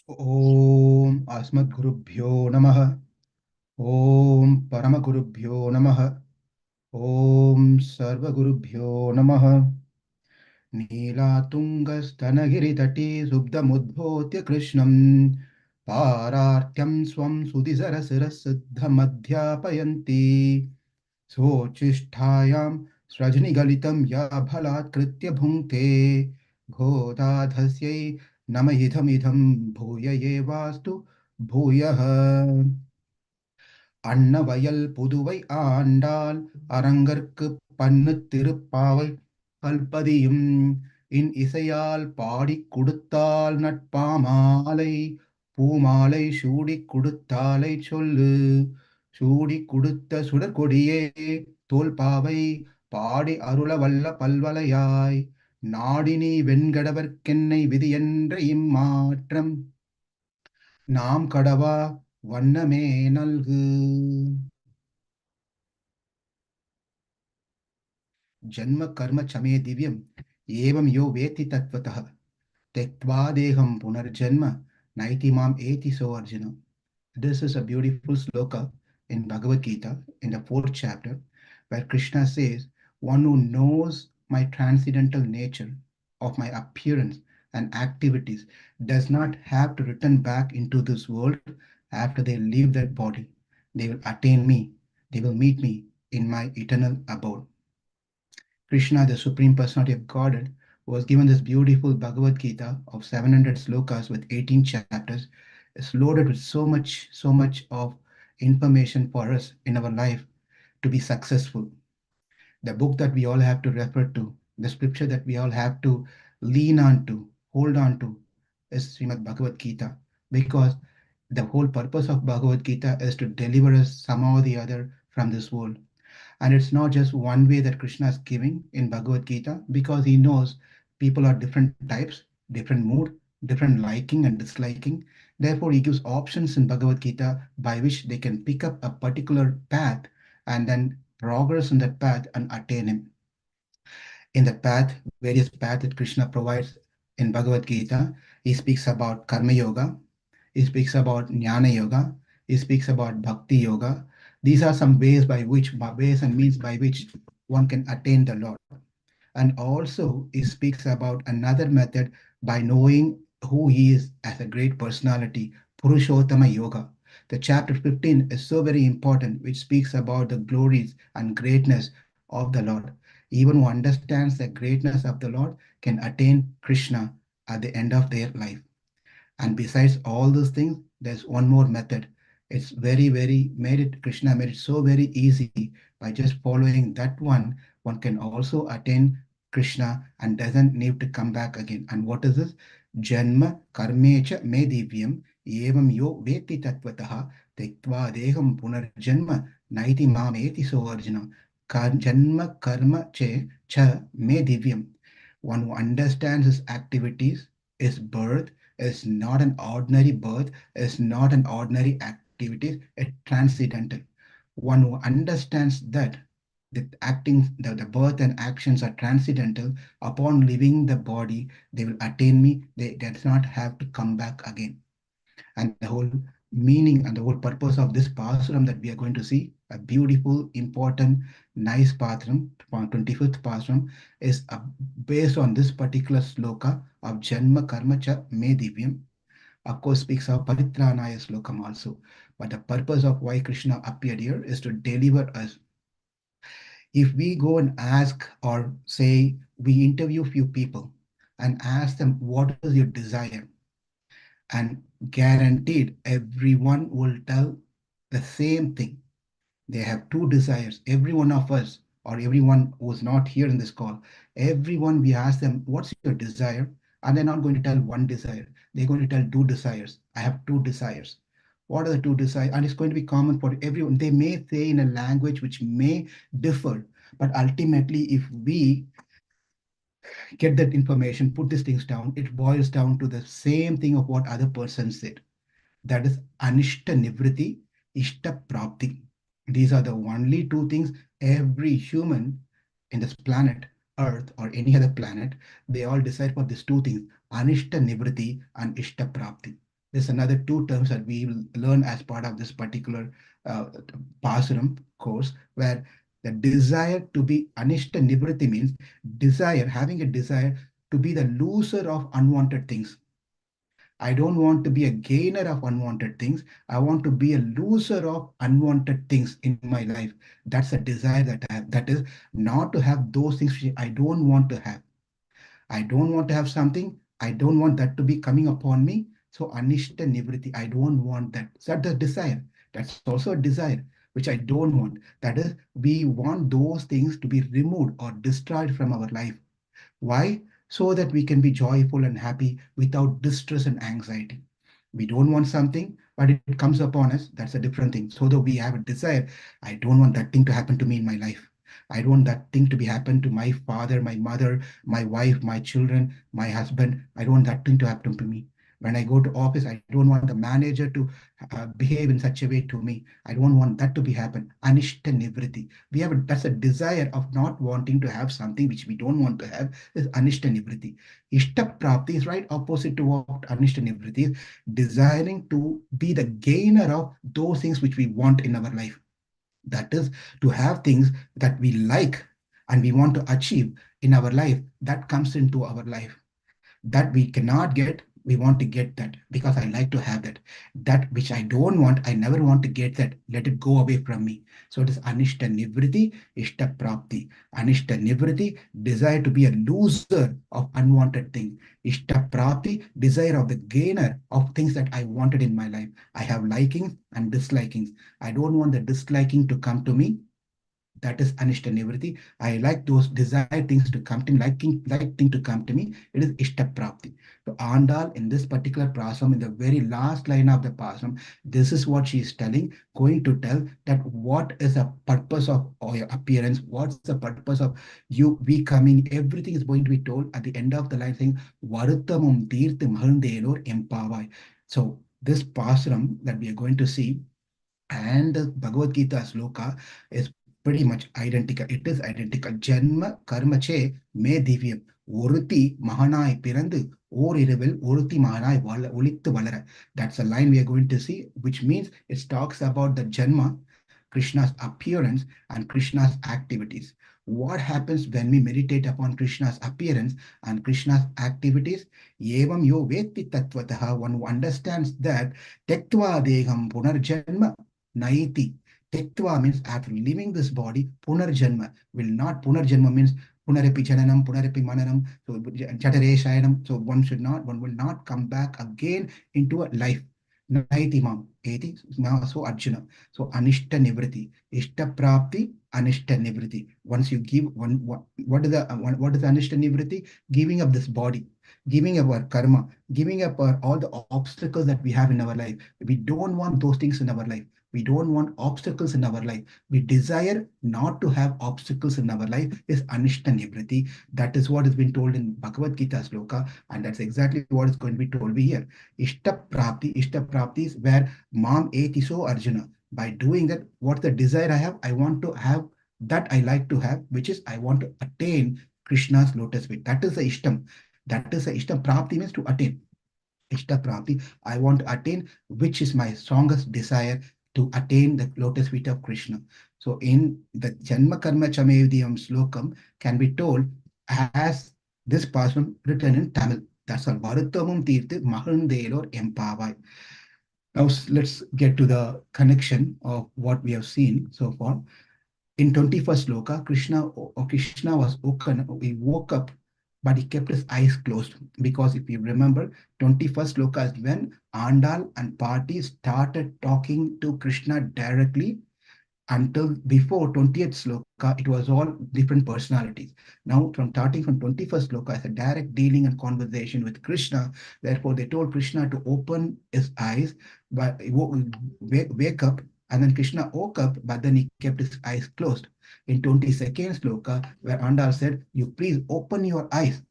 ॐ अस्मद्गुरुभ्यो नमः। ॐ परमगुरुभ्यो नमः। ॐ सर्वगुरुभ्यो नमः। नीलातुङ्गस्तनगिरितटी सुब्धमुद्बोध्य कृष्णं पारार्त्यं स्वं सुधिसरसिरसिद्धमध्यापयन्ती सोच्छिष्ठायां स्रजनिगलितं या बलात्कृत्य भुङ्क्ते गोदाधस्यै नम इदमिदं भूय एवास्तु भूयः। அன்னவயல் புதுவை ஆண்டாள் அரங்கற்கு பண்ணு திருப்பாவை கல்பதியும் இன் இசையால் பாடிக் கொடுத்தாள் நட்பாமாலை பூமாலை சூடிக் கொடுத்தாலை சொல்லு சூடிக் கொடுத்த சுடற்கொடியே தோல்பாவை பாடி அருள வல்ல பல்வலையாய் நாடினி வெண்கடவர்க்கென்னை விதி என்ற இம்மாற்றம் நாம் கடவா வண்ணமே நல்கு. जन्म कर्म चमे दिव्यम एवं यो वेत्ति तत्वतः त्यक्त्वा देहं पुनर्जन्म नैति माम एति so Arjuna. This is a beautiful sloka in Bhagavad Gita in the fourth chapter where Krishna says, one who knows my transcendental nature of my appearance and activities does not have to return back into this world after they leave their body. They will attain me. They will meet me in my eternal abode. Krishna, the Supreme Personality of Godhead, was given this beautiful Bhagavad Gita of 700 slokas with 18 chapters. It's loaded with so much of information for us in our life to be successful. The book that we all have to refer to, the scripture that we all have to lean on to, hold on to, is Srimad Bhagavad Gita, because the whole purpose of Bhagavad Gita is to deliver us somehow or the other from this world. And it's not just one way that Krishna is giving in Bhagavad Gita, because he knows people are different types, different mood, different liking and disliking. Therefore, he gives options in Bhagavad Gita by which they can pick up a particular path and then progress in that path and attain him. In that path, various paths that Krishna provides in Bhagavad Gita, he speaks about Karma Yoga, he speaks about Jnana Yoga, he speaks about Bhakti Yoga. These are some ways and means by which one can attain the Lord. And also, he speaks about another method by knowing who he is as a great personality, Purushottama Yoga. The chapter 15 is so very important, which speaks about the glories and greatness of the Lord. Even who understands the greatness of the Lord can attain Krishna at the end of their life. And besides all those things, there's one more method. It's Krishna made it so very easy by just following that one can also attain Krishna and doesn't need to come back again. And what is this? Janma karmecha me divyam evam yo veti tattvataha tektva deham punarjanma naiti mameti so Arjuna. Janma karma cha me divyam. One who understands his activities, his birth, is not an ordinary birth, is not an ordinary activity, it's transcendental. One who understands that the birth and actions are transcendental, upon leaving the body, they will attain me, they does not have to come back again. And the whole meaning and the whole purpose of this pasuram that we are going to see, a beautiful, important, nice pasuram, 25th pasuram, is based on this particular sloka of Janma Karma Cha Me Divyam. Of course, speaks of Paritranaya slokam also. But the purpose of why Krishna appeared here is to deliver us. If we go and ask, or say, we interview few people and ask them, what is your desire? And guaranteed everyone will tell the same thing. They have two desires. Every one of us, or everyone who's not here in this call, everyone, we ask them, what's your desire? And they're not going to tell one desire. They're going to tell two desires. I have two desires. What are the two desires? And it's going to be common for everyone. They may say in a language which may differ, but ultimately, if we get that information, put these things down, it boils down to the same thing of what other person said. That is Anishta Nivriti, Ishta Prapti. These are the only two things every human in this planet, Earth or any other planet, they all decide for these two things, Anishta Nivriti and Ishta Prapti. There's another two terms that we will learn as part of this particular uh, pasuram course, where the desire to be anishta nivriti means desire, having a desire to be the loser of unwanted things. I don't want to be a gainer of unwanted things. I want to be a loser of unwanted things in my life. That's a desire that I have. That is not to have those things which I don't want to have. I don't want to have something. I don't want that to be coming upon me. So anishta nivriti, I don't want that. So that's a desire. That's also a desire which I don't want. That is, we want those things to be removed or destroyed from our life. Why? So that we can be joyful and happy without distress and anxiety. We don't want something, but it comes upon us. That's a different thing. So that we have a desire, I don't want that thing to happen to me in my life. I don't want that thing to be happen to my father, my mother, my wife, my children, my husband. I don't want that thing to happen to me. When I go to office, I don't want the manager to behave in such a way to me. I don't want that to be happen. Anishta nivriti. That's a desire of not wanting to have something which we don't want to have. Is anishta nivriti. Ishta prapti is right opposite to what anishta nivriti is, desiring to be the gainer of those things which we want in our life. That is, to have things that we like and we want to achieve in our life, that comes into our life. That we cannot get, we want to get that because I like to have that. That which I don't want, I never want to get that. Let it go away from me. So it is anishta nivriti, ishta prapti. Anishta nivriti, desire to be a loser of unwanted things. Ishta prapti, desire of the gainer of things that I wanted in my life. I have likings and dislikings. I don't want the disliking to come to me. That is anishta nivriti. I like those desired things to come to me, like thing to come to me. It is ishta prapti. So Andal in this particular prasam, in the very last line of the prasam, this is what she is telling, going to tell that what is the purpose of your appearance, what's the purpose of you becoming. Everything is going to be told at the end of the line, saying Varuthamum Tirth Mahandelor Empavai. So this pasram that we are going to see and the Bhagavad Gita sloka is pretty much identical. It is identical. Janma karmache me divyam. Oruti mahanai pirandu or இரவில் ஒருத்தி மகனாய் ஒளித்து வளர. That's a line we are going to see, which means it talks about the Janma, Krishna's appearance and Krishna's activities. What happens when we meditate upon Krishna's appearance and Krishna's activities? Evam yo vetti tattvataha, one who understands that tektva deham punarjanma naiti. Tektva means after leaving this body, punarjanma will not, punarjanma means punarapi jananam, punarapi mananam, so jatare shayanam. So one will not come back again into a life. Naiti mam, eti, so Arjuna. So anishta nivriti, ishta prapti, anishta nivriti. Once you give what is the what is anishta nivriti? Giving up this body, giving up our karma, giving up all the obstacles that we have in our life. We don't want those things in our life. We don't want obstacles in our life. We desire not to have obstacles in our life is anishta nivriti. That is what has been told in Bhagavad Gita sloka, and that's exactly what is going to be told here. Ishta prapti is where mam eti so Arjuna. By doing that, what's the desire I have? I want to have that I like to have, which is I want to attain Krishna's lotus feet. That is the ishtam. That is the ishtam. Prapti means to attain. Ishta prapti, I want to attain, which is my strongest desire to attain the lotus feet of Krishna. So in the Janma Karma Chamevidiyam slokam can be told as this pasam written in Tamil. That's all. Varuthamum Tirthu Mahandelor Empavai. Now let's get to the connection of what we have seen so far. In 21st sloka, Krishna was woken, he woke up, but he kept his eyes closed. Because if you remember, 21st sloka is when Andal and Party started talking to Krishna directly. Until before 20th sloka, it was all different personalities. Now, from starting from 21st sloka, it's a direct dealing and conversation with Krishna. Therefore, they told Krishna to open his eyes, but wake up. And then Krishna woke up, but then he kept his eyes closed. In 22nd sloka, where Andal said, you please open your eyes.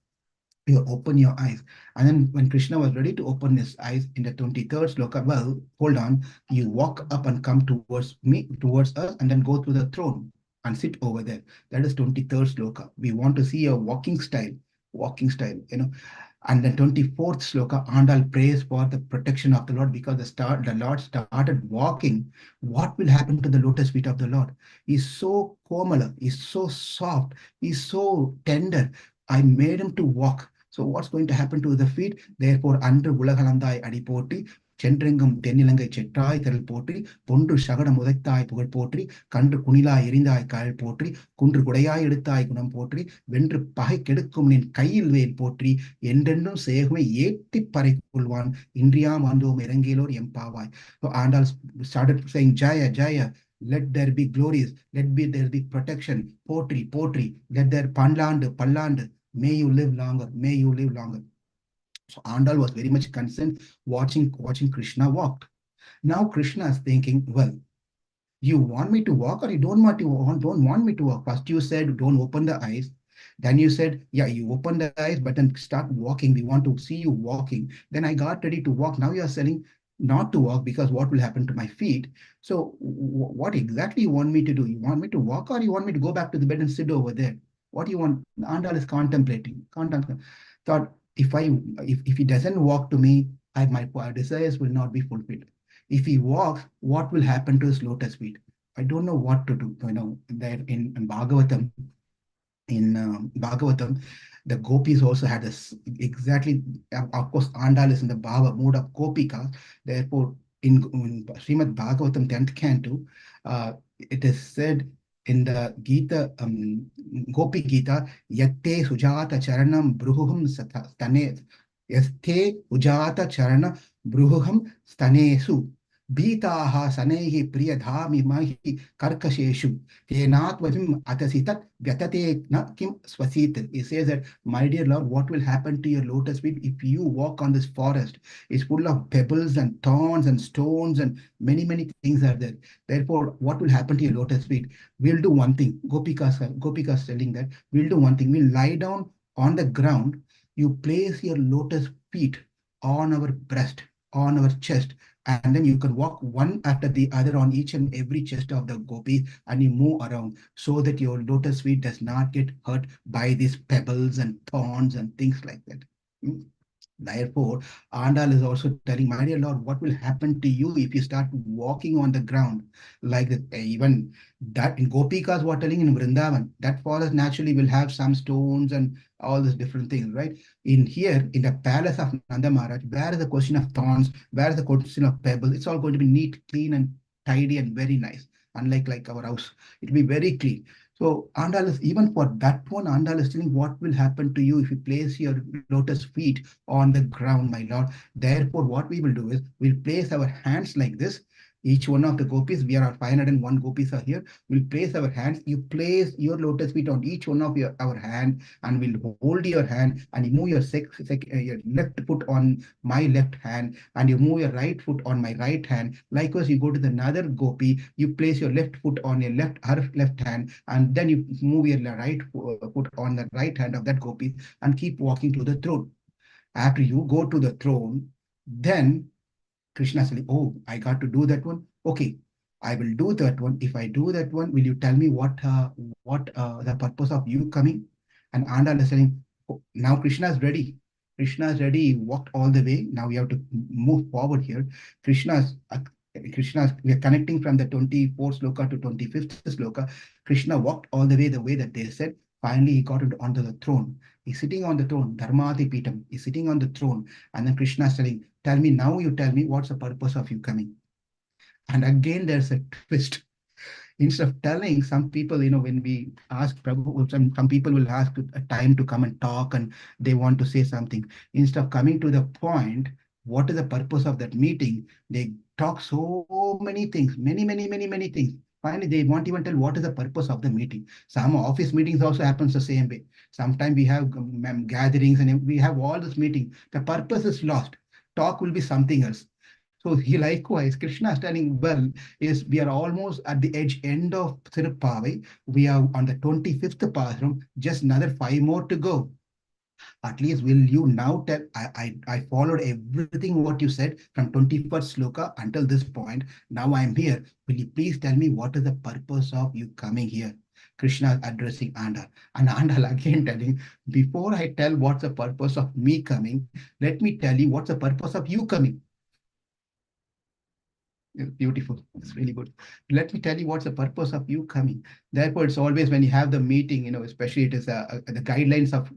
You open your eyes. And then when Krishna was ready to open his eyes in the 23rd sloka, well, hold on, you walk up and come towards me, towards us, and then go to the throne and sit over there. That is 23rd sloka. We want to see a walking style, And then 24th sloka, Andal prays for the protection of the Lord because the Lord started walking. What will happen to the lotus feet of the Lord? He's so komala, he's so soft, he's so tender. I made him to walk. So what's going to happen to the feet? Therefore, under Ulagalandai Adipoti, சென்றெங்கும் தென்னிலங்கை செற்றாய் திரள் போற்றி பொன்று சகடம் உதைத்தாய் புகழ் போற்றி கன்று குணிலாய் எரிந்தாய் கழல் போற்றி குன்று குடையாய் எடுத்தாய் குணம் போற்றி வென்று பகை கெடுக்கும் நின் கையில் வேல் போற்றி என்றென்றும் சேகுமை ஏத்தி பறை கொள்வான் இன்றியாம் ஆண்டோம் இறங்கிலோர் எம்பாவாய். So Andal started saying Jaya, Jaya, let there be glories, there be protection, potri, potri, let there pallandu, may you live longer, may you live longer. So Andal was very much concerned watching Krishna walk. Now Krishna is thinking, well, you want me to walk or you don't want me to walk? First you said don't open the eyes. Then you said, yeah, you open the eyes, but then start walking. We want to see you walking. Then I got ready to walk. Now you are saying not to walk because what will happen to my feet? So what exactly you want me to do? You want me to walk or you want me to go back to the bed and sit over there? What do you want? Andal is contemplating. Thought, if he doesn't walk to me, my desires will not be fulfilled. If he walks, what will happen to his lotus feet? I don't know what to do. There in Bhagavatam, the gopis also had this exactly. Of course, Andal is in the Bhava mood of Gopikas. Therefore, in Srimad Bhagavatam 10th canto, it is said in the Gita, Gopi Gita, Yatte Sujata Charanam Bruhum Stane, Yaste Ujata Charana Bruhum Stanesu. Bhitaha sanehi priyadhami mahi karkasheshu tenatvavim atasitat vyatate na kim swasit. He says that, my dear Lord, what will happen to your lotus feet if you walk on this forest? It's full of pebbles and thorns and stones and many, many things are there. Therefore, what will happen to your lotus feet? We'll do one thing. Gopikas telling that, we'll do one thing. We'll lie down on the ground. You place your lotus feet on our breast, on our chest, and then you can walk one after the other on each and every chest of the gopis, and you move around so that your lotus feet does not get hurt by these pebbles and thorns and things like that. Therefore, Andal is also telling, my dear Lord, what will happen to you if you start walking on the ground like that? Even that in Gopikas were telling in Vrindavan, that forest naturally will have some stones and all these different things, right? In here, in the palace of Nanda Maharaj, where is the question of thorns? Where is the question of pebbles? It's all going to be neat, clean, and tidy and very nice. Unlike like our house, it will be very clean. So Andal is, even for that one, Andal is telling what will happen to you if you place your lotus feet on the ground, my Lord. Therefore, what we will do is we'll place our hands like this. Each one of the gopis, we are 501 gopis are here. We'll place our hands. You place your lotus feet on each one of our hand, and we'll hold your hand, and you move your left foot on my left hand, and you move your right foot on my right hand. Likewise, you go to the another gopi, you place your left foot on your her left hand, and then you move your right foot on the right hand of that gopi, and keep walking to the throne. After you go to the throne, then Krishna said, oh, I got to do that one. Okay, I will do that one. If I do that one, will you tell me what the purpose of you coming? And Andal is saying, oh, now Krishna is ready. Krishna is ready. He walked all the way. Now we have to move forward here. Krishna's, we are connecting from the 24th sloka to 25th sloka. Krishna walked all the way that they said. Finally, he got onto the throne. He's sitting on the throne. Dharmati Pitam. He's sitting on the throne. And then Krishna is telling, tell me now, you tell me what's the purpose of you coming. And again, there's a twist. Instead of telling, some people, when we ask Prabhu, some people will ask a time to come and talk and they want to say something. Instead of coming to the point, what is the purpose of that meeting? They talk so many things, many, many, many, many things. Finally, they won't even tell what is the purpose of the meeting. Some office meetings also happens the same way. Sometimes we have gatherings and we have all this meeting. The purpose is lost. Talk will be something else. So he likewise, Krishna is telling, well, is we are almost at the end of Tiruppavai. We are on the 25th pasuram, just another 5 more to go. At least will you now tell, I followed everything what you said from 21st sloka until this point. Now I'm here. Will you please tell me what is the purpose of you coming here? Krishna addressing Andal. And Andal again telling, before I tell what's the purpose of me coming, let me tell you what's the purpose of you coming. It's beautiful. It's really good. Let me tell you what's the purpose of you coming. Therefore, it's always when you have the meeting, especially it is the guidelines of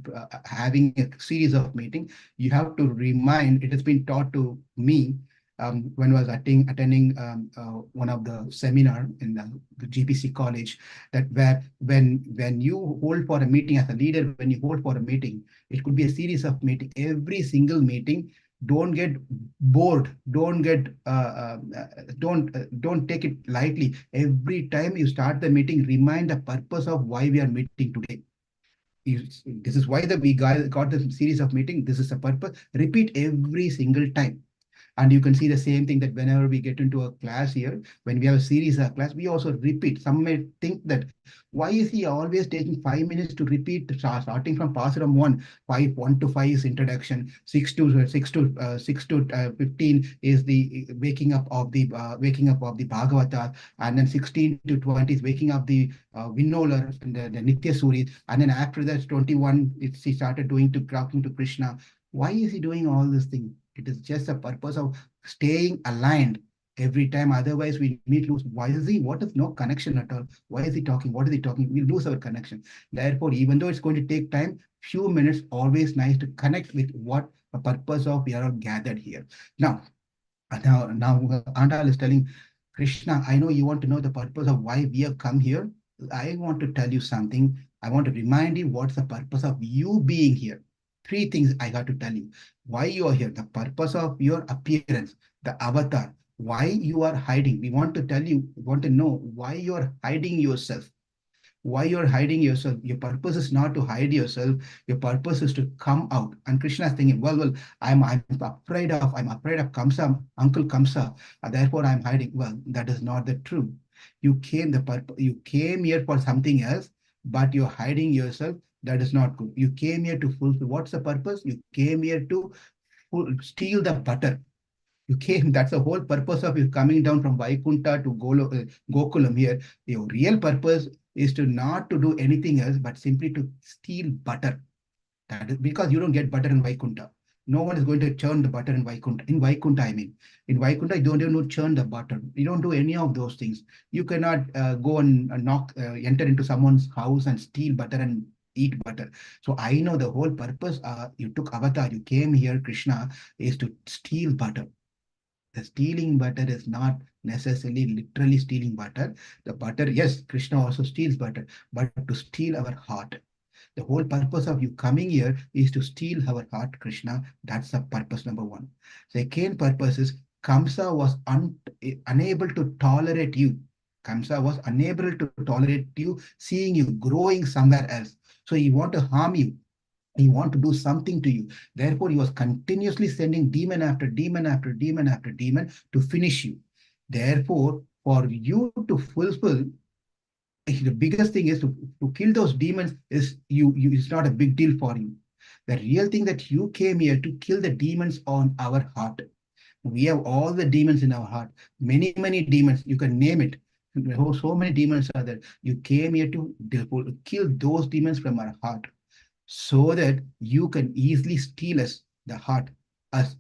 having a series of meeting, you have to remind, it has been taught to me when I was attending one of the seminar in the GPC college, that where when you hold for a meeting as a leader, when you hold for a meeting, it could be a series of meeting. Every single meeting, don't get bored, don't take it lightly. Every time you start the meeting, remind the purpose of why we are meeting today. This is why we got the series of meeting. This is a purpose. Repeat every single time. And you can see the same thing, that whenever we get into a class here, when we have a series of class, we also repeat. Some may think that, why is he always taking 5 minutes to repeat, starting from pasuram 1, 1 to 5 is introduction, 6 to 15 is the waking up of the Bhagavata, and then 16 to 20 is waking up the Vinnolar, the Nitya Suri, and then after that 21, he started talking to Krishna. Why is he doing all this thing? It is just a purpose of staying aligned every time. Otherwise, we need to lose. Why is he? What is no connection at all? Why is he talking? What is he talking? We lose our connection. Therefore, even though it's going to take time, few minutes, always nice to connect with what the purpose of we are all gathered here. Now, Andal is telling Krishna, I know you want to know the purpose of why we have come here. I want to tell you something. I want to remind you what's the purpose of you being here. Three things I got to tell you. Why you are here, the purpose of your appearance, the avatar, why you are hiding. We want to tell you, we want to know why you are hiding yourself. Why you're hiding yourself. Your purpose is not to hide yourself. Your purpose is to come out. And Krishna is thinking, well, I'm afraid of Kamsa, Uncle Kamsa. Therefore, I'm hiding. Well, that is not the truth. You came here for something else, but you're hiding yourself. That is not good. You came here to fulfill. What's the purpose? You came here to steal the butter. You came, that's the whole purpose of you coming down from Vaikunta to Gokulam here. Your real purpose is to not to do anything else, but simply to steal butter. That is because you don't get butter in Vaikunta. No one is going to churn the butter in Vaikunta. In Vaikunta, I mean. In Vaikunta, you don't even churn the butter. You don't do any of those things. You cannot go and enter into someone's house and steal butter and eat butter. So I know the whole purpose. You took avatar, you came here, Krishna, is to steal butter. The stealing butter is not necessarily literally stealing butter. The butter, yes, Krishna also steals butter, but to steal our heart. The whole purpose of you coming here is to steal our heart, Krishna. That's the purpose number one. Second purpose is Kamsa was unable to tolerate you. Kamsa was unable to tolerate you, seeing you growing somewhere else. So he want to harm you. He want to do something to you. Therefore, he was continuously sending demon after demon after demon after demon to finish you. Therefore, for you to fulfill, the biggest thing is to kill those demons is it's not a big deal for you. The real thing that you came here to kill the demons on our heart. We have all the demons in our heart. Many, many demons. You can name it. So many demons are there. You came here to kill those demons from our heart, so that you can easily steal the heart, us.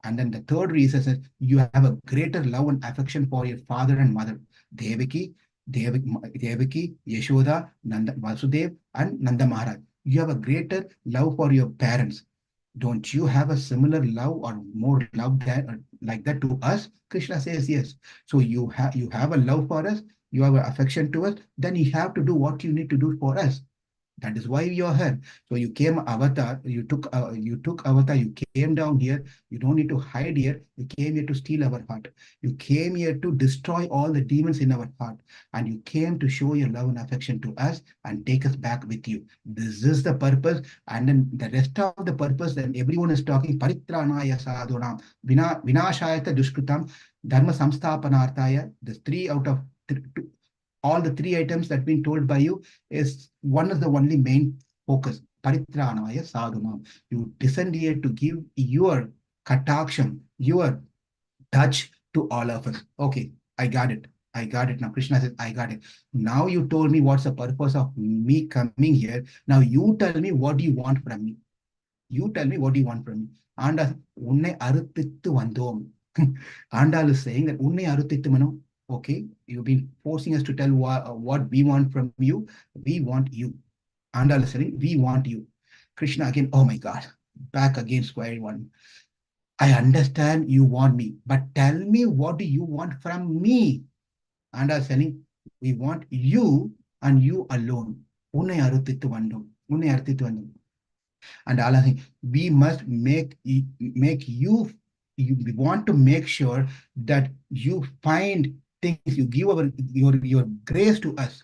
And then the third reason is you have a greater love and affection for your father and mother, Devaki, Devaki, Yashoda, Nanda, Vasudev, and Nanda Maharaj. You have a greater love for your parents. Don't you have a similar love or more love like that to us? Krishna says yes. So you have a love for us, you have an affection to us, then you have to do what you need to do for us. That is why you are here. So you came avatar, you took avatar, you came down here. You don't need to hide here. You came here to steal our heart. You came here to destroy all the demons in our heart. And you came to show your love and affection to us and take us back with you. This is the purpose. And then the rest of the purpose, then everyone is talking paritranaya sadhunam, vinashayata dushkritam, dharma samsthapanarthaya. The three out of all the three items that been told by you is one of the only main focus. Paritranaya sadhunam. You descend here to give your kataksham, your touch to all of us. Okay, I got it. I got it. Now Krishna says, I got it. Now you told me what's the purpose of me coming here. Now you tell me what do you want from me. You tell me what do you want from me. Andal, உன்னை அறுத்தித்து வந்தோம். Andal is saying that உன்னை அறுத்தித்து மனோ. Okay, you've been forcing us to tell what we want from you. We want you. Andal is saying, we want you. Krishna again, oh my God, back again square one. I understand you want me, but tell me what do you want from me? Andal is saying, we want you and you alone. உன்னை அறுத்தித்து வந்தோம். உன்னை அறுத்தித்து வந்தோம். And Allah saying, we must make you, we want to make sure that you find things, you give your grace to us.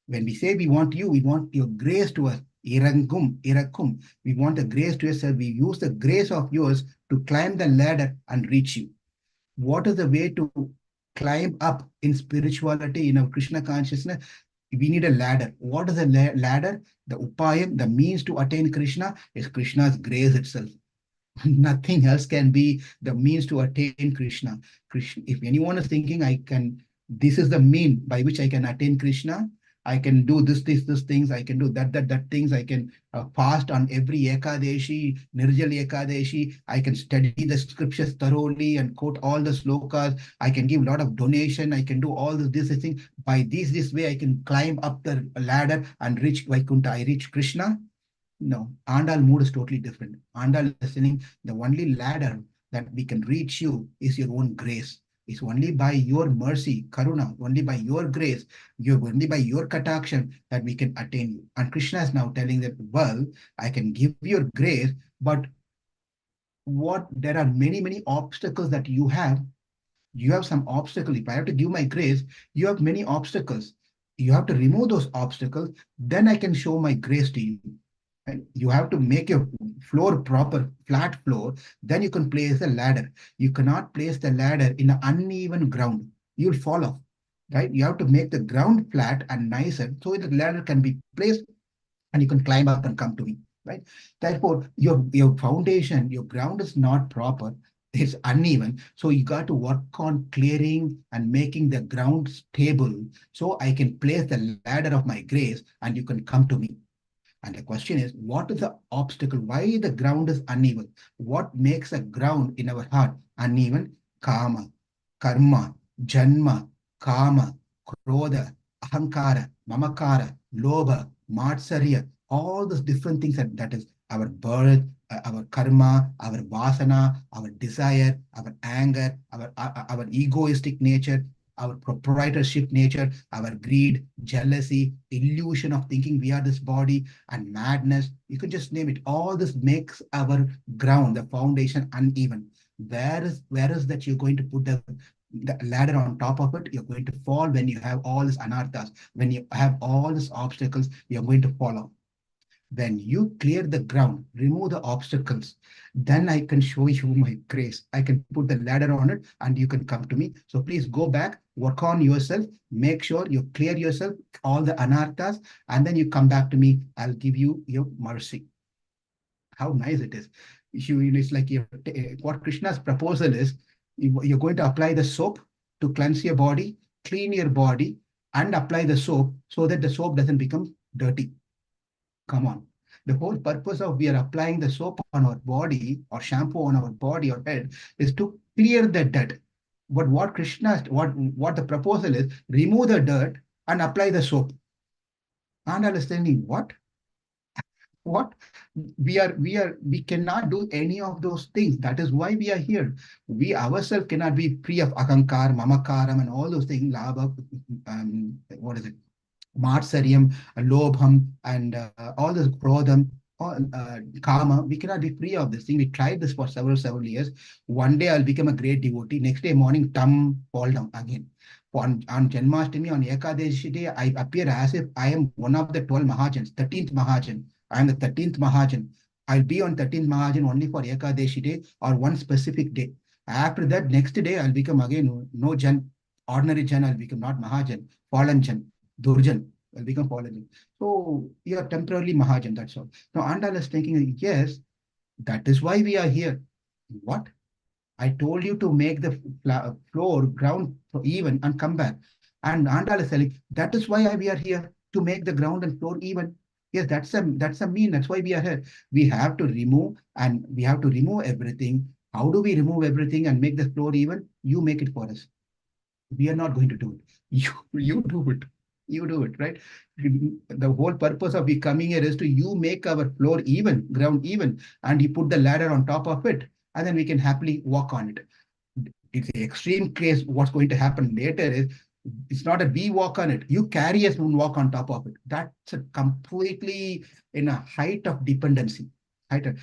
When we say we want you, we want your grace to us. Irangum, irakum. We want the grace to yourself. We use the grace of yours to climb the ladder and reach you. What is the way to climb up in spirituality, in our Krishna consciousness? We need a ladder. What is a ladder? The upayam, the means to attain Krishna, is Krishna's grace itself. Nothing else can be the means to attain Krishna. If anyone is thinking, this is the mean by which I can attain Krishna, I can do this things, I can do that things, I can fast on every Ekadeshi, Nirjal Ekadeshi, I can study the scriptures thoroughly and quote all the slokas, I can give a lot of donation, I can do all this thing. By this way, I can climb up the ladder and reach Vaikuntha, I reach Krishna. No, Andal mood is totally different. Andal is saying the only ladder that we can reach you is your own grace. It's only by your mercy, Karuna, only by your grace, only by your katakshan that we can attain you. And Krishna is now telling that, well, I can give your grace, but there are many obstacles that you have. You have some obstacles. If I have to give my grace, you have many obstacles. You have to remove those obstacles, then I can show my grace to you. And you have to make your floor proper, flat floor, then you can place the ladder. You cannot place the ladder in an uneven ground. You'll fall off, right? You have to make the ground flat and nicer so the ladder can be placed and you can climb up and come to me, right? Therefore, your foundation, your ground is not proper. It's uneven. So you got to work on clearing and making the ground stable so I can place the ladder of my grace and you can come to me. And the question is, what is the obstacle? Why the ground is uneven? What makes a ground in our heart uneven? Kama, karma, janma, kama, krodha, ahankara, mamakara, lobha, matsarya, all those different things that is our birth, our karma, our vasana, our desire, our anger, our egoistic nature, our proprietorship nature, our greed, jealousy, illusion of thinking we are this body, and madness. You can just name it. All this makes our ground, the foundation, uneven. Where is that you're going to put the ladder on top of it? You're going to fall when you have all these anarthas. When you have all these obstacles, you're going to fall off. When you clear the ground, remove the obstacles, then I can show you my grace. I can put the ladder on it and you can come to me. So please go back, work on yourself, make sure you clear yourself, all the anarthas, and then you come back to me. I'll give you your mercy. How nice it is. It's like what Krishna's proposal is, you're going to apply the soap to cleanse your body, clean your body, and apply the soap so that the soap doesn't become dirty. Come on. The whole purpose of we are applying the soap on our body or shampoo on our body or head is to clear the dirt. But what the proposal is, remove the dirt and apply the soap. And understanding what? We cannot do any of those things. That is why we are here. We ourselves cannot be free of akankar, mamakaram, and all those things. Labha, what is it? Matsaryam, Lobham, and all this Krodham, Kama, we cannot be free of this thing. We tried this for several years. One day I'll become a great devotee. Next day morning, fall down again. On Janmashtami, on Ekadashi day, I appear as if I am one of the 12 Mahajans, 13th Mahajan. I am the 13th Mahajan. I'll be on 13th Mahajan only for Ekadashi day or one specific day. After that, next day, I'll become again no Jan, ordinary Jan, I'll become not Mahajan, fallen Jan. Durjan will become fallen. So you are temporarily Mahajan, that's all. Now Andal is thinking, yes, that is why we are here. What? I told you to make the floor, ground even and come back. And Andal is telling, that is why we are here, to make the ground and floor even. Yes, that's a mean. That's why we are here. We have to remove, and we have to remove everything. How do we remove everything and make the floor even? You make it for us. We are not going to do it. You do it. You do it, right? The whole purpose of we coming here is to you make our floor even, ground even, and you put the ladder on top of it, and then we can happily walk on it. It's the extreme case. What's going to happen later is, it's not a we walk on it. You carry us and walk on top of it. That's a completely in a height of dependency. Height of,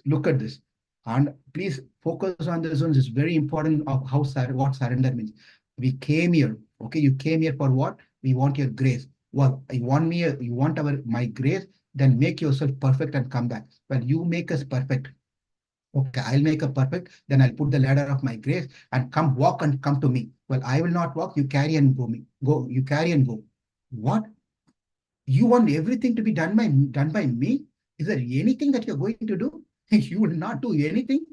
look at this. And please focus on this one. It's very important of how what surrender means. We came here. Okay, you came here for what? We want your grace. Well, you want me, you want my grace, then make yourself perfect and come back. Well, you make us perfect. Okay, I'll make a perfect, then I'll put the ladder of my grace and come walk and come to me. Well, I will not walk, you carry and go me. Go, you carry and go. What? You want everything to be done by me? Is there anything that you're going to do? You will not do anything.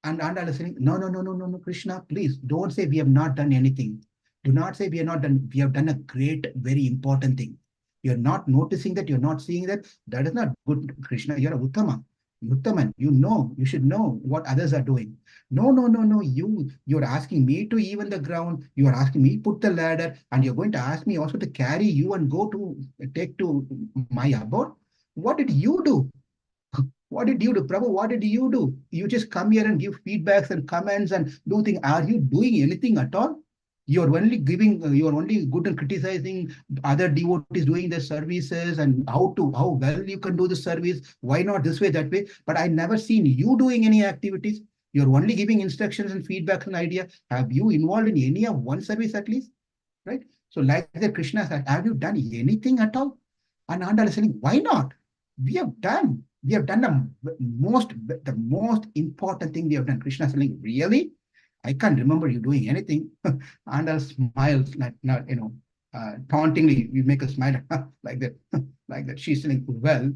And I was saying, no, no, no, no, no, no, Krishna, please don't say we have not done anything. Do not say we have not done, we have done a great, very important thing. You're not noticing that, you're not seeing that. That is not good, Krishna. You're a Uttama. Uttaman, you should know what others are doing. No, no, no, no. You're asking me to even the ground. You are asking me put the ladder, and you're going to ask me also to carry you and go to take to my abode. What did you do? What did you do, Prabhu? What did you do? You just come here and give feedbacks and comments and do things. Are you doing anything at all? You're only giving, you're only good at criticizing other devotees doing their services and how well you can do the service. Why not this way, that way? But I never seen you doing any activities. You're only giving instructions and feedbacks and idea. Have you involved in any of one service at least? Right? So like the Krishna said, have you done anything at all? And Andal is saying, why not? We have done the most important thing we have done. Krishna is saying, really? I can't remember you doing anything. Andal smiles, not tauntingly. We make a smile like that, like that. She's saying, well,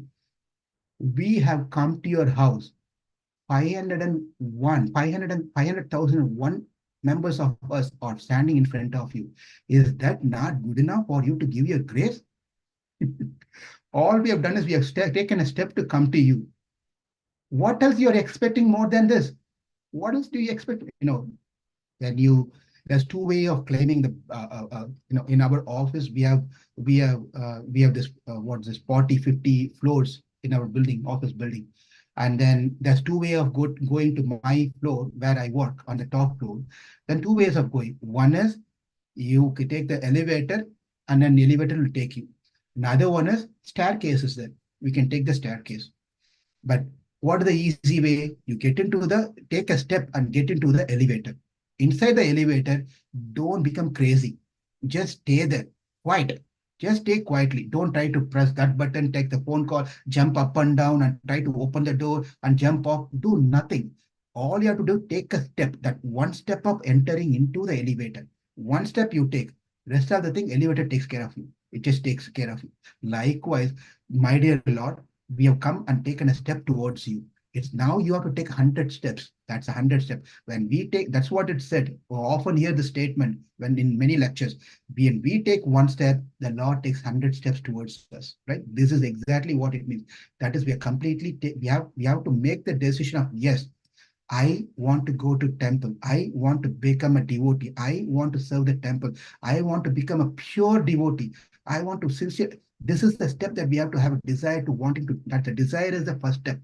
we have come to your house. 500,001 members of us are standing in front of you. Is that not good enough for you to give your grace? All we have done is we have taken a step to come to you. What else you're expecting more than this? What else do you expect? When there's two way of claiming the in our office we have this what's this 40-50 floors in our office building, and then there's two way of going to my floor where I work on the top floor. Then two ways of going. One is you can take the elevator, and then the elevator will take you. Another one is staircase is there. We can take the staircase. But what is the easy way? You take a step and get into the elevator. Inside the elevator, don't become crazy. Just stay there, quiet. Just stay quietly. Don't try to press that button, take the phone call, jump up and down and try to open the door and jump off. Do nothing. All you have to do, take a step, that one step of entering into the elevator. One step you take. Rest of the thing, elevator takes care of you. It just takes care of you. Likewise, my dear Lord, we have come and taken a step towards you. It's now you have to take 100 steps. That's 100 steps. When we take, that's what it said. We often hear the statement when in many lectures, when we take one step, the Lord takes 100 steps towards us. Right? This is exactly what it means. That is, we are completely we have to make the decision of yes, I want to go to temple. I want to become a devotee. I want to serve the temple. I want to become a pure devotee. I want to sincere. This is the step that we have to have a desire to wanting to. That the desire is the first step.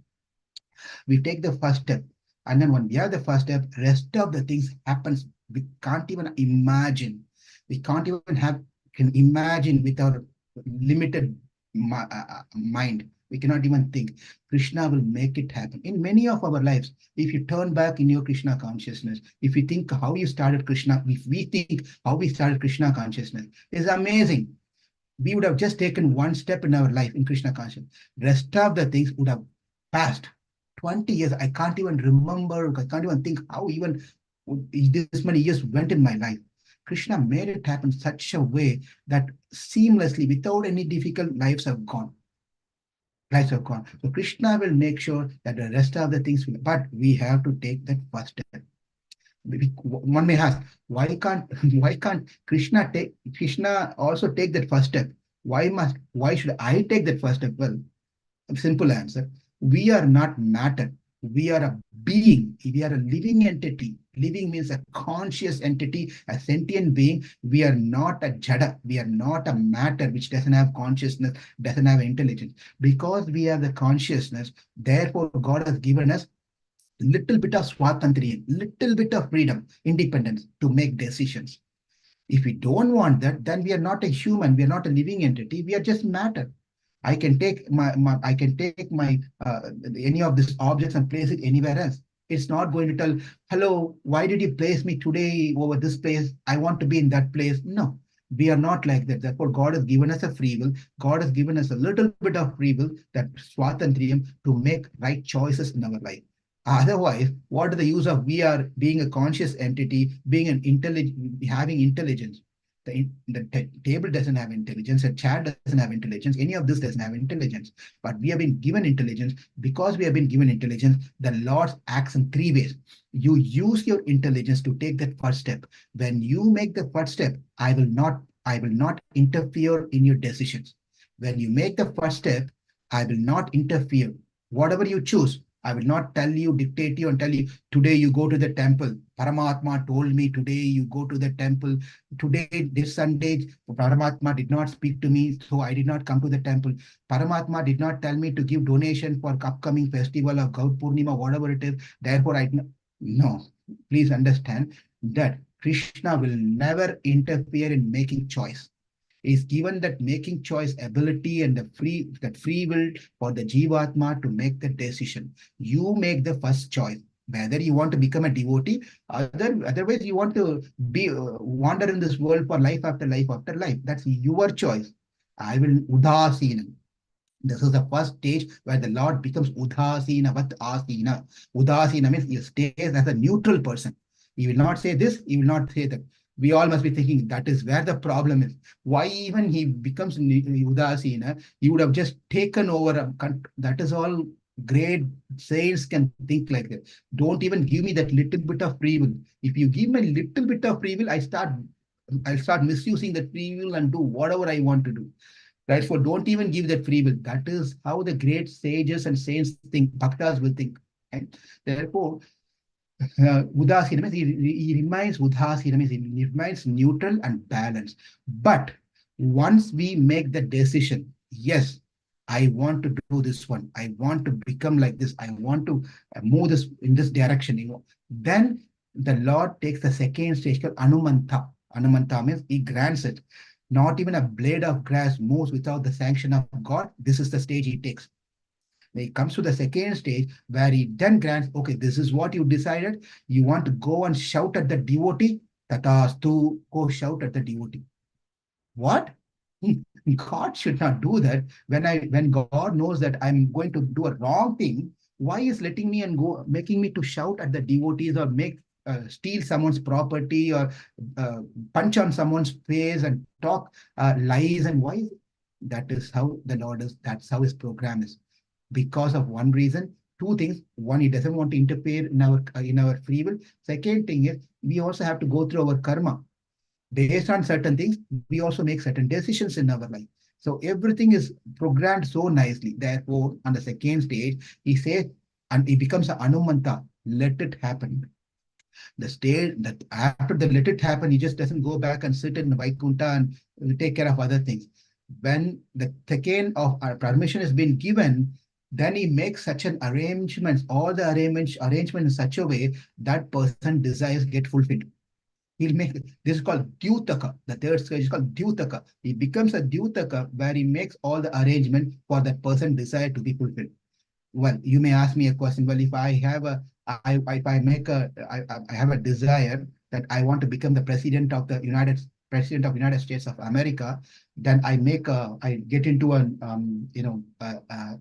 We take the first step, and then when we have the first step, rest of the things happens. We can't even imagine. We can't even can imagine with our limited mind. We cannot even think. Krishna will make it happen in many of our lives. If you turn back in your Krishna consciousness, if you think how you started Krishna, if we think how we started Krishna consciousness, is amazing. We would have just taken one step in our life in Krishna consciousness. Rest of the things would have passed. 20 years, I can't even remember, I can't even think how even this many years went in my life. Krishna made it happen such a way that seamlessly, without any difficult, lives have gone. So Krishna will make sure that the rest of the things will, but we have to take that first step. One may ask, why can't why can't Krishna also take that first step? Why should I take that first step? Well, simple answer. We are not matter. We are a being. We are a living entity. Living means a conscious entity, a sentient being. We are not a jada. We are not a matter which doesn't have consciousness, doesn't have intelligence. Because we have the consciousness, therefore God has given us little bit of swatantriya, little bit of freedom, independence to make decisions. If we don't want that, then we are not a human. We are not a living entity. We are just matter. I can take my any of these objects and place it anywhere else. It's not going to tell, hello, why did you place me today over this place? I want to be in that place. No, we are not like that. Therefore, God has given us a free will. God has given us a little bit of free will, that swatantriyam, to make right choices in our life. Otherwise, what is the use of we are being a conscious entity, being an intelligent, having intelligence? The table doesn't have intelligence, a chair doesn't have intelligence, any of this doesn't have intelligence. But we have been given intelligence. Because we have been given intelligence, the Lord acts in three ways. You use your intelligence to take that first step. When you make the first step, I will not interfere in your decisions. When you make the first step, I will not interfere. Whatever you choose, I will not tell you, dictate you, and tell you, today you go to the temple. Paramatma told me today you go to the temple. Today, this Sunday, Paramatma did not speak to me, so I did not come to the temple. Paramatma did not tell me to give donation for upcoming festival of Gaur Purnima, whatever it is. Therefore, no. Please understand that Krishna will never interfere in making choice. Is given that making choice ability and that free will for the jivatma to make the decision. You make the first choice whether you want to become a devotee, otherwise you want to be wander in this world for life after life after life. That's your choice. I will udasina. This is the first stage where the Lord becomes udasina vat asina. Udasina means he stays as a neutral person. He will not say this, he will not say that. We all must be thinking that is where the problem is. Why even he becomes udasina? He would have just taken over. That is all great saints can think like that. Don't even give me that little bit of free will. If you give me a little bit of free will, I'll start misusing that free will and do whatever I want to do. Right? So don't even give that free will. That is how the great sages and saints think, bhaktas will think. Right? Therefore, Udasina means he remains Udasina means he remains neutral and balanced. But once we make the decision, yes, I want to do this one. I want to become like this. I want to move this in this direction. Then the Lord takes the second stage called Anumanta. Anumanta means he grants it. Not even a blade of grass moves without the sanction of God. This is the stage he takes. When it comes to the second stage, where he then grants, okay, this is what you decided. You want to go and shout at the devotee. Tatastu, go shout at the devotee. What? God should not do that. When God knows that I'm going to do a wrong thing, why is letting me and go making me to shout at the devotees or make steal someone's property or uh, punch on someone's face and talk lies and why? That is how the Lord is. That's how his program is. Because of one reason, two things. One, he doesn't want to interfere in our free will. Second thing is we also have to go through our karma. Based on certain things, we also make certain decisions in our life. So everything is programmed so nicely. Therefore, on the second stage, he says, and he becomes an Anumanta, let it happen. The state that after the let it happen, he just doesn't go back and sit in Vaikunta and take care of other things. When the second of our permission has been given, then he makes such an arrangements, all the arrangement in such a way that person desires get fulfilled. He'll make this is called Dyutaka. The third stage is called Dyutaka. He becomes a Dyutaka where he makes all the arrangement for that person desire to be fulfilled. Well, you may ask me a question. Well, if I have a, I, if I make a, I have a desire that I want to become the president of United States of America, then I get into an,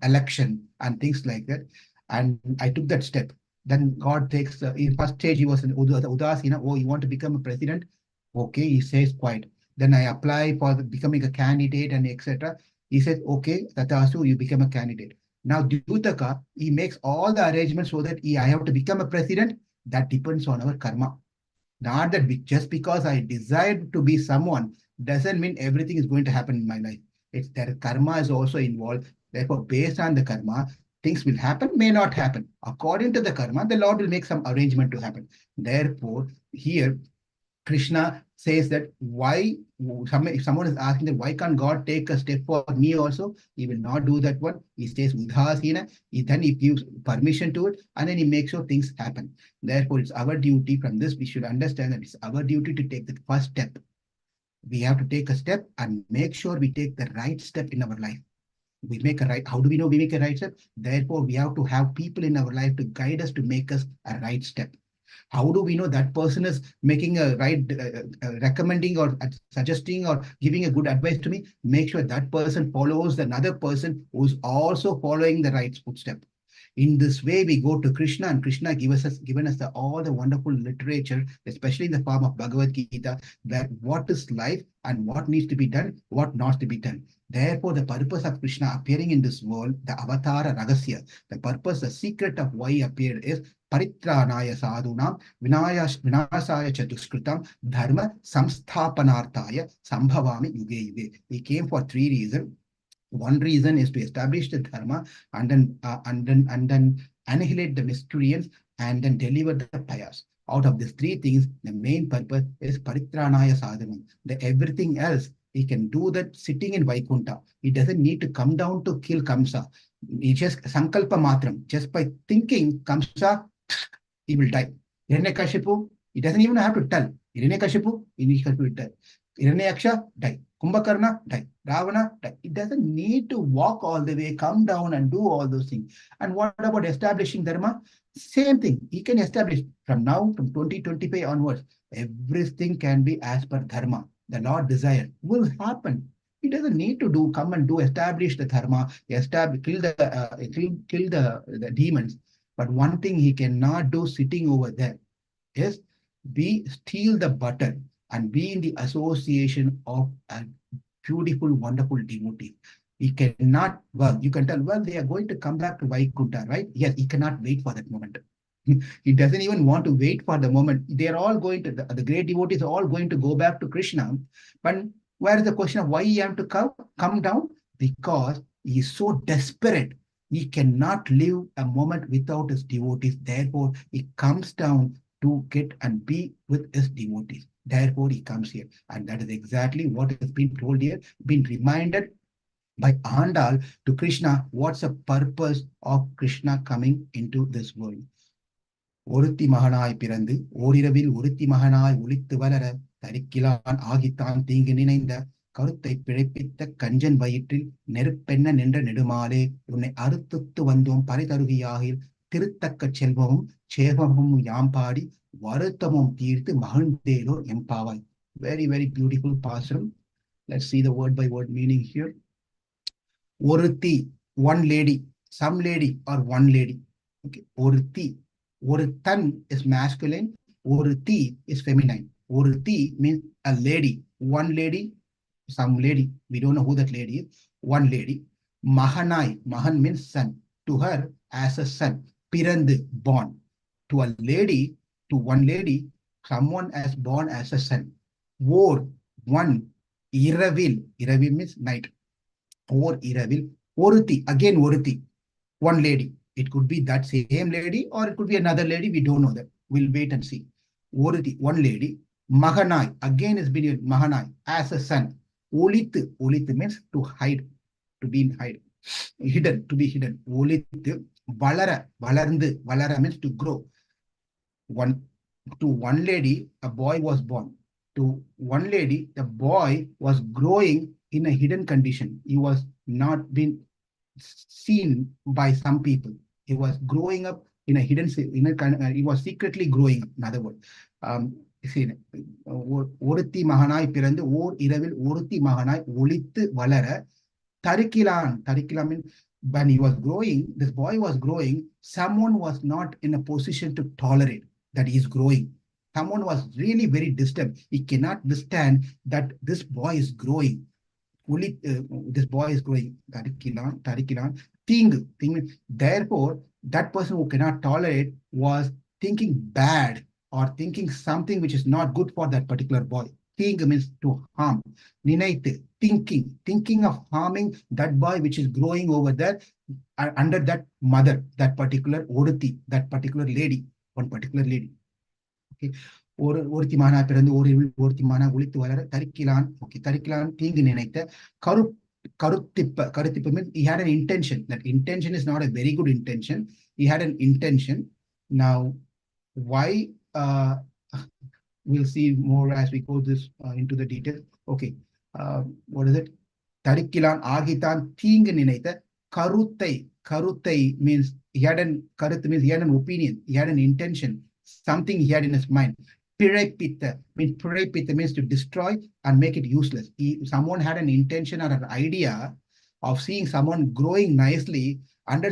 election and things like that, and I took that step. Then God takes in first stage he was in Udasina. Oh, you want to become a president? Okay, he says quite. Then I apply for becoming a candidate and etc. He says, okay, Tatasu, you become a candidate. Now, Dyutaka, he makes all the arrangements so that I have to become a president. That depends on our karma. Not that just because I decide to be someone doesn't mean everything is going to happen in my life. It's that karma is also involved. Therefore, based on the karma, things will happen, may not happen. According to the karma, the Lord will make some arrangement to happen. Therefore, here Krishna says that why, if someone is asking that why can't God take a step for me also, he will not do that one. He says udhasina, then he gives permission to it, and then he makes sure things happen. Therefore, it's our duty. From this, we should understand that it's our duty to take the first step. We have to take a step and make sure we take the right step in our life. We make a right. How do we know we make a right step? Therefore, we have to have people in our life to guide us to make us a right step. How do we know that person is making a right, recommending or suggesting or giving a good advice to me? Make sure that person follows another person who's also following the right footstep. In this way, we go to Krishna, and Krishna given us all the wonderful literature, especially in the form of Bhagavad Gita, that what is life and what needs to be done, what not to be done. Therefore, the purpose of Krishna appearing in this world, the Avatara Ragasya, the purpose, the secret of why he appeared is Paritranaya Sadhunam, Vinasaya Chaduskritam, Dharma Samsthapanarthaya, Sambhavami Yuge Yuge. He came for three reasons. One reason is to establish the dharma, and then annihilate the miscreants, and then deliver the pious. Out of these three things, the main purpose is paritranaya sadhanam. The everything else he can do that sitting in Vaikuntha. He doesn't need to come down to kill Kamsa. He just sankalpa matram. Just by thinking Kamsa, he will die. Hiranyakashipu, he doesn't even have to tell. Hiranyakashipu, he will die. Hiranyaksha, die. Kumbhakarna, die. Ravana, die. It doesn't need to walk all the way, come down and do all those things. And what about establishing dharma? Same thing. He can establish from now, from 2025 onwards, everything can be as per dharma. The Lord desire will happen. He doesn't need to come and establish the dharma, kill the demons. But one thing he cannot do sitting over there is steal the butter and be in the association of a beautiful, wonderful devotee. He cannot, well, you can tell, well, they are going to come back to Vaikuntha, right? Yes, he cannot wait for that moment. He doesn't even want to wait for the moment. They're all going to, the great devotees are all going to go back to Krishna. But where is the question of why he have to come down? Because he is so desperate. He cannot live a moment without his devotees. Therefore, he comes down to get and be with his devotees. Therefore, he comes here. And that is exactly what has been told here, been reminded by Andal to Krishna. What's the purpose of Krishna coming into this world? ஒருத்தி மகனாய் பிறந்து ஓரிரவில் ஒருத்தி மகனாய் ஒளித்து வளர தரிக்கிலான் ஆகித்தான் தீங்கு நினைந்த கருத்தை பிழைப்பித்த கஞ்சன் வயிற்றில் நெருப்பென்ன நின்ற நெடுமாலே உன்னை அறுத்துத்து வந்தோம் பரிதருகியாகில் திருத்தக்க செல்வமும் சேவமும் யாம்பாடி வருத்தமும் தீர்த்து மகிழ்ந்தேலோ எம்பாவாய். Very, very beautiful pasuram. Let's see the word by word meaning here. Oruthi, one lady, some lady or one lady. Okay, Oruthi. Oruthan is masculine, Oruthi is feminine. Oruthi means a lady, one lady, some lady. We don't know who that lady is. One lady. Mahanai, Mahan means son. To her as a son. Pirandu, born. To a lady, to one lady, someone as born as a son. Or one. Iravil, Iravil means night. Or Iravil. Oruthi, again Oruthi, one lady. It could be that same lady or it could be another lady. We don't know that. We'll wait and see. Oruthi, one lady. Mahanai, again is been Mahanai, as a son. Olithu, Olithu means to hide, to be hide. Hidden, to be hidden. Olithu, Valara, Valarndu, Valara means to grow. To one lady, a boy was born. To one lady, the boy was growing in a hidden condition. He was not been seen by some people. He was growing up in a hidden, he was secretly growing up, in other words. ஒருத்தி மகனாய் பிறந்து ஓர் இரவில் ஒருத்தி மகனாய் ஒளித்து வளர தரிக்கிலான். Tarikilan means when he was growing, this boy was growing, someone was not in a position to tolerate that he is growing. Someone was really very disturbed. He cannot withstand that this boy is growing. This boy is growing. Tarikilan. Therefore, that person who cannot tolerate was thinking bad or thinking something which is not good for that particular boy. Think means to harm. Ninaitu, thinking of harming that boy which is growing over there under that mother, that particular Oruthi, that particular lady, one particular lady. Okay. ஒருத்தி மானா பிறந்து ஒருத்தி மானா ஒளித்து வளர தரிக்கிலான். Okay, தரிக்கிலான் தீங்கு நினைத்த கருத்திப்ப means he had an intention. That intention is not a very good intention. He had an intention. Now, why? We'll see more as we go this into the details. Okay, what is it? தரிக்கிலான் ஆகித்தான் தீங்கு நினைத்த கருத்தை means he had an கருத்து means he had an opinion, he had an intention, something he had in his mind. Piraipitta means to destroy and make it useless. Someone had an intention or an idea of seeing someone growing nicely under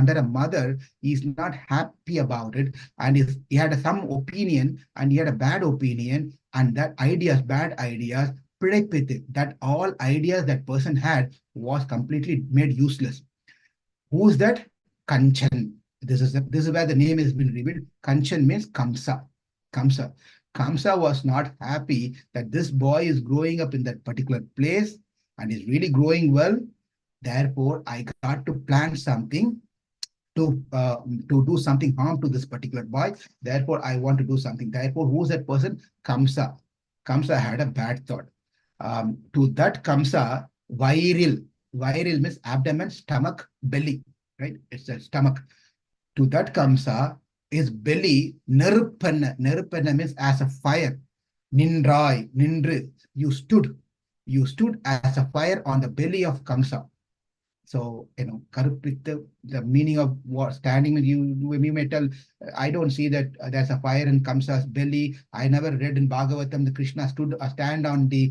under a mother. He's not happy about it, and he had some opinion, and he had a bad opinion, and that bad ideas, that all ideas that person had was completely made useless. Who's that? Kanchan. This is where the name has been revealed. Kanchan means Kamsa. Kamsa was not happy that this boy is growing up in that particular place and is really growing well. Therefore, I got to plan something to do something harm to this particular boy. Therefore, I want to do something. Therefore, who's that person? Kamsa. Kamsa had a bad thought. To that Kamsa, viral means abdomen, stomach, belly, right? It's a stomach. To that Kamsa, his belly, niruppanna means as a fire. Nindru, you stood as a fire on the belly of Kamsa. So, Karupitta, the meaning of what standing with you may tell, I don't see that there's a fire in Kamsa's belly. I never read in Bhagavatam the Krishna stood on the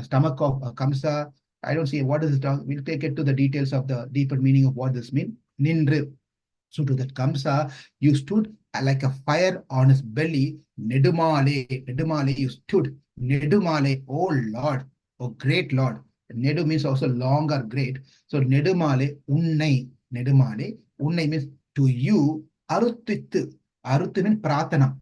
stomach of Kamsa. I don't see what is it. We'll take it to the details of the deeper meaning of what this means. Nindru. So to that Kamsa, you stood like a fire on his belly. Nedumale, you stood. Nedumale, oh Lord, oh great Lord. Nedu means also long or great. So Nedumale, unnai means to you. Arutittu means pratana.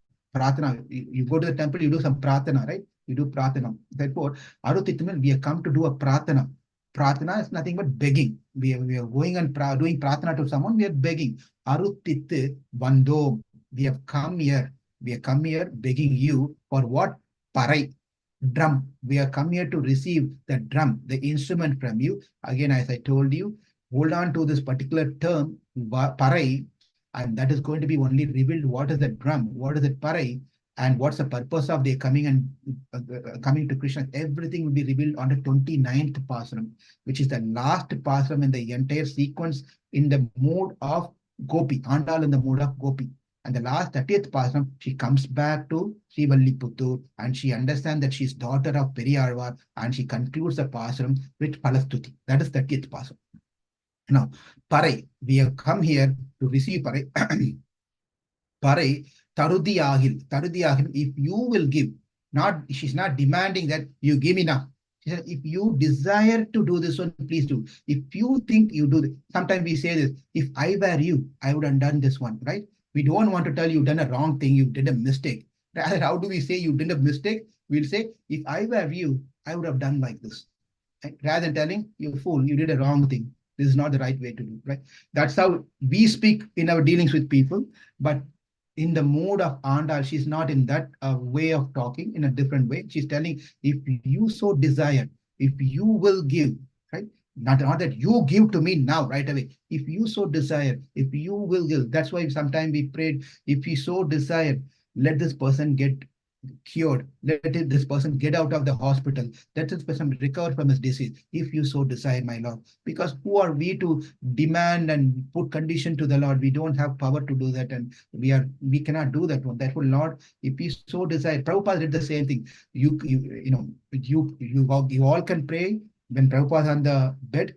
You go to the temple, you do some pratana, right? You do pratana. Therefore, arutittu means we have come to do a pratana. Pratana is nothing but begging. We are going and doing pratana to someone, we are begging. Arutittu bandho. We have come here begging you for what? Parai. Drum. We are come here to receive the drum, the instrument from you. Again, as I told you, hold on to this particular term, parai, and that is going to be only revealed. What is the drum? What is it, parai? And what's the purpose of their coming and coming to Krishna? Everything will be revealed on the 29th pasuram, which is the last pasuram in the entire sequence in the mood of Gopi, Andal in the mood of Gopi. And the last 30th pasuram, she comes back to Srivalliputturu and she understands that she's daughter of Periyalvar, and she concludes the pasuram with Palastuti. That is 30th pasuram. Now, Parai, we have come here to receive Parai. Parai, Tarudiyahil, if you will give, she's not demanding that you give me now. She said, if you desire to do this one, please do. If you think you do this, sometimes we say this, if I were you, I would have done this one, right? We don't want to tell you done a wrong thing, you did a mistake. Rather, how do we say you did a mistake? We'll say, if I were you, I would have done like this. Right? Rather than telling, you fool, you did a wrong thing. This is not the right way to do, right? That's how we speak in our dealings with people. But in the mode of Andal, she's not in that way of talking, in a different way. She's telling, if you so desire, if you will give, right? Not that you give to me now, right away. If you so desire, if you will give. That's why sometimes we prayed, if you so desire, let this person get cured. Let this person get out of the hospital. Let this person recover from his disease. If you so desire, my Lord. Because who are we to demand and put condition to the Lord? We don't have power to do that, and we cannot do that one. Therefore, Lord, if you so desire, Prabhupada did the same thing. You all can pray when Prabhupada is on the bed,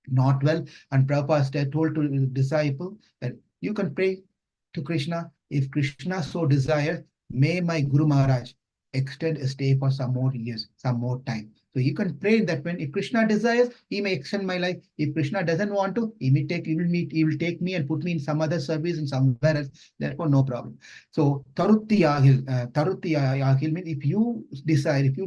not well, and Prabhupada told to the disciple that you can pray to Krishna. If Krishna so desires, may my Guru Maharaj, extend his stay for some more years, some more time. So you can pray that when if Krishna desires, he may extend my life. If Krishna doesn't want to, he will take me and put me in some other service and somewhere else. Therefore, no problem. So Taruttiyagil means if you desire, if you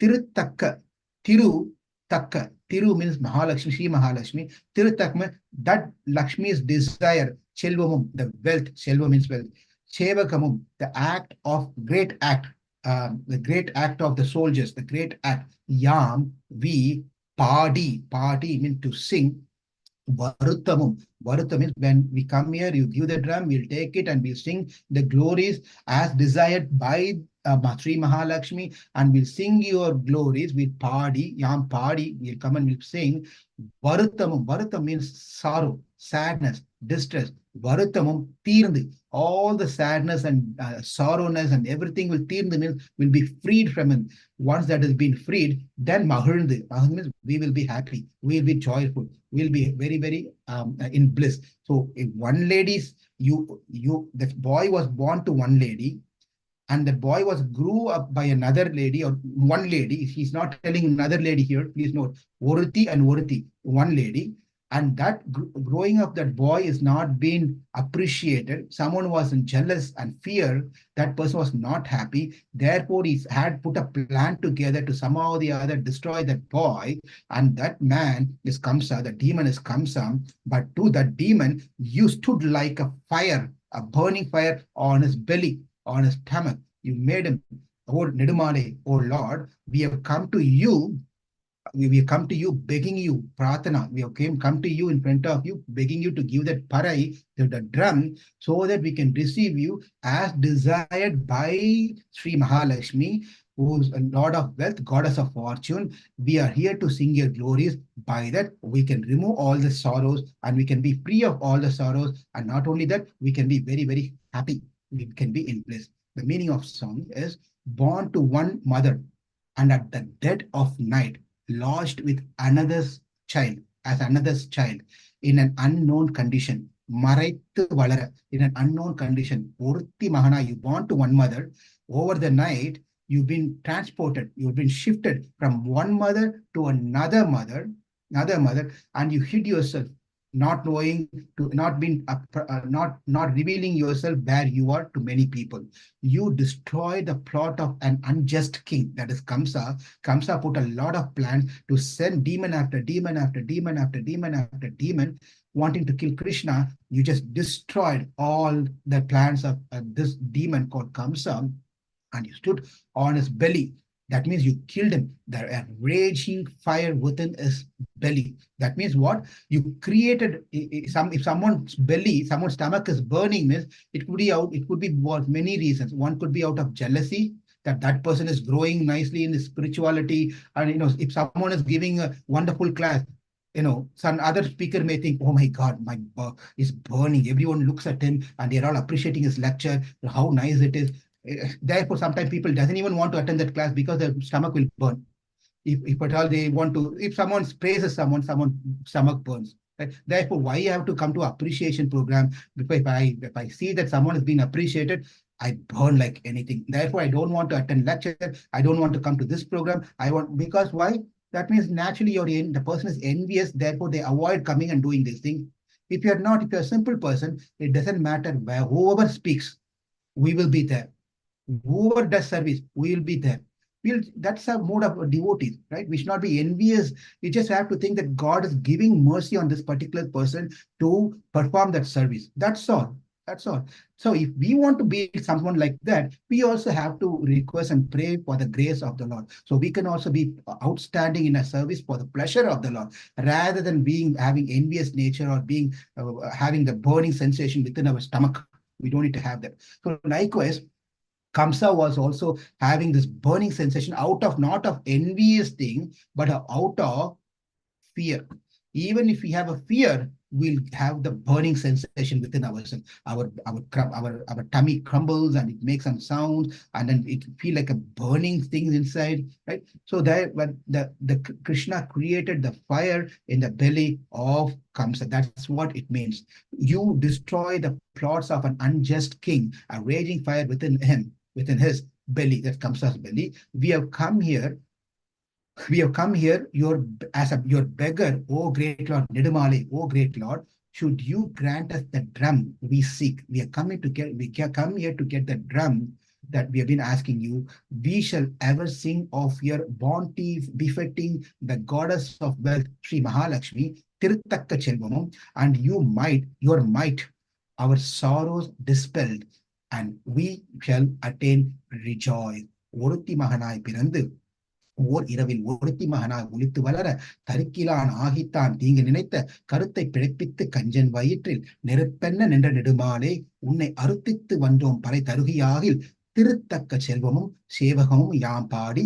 Tiruttakka, Tiru means Mahalakshmi, Sri Mahalakshmi. Tiruttakka, that Lakshmi's desire, Chelvamum, the wealth, Chelva means wealth. Chevakamum, the act of great act, the great act of the soldiers, the great act. Yam, we, party means to sing. Varuthamum. Varutha means when we come here, you give the drum, we'll take it and we'll sing the glories as desired by Sri Mahalakshmi, and we'll sing your glories with party, yam party, we'll come and we'll sing. Varuthamum. Varutham means sorrow, sadness, distress. Varuthamum, tirndi. All the sadness and sorrowness and everything will tirndi means will be freed from it. Once that has been freed, then mahirndi. Mahirndi means we will be happy, we will be joyful, we will be very, very in bliss. So if one lady's, the boy was born to one lady, and the boy was grew up by another lady or one lady. He's not telling another lady here, please note, Oruti and Oruti, one lady. And that growing up, that boy is not being appreciated. Someone was jealous and fear. That person was not happy. Therefore, he had put a plan together to somehow or the other destroy that boy. And that man is Kamsa, the demon is Kamsa. But to that demon, you stood like a fire, a burning fire on his belly, on his stomach. You made him, oh Nidumale, oh Lord, we have come to you. We have come to you, begging you, Pratana. We have come to you in front of you, begging you to give that parai, the drum, so that we can receive you as desired by Sri Mahalakshmi, who's a Lord of wealth, goddess of fortune. We are here to sing your glories. By that, we can remove all the sorrows and we can be free of all the sorrows. And not only that, we can be very, very happy. We can be in bliss. The meaning of song is born to one mother, and at the dead of night, lodged with another's child, as another's child, in an unknown condition. Maraithu valara, in an unknown condition. Orutti Mahana, you born to one mother. Over the night, you've been transported, you've been shifted from one mother to another mother, and you hid yourself, not knowing, to not being not revealing yourself where you are to many people. You destroy the plot of an unjust king, that is Kamsa. Kamsa put a lot of plans to send demon after demon after demon after demon after demon, wanting to kill Krishna. You just destroyed all the plans of this demon called Kamsa, and you stood on his belly. That means you killed him. There a raging fire within his belly. That means what? You created if someone's belly, someone's stomach is burning, means it could be out, it could be for many reasons. One could be out of jealousy, that that person is growing nicely in his spirituality. And if someone is giving a wonderful class, some other speaker may think, oh my God, my is burning. Everyone looks at him and they're all appreciating his lecture, how nice it is. Therefore, sometimes people doesn't even want to attend that class because their stomach will burn. If at all they want to, if someone praises someone stomach burns. Right? Therefore, why you have to come to appreciation program? Because if I see that someone is being appreciated, I burn like anything. Therefore, I don't want to attend lecture. I don't want to come to this program. Because why? That means naturally the person is envious. Therefore, they avoid coming and doing this thing. If you're a simple person, it doesn't matter whoever speaks, we will be there. Whoever does service, we will be there. That's a mode of devotees, right? We should not be envious. We just have to think that God is giving mercy on this particular person to perform that service. That's all. That's all. So if we want to be someone like that, we also have to request and pray for the grace of the Lord. So we can also be outstanding in a service for the pleasure of the Lord, rather than having envious nature or having the burning sensation within our stomach. We don't need to have that. So likewise, Kamsa was also having this burning sensation not of envious thing, but out of fear. Even if we have a fear, we'll have the burning sensation within ourselves. Our tummy crumbles and it makes some sound, and then it feel like a burning thing inside, right? So that when the Krishna created the fire in the belly of Kamsa, that's what it means. You destroy the plots of an unjust king, a raging fire within him, within his, belly, that's Kamsa's belly. We have come here, your your beggar, O great Lord Nidumale, O great Lord, should you grant us the drum we seek? We are coming to get, we can come here to get the drum that we have been asking you. We shall ever sing of your bounty befitting the goddess of wealth, Sri Mahalakshmi, Tiruttakka Chelvamum, and your might, our sorrows dispelled, and we shall attain rejoice. ஒருத்தி மகனாய் பிறந்து ஓர் இரவில் ஒருத்தி மகனாய் ஒளித்து வளர கருக்கிலான் ஆகித்தான் தீங்கு நினைத்த கருத்தை பிழைப்பித்து கஞ்சன் வயிற்றில் நெருப்பென்ன நின்ற நெடுமாலே உன்னை அறுத்தித்து வந்தோம் பறை தருகியாகில் திருத்தக்க செல்வமும் சேவகமும் யாம் பாடி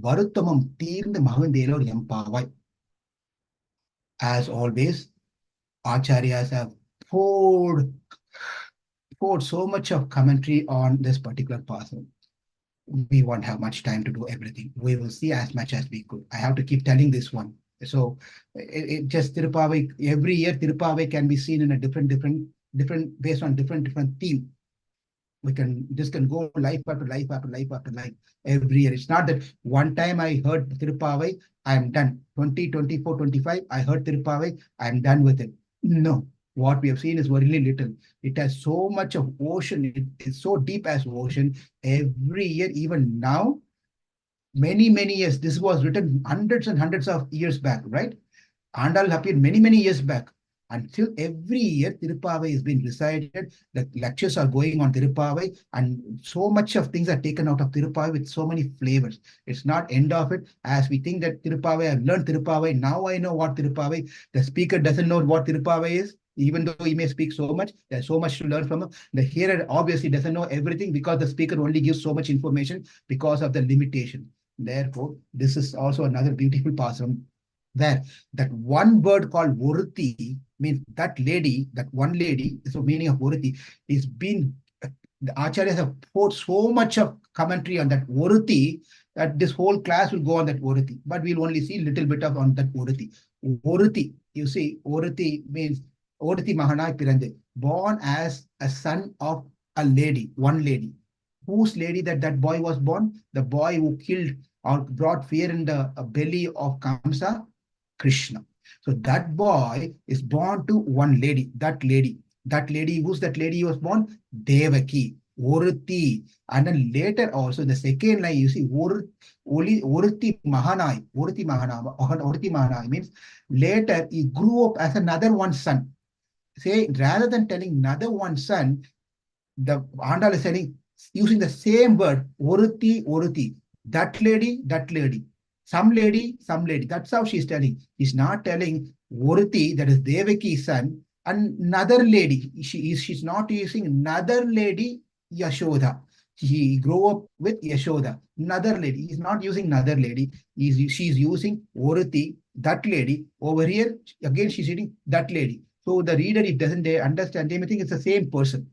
வருத்தமும் தீர்ந்து மகிழ்ந்தேலோர் எம்பாவாய். As always, Acharyas have poured so much of commentary on this particular passage. We won't have much time to do everything. We will see as much as we could. I have to keep telling this one. So it just Tiruppavai, every year Tiruppavai can be seen in a different based on different theme. This can go life after life after life after life every year. It's not that one time I heard Tiruppavai, I am done. 2024, 25, I heard Tiruppavai, I am done with it. No, what we have seen is very little. It has so much of ocean. It is so deep as ocean. Every year, even now, many years. This was written hundreds and hundreds of years back, right? Andal appeared many years back. Until every year, Tiruppavai is being recited. The lectures are going on Tiruppavai, and so much of things are taken out of Tiruppavai with so many flavors. It's not end of it. As we think that Tiruppavai, I've learned Tiruppavai, now I know what Tiruppavai. The speaker doesn't know what Tiruppavai is. Even though he may speak so much, there's so much to learn from him. The hearer obviously doesn't know everything because the speaker only gives so much information because of the limitation. Therefore, this is also another beautiful pasuram where that one word called Oruthi means that lady, that one lady, is the meaning of Oruthi, is being, the Acharyas have poured so much of commentary on that Oruthi that this whole class will go on that Oruthi, but we'll only see a little bit of on that Oruthi. Oruthi, you see, Oruthi means Oruthi Mahanai Pirande, born as a son of a lady, one lady. Whose lady that boy was born? The boy who killed or brought fear in the belly of Kamsa, Krishna. So that boy is born to one lady, that lady, who's that lady was born? Devaki, Oruthi. And then later also, the second line, you see, Oruthi Mahanai means later he grew up as another one son. Say, rather than telling another one son, the Andal is saying, using the same word, Oruthi, that lady, some lady. That's how she's telling. She's not telling Oruthi, that is Devaki's son, and another lady. She's not using another lady, Yashoda. He grew up with Yashoda, another lady. He's not using another lady. She's using Oruthi, that lady. Over here, again, she's using that lady. So the reader, if doesn't understand, they may think it's the same person.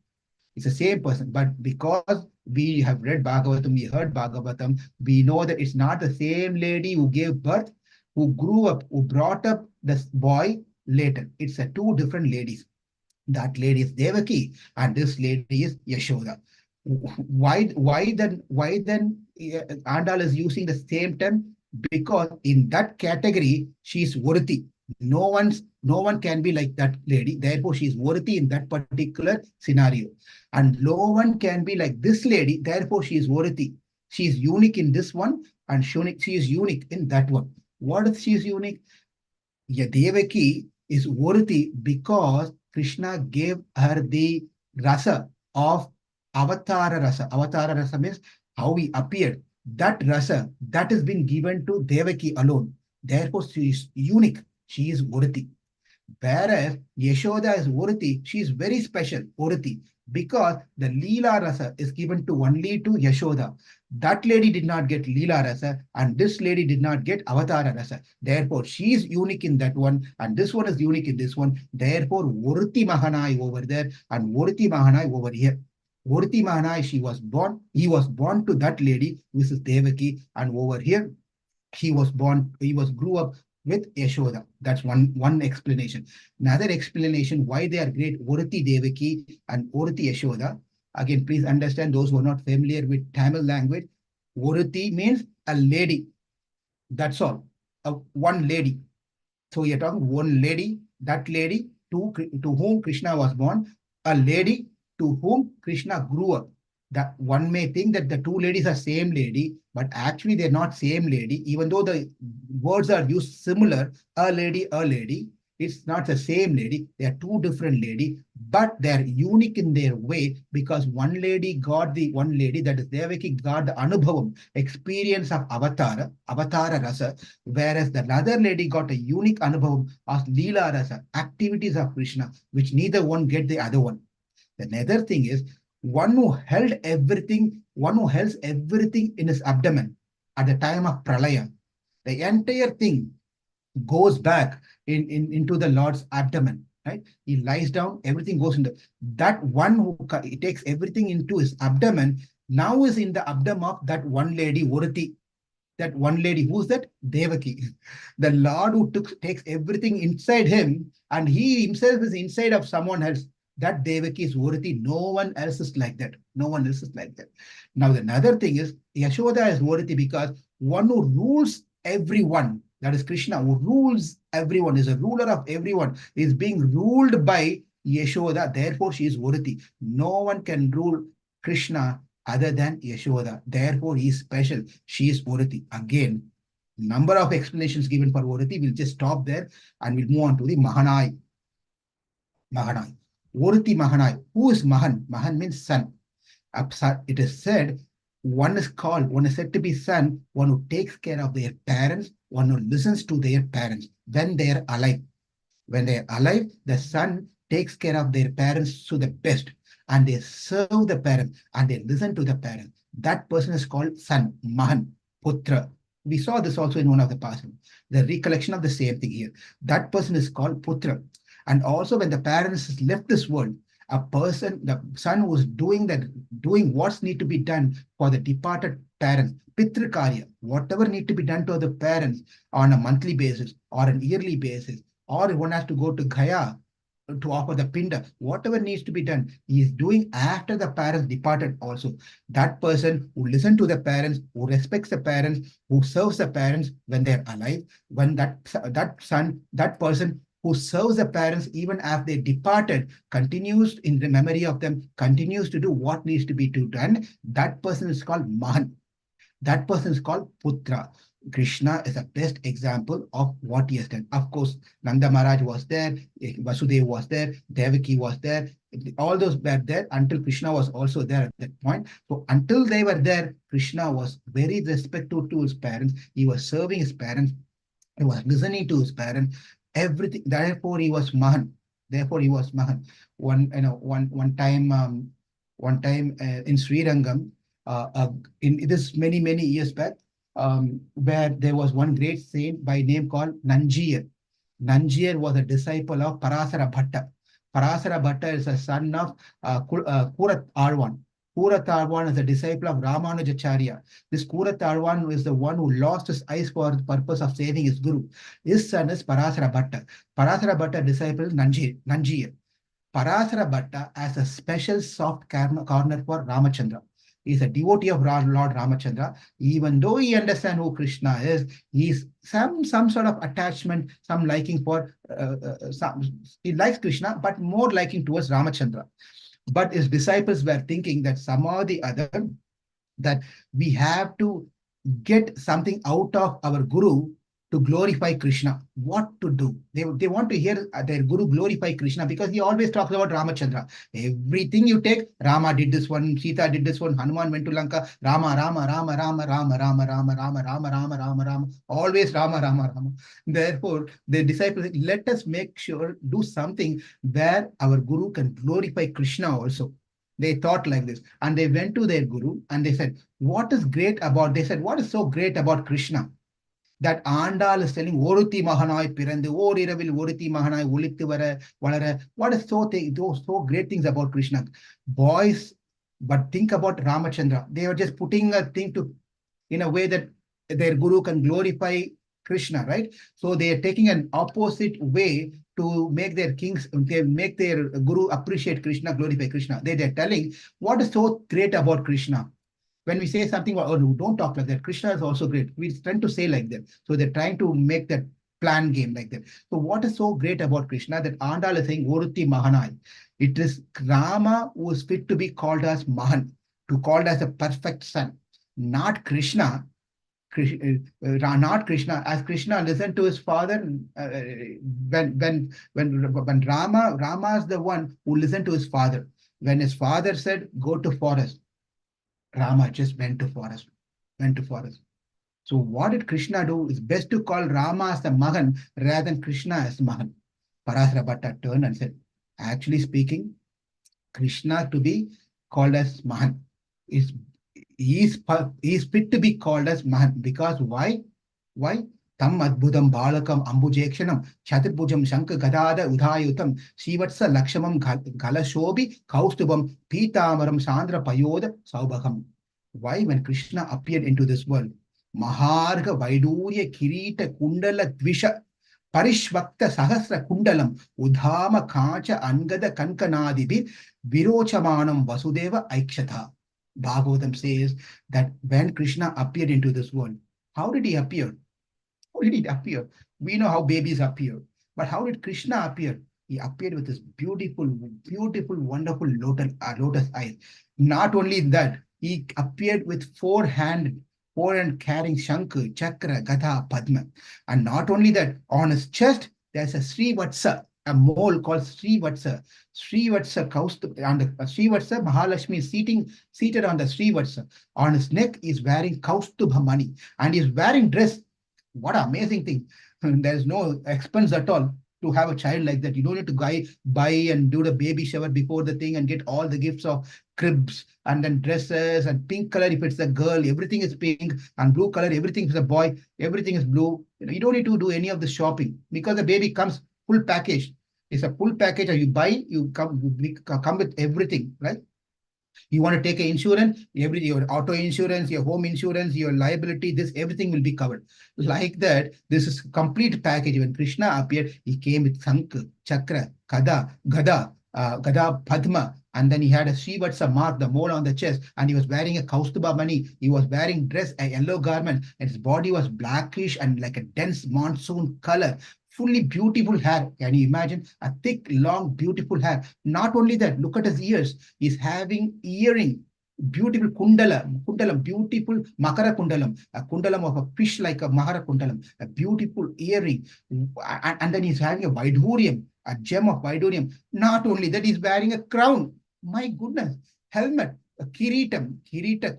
It's the same person, but because we have read Bhagavatam, we heard Bhagavatam, we know that it's not the same lady who gave birth, who grew up, who brought up this boy later. It's two different ladies. That lady is Devaki, and this lady is Yashoda. Why then Andal is using the same term? Because in that category, she's worthy. No one can be like that lady. Therefore, she is worthy in that particular scenario. And no one can be like this lady. Therefore, she is worthy. She is unique in this one, and she is unique in that one. What is she is unique? Devaki is worthy because Krishna gave her the rasa of avatara rasa. Avatara rasa means how he appeared. That rasa, that has been given to Devaki alone. Therefore, she is unique. She is worthy. Whereas Yashoda is worthy, she is very special, worthy, because the Leela Rasa is given to only to Yashoda. That lady did not get Leela Rasa, and this lady did not get Avatara Rasa. Therefore, she is unique in that one, and this one is unique in this one. Therefore, Vurti Mahanai over there, and Vurti Mahanai over here. Vurti Mahanai, he was born to that lady, which is Devaki, and over here, he grew up with Yashoda. That's one explanation. Another explanation why they are great, Oruthi Devaki and Oruthi Yashoda. Again, please understand those who are not familiar with Tamil language. Oruthi means a lady. That's all. One lady. So you're talking one lady, that lady to whom Krishna was born, a lady to whom Krishna grew up. That one may think that the two ladies are same lady, but actually they're not same lady, even though the words are used similar, a lady. It's not the same lady. They are two different lady, but they're unique in their way because one lady got the one lady, that is Devaki, got the anubhavam, experience of avatara rasa, whereas the other lady got a unique anubhavam of Leela rasa, activities of Krishna, which neither one get the other one. The other thing is one who holds everything in his abdomen at the time of pralaya. The entire thing goes back into the Lord's abdomen, right? He lies down, everything goes into that one who he takes everything into his abdomen, now is in the abdomen of that one lady, Uruti. That one lady, who's that? Devaki. The Lord who takes everything inside him, and he himself is inside of someone else. That Devaki is Uruti. No one else is like that. No one else is like that. Now, the another thing is, Yashoda is Uruti because one who rules everyone, that is Krishna, who rules everyone, is a ruler of everyone, is being ruled by Yashoda. Therefore, she is Uruti. No one can rule Krishna other than Yashoda. Therefore, he is special. She is Uruti. Again, number of explanations given for Uruti. We'll just stop there and we'll move on to the Mahanai. Mahanai. Uruti Mahanai. Who is Mahan? Mahan means son. It is said one is said to be son, one who takes care of their parents, one who listens to their parents when they are alive. When they are alive, the son takes care of their parents to the best, and they serve the parents and they listen to the parents. That person is called son, Mahan, Putra. We saw this also in one of the past. The recollection of the same thing here. That person is called Putra. And also when the parents left this world, a person, the son who is doing what's need to be done for the departed parents, Pitrikarya, whatever need to be done to the parents on a monthly basis or an yearly basis, or one has to go to Gaya to offer the pinda, whatever needs to be done, he is doing after the parents departed also. That person who listens to the parents, who respects the parents, who serves the parents when they're alive, when that person who serves the parents even after they departed, continues in the memory of them, continues to do what needs to be done, that person is called Mahan. That person is called Putra. Krishna is the best example of what he has done. Of course, Nanda Maharaj was there, Vasudeva was there, Devaki was there. All those were there until Krishna was also there at that point. So until they were there, Krishna was very respectful to his parents. He was serving his parents. He was listening to his parents. Everything. Therefore, he was Mahan. Therefore, he was Mahan. One time in Sri Rangam, in this many years back, where there was one great saint by name called Nanjiyar. Nanjiyar was a disciple of Parasara Bhatta. Parasara Bhatta is a son of Kurat Arwan. Kurat Arwan is a disciple of Ramanujacharya. This Kurat Arwan is the one who lost his eyes for the purpose of saving his guru. His son is Parasara Bhatta. Parasara Bhatta disciple is Nanjiyar. Parasara Bhatta has a special soft corner for Ramachandra. He is a devotee of Lord Ramachandra. Even though he understands who Krishna is, he's some sort of attachment, some liking for, he likes Krishna, but more liking towards Ramachandra. But his disciples were thinking that somehow or the other, that we have to get something out of our guru to glorify Krishna. What to do? They want to hear their guru glorify Krishna because he always talks about Ramachandra. Everything you take, Rama did this one, Sita did this one, Hanuman went to Lanka, Rama, Rama, Rama, Rama, Rama, Rama, Rama, Rama, Rama, Rama, Rama, Rama, always Rama, Rama, Rama. Therefore, the disciples, let us make sure, do something where our guru can glorify Krishna also. They thought like this, and they went to their guru and they said, what is great about, they said, what is so great about Krishna? That Andal is telling, Oruti Mahanai Pirandu, Oriravil Oruti Mahanai Ulittu Valara. What is those so great things about Krishna? Boys, but think about Ramachandra. They were just putting a thing in a way that their guru can glorify Krishna, right? So they are taking an opposite way to make their kings, they make their guru appreciate Krishna, glorify Krishna. They're telling what is so great about Krishna. When we say something, oh, no, don't talk like that. Krishna is also great. We tend to say like that. So they're trying to make that plan game like that. So what is so great about Krishna that Andal is saying, Oruti Mahanai. It is Rama who is fit to be called as Mahan, to called as a perfect son, not Krishna. Not Krishna. As Krishna listened to his father, when Rama is the one who listened to his father. When his father said, "Go to forest," Rama just went to forest. Went to forest. So what did Krishna do? It's best to call Rama as the Mahan rather than Krishna as Mahan. Parasara Bhatta turned and said, actually speaking, Krishna to be called as Mahan is he is fit to be called as Mahan because why? Why? Tam Adbudam Balakam Ambujekshanam Chaturbhujam Shanka Gadada Udayutam Shivatsa Lakshamam Galashobi Kaustubam Pitamaram Sandra Payoda Saubhagam. Why? When Krishna appeared into this world, Maharga Vaidurya Kirita Kundala Dvisha Parishvakta Sahasra Kundalam Udhama Kacha Angada Kankanadibir Virochamanam Vasudeva Aikshata. Bhagavatam says that when Krishna appeared into this world, how did he appear? How did he appear? We know how babies appear, but how did Krishna appear? He appeared with this beautiful, beautiful, wonderful lotus eyes. Not only that, he appeared with four hand carrying Shankar, Chakra, Gada, Padma. And not only that, on his chest, there's a Srivatsa, a mole called Srivatsa. Srivatsa on the Srivatsa, Mahalakshmi is seated on the Srivatsa. On his neck is wearing Kaustubha money, and he's wearing dress. What an amazing thing. There's no expense at all to have a child like that. You don't need to buy and do the baby shower before the thing and get all the gifts of cribs and then dresses and pink color if it's a girl, everything is pink, and blue color, everything is a boy, everything is blue. You don't need to do any of the shopping because the baby comes full package. It's a full package, or you buy, you come with everything, right? You want to take an insurance, your auto insurance, your home insurance, your liability, this everything will be covered. Like that, this is complete package. When Krishna appeared, he came with Shankha, Chakra, Gada, Padma, and then he had a Srivatsa mark, the mole on the chest, and he was wearing a Kaustubha mani. He was wearing dress, a yellow garment, and his body was blackish and like a dense monsoon color. Fully beautiful hair. Can you imagine? A thick, long, beautiful hair. Not only that, look at his ears. He's having earring, beautiful kundalam, beautiful makara kundalam, a kundalam of a fish like a mahara kundalam, a beautiful earring. And then he's having a vaidurium, a gem of vaidurium. Not only that, he's wearing a crown. My goodness. Helmet, a kirita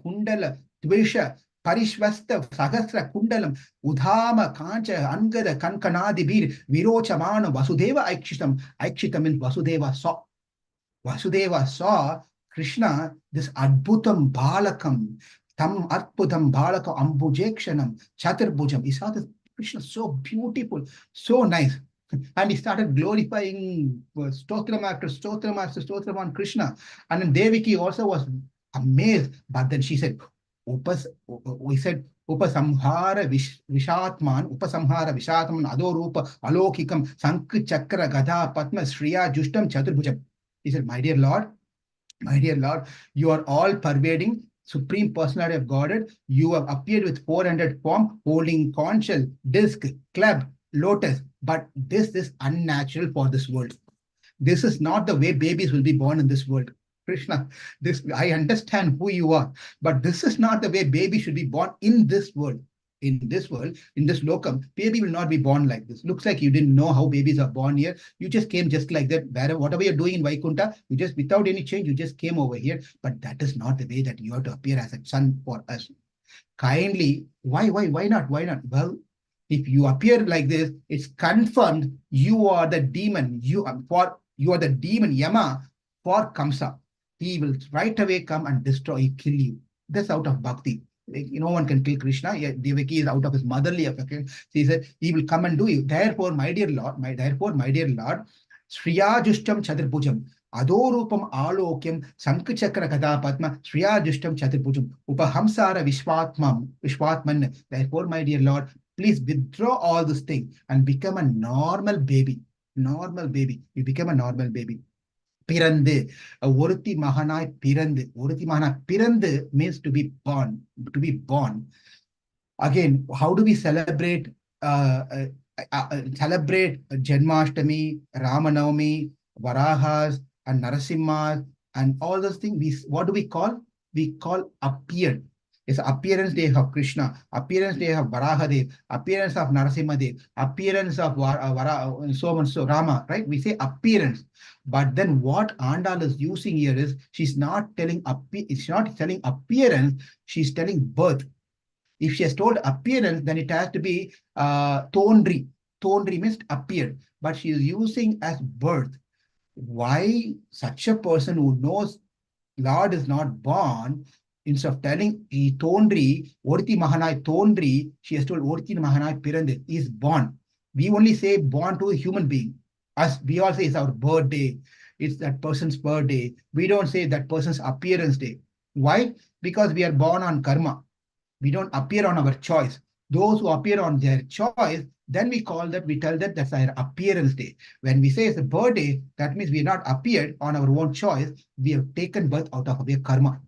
kundala, dvesha, Parishvasta Sahasra Kundalam Udhama Kancha Angada Kankanadibir Virochamana Vasudeva Aikshitam. Aikshitam means Vasudeva saw. Vasudeva saw Krishna, this Adbhutam Balakam, Tam Adbhutam Balakam Ambujekshanam, Chaturbhujam. He saw this Krishna so beautiful, so nice. And he started glorifying stotram after stotram after stotram on Krishna. And then Devaki also was amazed. But then she said, we said Upasamhara Vishatman Adorupa Alokikam Sank Chakra Gada Padma Shriya Jushtam Chaturbhujam. He said, my dear Lord, you are all pervading Supreme Personality of Godhead. You have appeared with 400 form, holding conch shell, disc, club, lotus. But this is unnatural for this world. This is not the way babies will be born in this world. Krishna, I understand who you are, but this is not the way baby should be born in this world. In this lokam, baby will not be born like this. Looks like you didn't know how babies are born here. You just came just like that. Whatever you're doing in Vaikunta, you just, without any change, you just came over here. But that is not the way that you have to appear as a son for us. Kindly, why not? Well, if you appear like this, it's confirmed you are the demon. You are the demon Yama for Kamsa. He will right away come and destroy, kill you. That's out of bhakti. No one can kill Krishna. Devaki is out of his motherly affection. So he said, he will come and do you. Therefore, my dear Lord, Shriya Jushtam Chaturbhujam, Adorupam Alokyam, Sankhachakra Gada Padma, Shriya Jushtam Chaturbhujam, Upahamsara Vishwatman. Therefore, my dear Lord, please withdraw all this thing and become a normal baby. Normal baby. You became a normal baby. Pirandu. Oruthi Mahanai Pirandu. Oruthi Mahanai Pirandu means to be born. To be born. Again, how do we celebrate Janmashtami, Ramanavami, Varahas, and Narasimhas, and all those things? What do we call? We call appeared. It's appearance day of Krishna, appearance day of Varahadev, appearance of Narasimhadev, appearance of so on so Rama, right? We say appearance. But then what Andal is using here is she's not telling appearance, she's telling birth. If she has told appearance, then it has to be thondri. Thondri means appeared, but she is using as birth. Why such a person who knows Lord is not born, instead of telling thondri, Orthi Mahanai thondri, she has told Orthi Mahanai Pirande is born. We only say born to a human being. As we all say it's our birthday, it's that person's birthday. We don't say that person's appearance day. Why? Because we are born on karma. We don't appear on our choice. Those who appear on their choice, then we tell that that's our appearance day. When we say it's a birthday, that means we have not appeared on our own choice. We have taken birth out of our karma.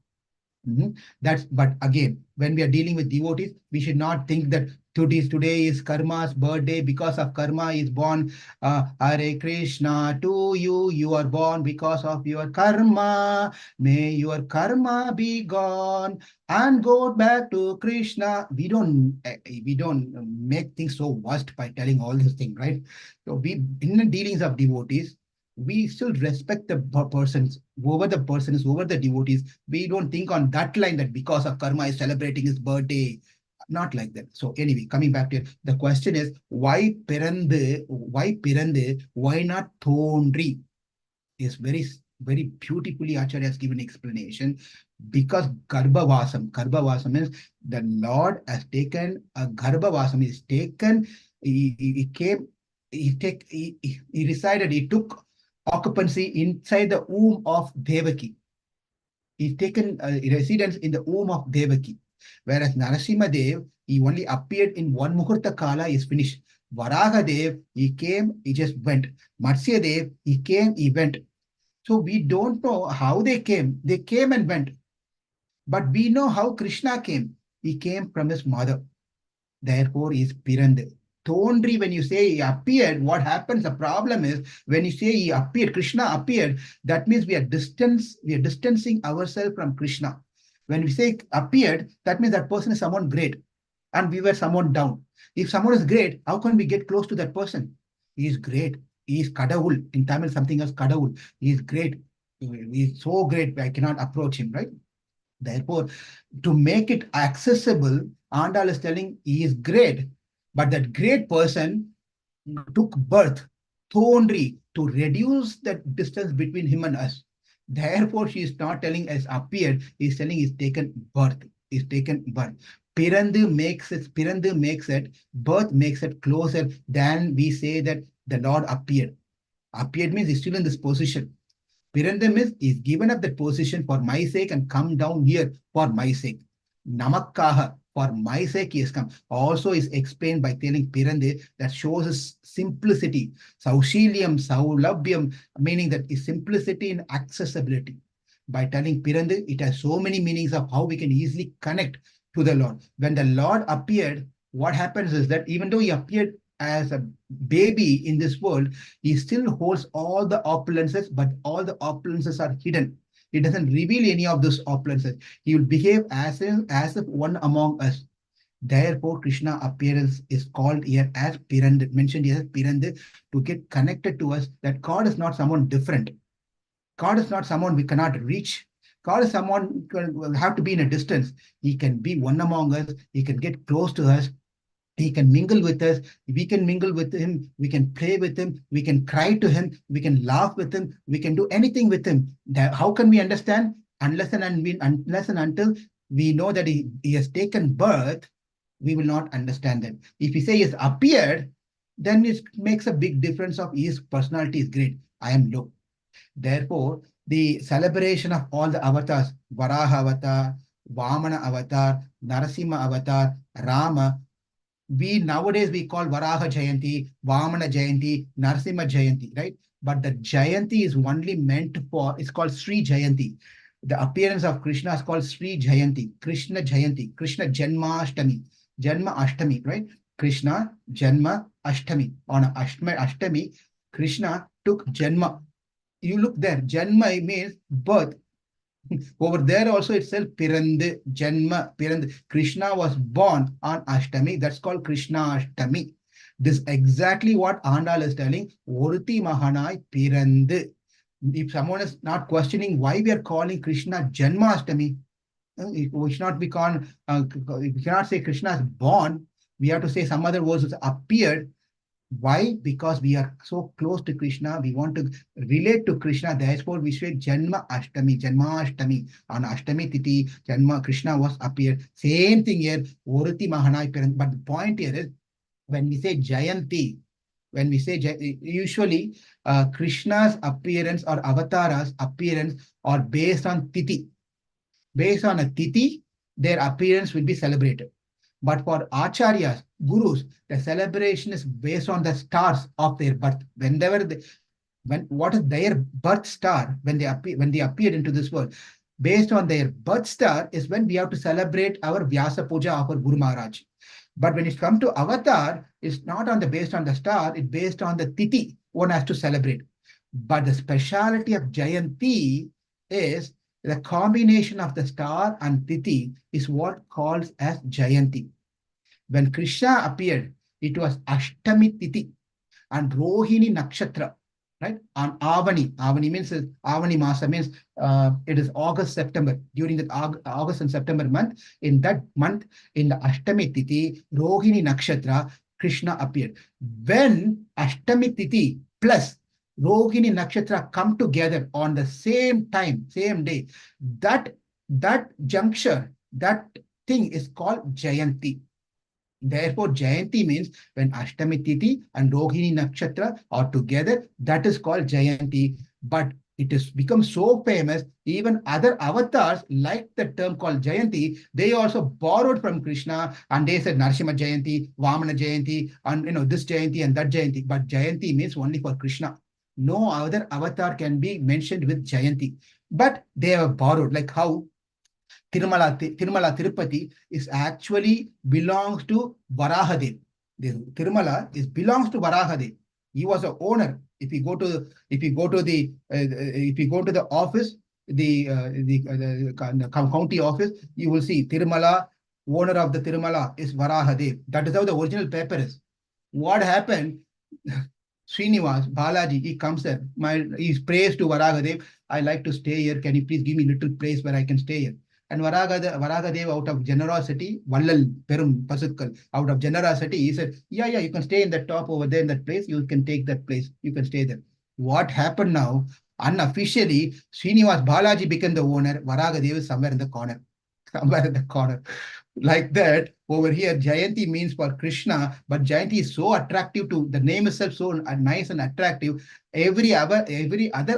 But again, when we are dealing with devotees, we should not think that today is karma's birthday. Because of karma is born Hare Krishna to you. You are born because of your karma. May your karma be gone and go back to Krishna. We don't make things so worst by telling all these things, right? So we, in the dealings of devotees, we still respect the persons, whoever the person is, whoever the devotees. We don't think on that line that because of karma is celebrating his birthday. Not like that. So anyway, coming back to it, the question is, why Pirandu? Why Pirandu? Why not Thondri? Is very beautifully Acharya has given explanation. Because Garbhavasam means the Lord has taken a Garbhavasam, is taken, he came, he resided, he took occupancy inside the womb of Devaki. He's taken residence in the womb of Devaki. Whereas Narasimha Dev, he only appeared in one Muhurta Kala, is finished. Varaha Dev, he came, he just went. Matsya Dev, he came, he went. So we don't know how they came. They came and went. But we know how Krishna came. He came from his mother. Therefore, he is Pirande. Thondri, when you say he appeared, what happens? The problem is when you say he appeared, Krishna appeared, that means we are distancing ourselves from Krishna. When we say appeared, that means that person is someone great and we were someone down. If someone is great, how can we get close to that person? He is great. He is Kadavul. In Tamil, something else, Kadavul. He is great. He is so great, I cannot approach him, right? Therefore, to make it accessible, Andal is telling he is great, but that great person took birth, thondri, to reduce the distance between him and us. Therefore, she is not telling us appeared, he is telling he's taken birth. He's taken birth. Pirandu makes it, birth makes it closer than we say that the Lord appeared. Appeared means he's still in this position. Pirandam is given up that position for my sake and come down here for my sake. Namakkaha, for my sake he has come. Also is explained by telling Pirande, that shows his simplicity. Saushiliam, Saulabhyam, meaning that is simplicity and accessibility. By telling Pirande, it has so many meanings of how we can easily connect to the Lord. When the Lord appeared, what happens is that even though he appeared as a baby in this world, he still holds all the opulences, but all the opulences are hidden. He doesn't reveal any of those opulences. He will behave as if one among us. Therefore, Krishna appearance is called here as Pirand, mentioned here as Pirand, to get connected to us, that God is not someone different. God is not someone we cannot reach. God is someone who have to be in a distance. He can be one among us. He can get close to us. He can mingle with us. We can mingle with him. We can play with him. We can cry to him. We can laugh with him. We can do anything with him. How can we understand? Unless and until we know that he has taken birth, we will not understand that. If we say he has appeared, then it makes a big difference of his personality is great. I am low. Therefore, the celebration of all the avatars, Varaha avatar, Vamana avatar, Narasimha avatar, Rama, We nowadays we call Varaha Jayanti, Vamana Jayanti, Narsimha Jayanti, right? But the Jayanti is only meant for, it's called Sri Jayanti. The appearance of Krishna is called Sri Jayanti, Krishna Jayanti, Krishna Janmashtami, Janma Ashtami, right? Krishna Janma Ashtami. On Ashtami, Krishna took Janma. You look there, Janma means birth. Over there also itself, Pirandu, Janma, Pirandu. Krishna was born on Ashtami. That's called Krishna Ashtami. This exactly what Andal is telling. Oruti Mahanai Pirandu. If someone is not questioning why we are calling Krishna Janmashtami, we should not be called, we cannot say Krishna is born. We have to say some other words which appeared. Why? Because we are so close to Krishna. We want to relate to Krishna. Therefore, we say Janma Ashtami, Janmashtami. On Ashtami Titi, Janma Krishna was appeared. Same thing here. Oruti Mahanai Parent. But the point here is when we say Jayanti, when we say usually Krishna's appearance or avatars appearance are based on Titi. Based on a Titi, their appearance will be celebrated. But for acharyas, gurus, the celebration is based on the stars of their birth. Whenever what is their birth star when they appeared into this world, based on their birth star is when we have to celebrate our Vyasa Puja of our Guru Maharaj. But when it comes to avatar, it's not on the based on the star, it's based on the Tithi one has to celebrate. But the speciality of Jayanti is the combination of the star and Tithi is what calls as Jayanti. When Krishna appeared, it was Ashtami Tithi and Rohini Nakshatra, right? On Avani. Avani means Avani Masa means it is August, September. During the August and September month, in that month, in the Ashtami Tithi, Rohini Nakshatra, Krishna appeared. When Ashtami Tithi plus Rohini Nakshatra come together on the same time, same day, that juncture, that thing is called Jayanti. Therefore, Jayanti means when Ashtami Tithi and Rohini Nakshatra are together, that is called Jayanti. But it has become so famous, even other avatars like the term called Jayanti, they also borrowed from Krishna and they said Narsimha Jayanti, Vamana Jayanti, and this Jayanti and that Jayanti. But Jayanti means only for Krishna. No other avatar can be mentioned with Jayanti. But they have borrowed, like how Tirumala Tirupati is actually belongs to Varahadev. Tirumala belongs to Varahadev. He was an owner. If you go to the office, the county office, you will see Tirumala, owner of the Tirumala is Varahadev. That is how the original paper is. What happened? Srinivas, Balaji, he comes there. He prays to Varahadev. I like to stay here. Can you please give me a little place where I can stay here? And Varahadev, out of generosity, Vallal Perum Pasukkal, out of generosity, he said, yeah, you can stay in the top over there in that place. You can take that place. You can stay there. What happened now? Unofficially, Srinivas Balaji became the owner. Varahadev is somewhere in the corner. Somewhere in the corner. Like that, over here, Jayanti means for Krishna, but Jayanti is so attractive to the name itself, so nice and attractive. Every other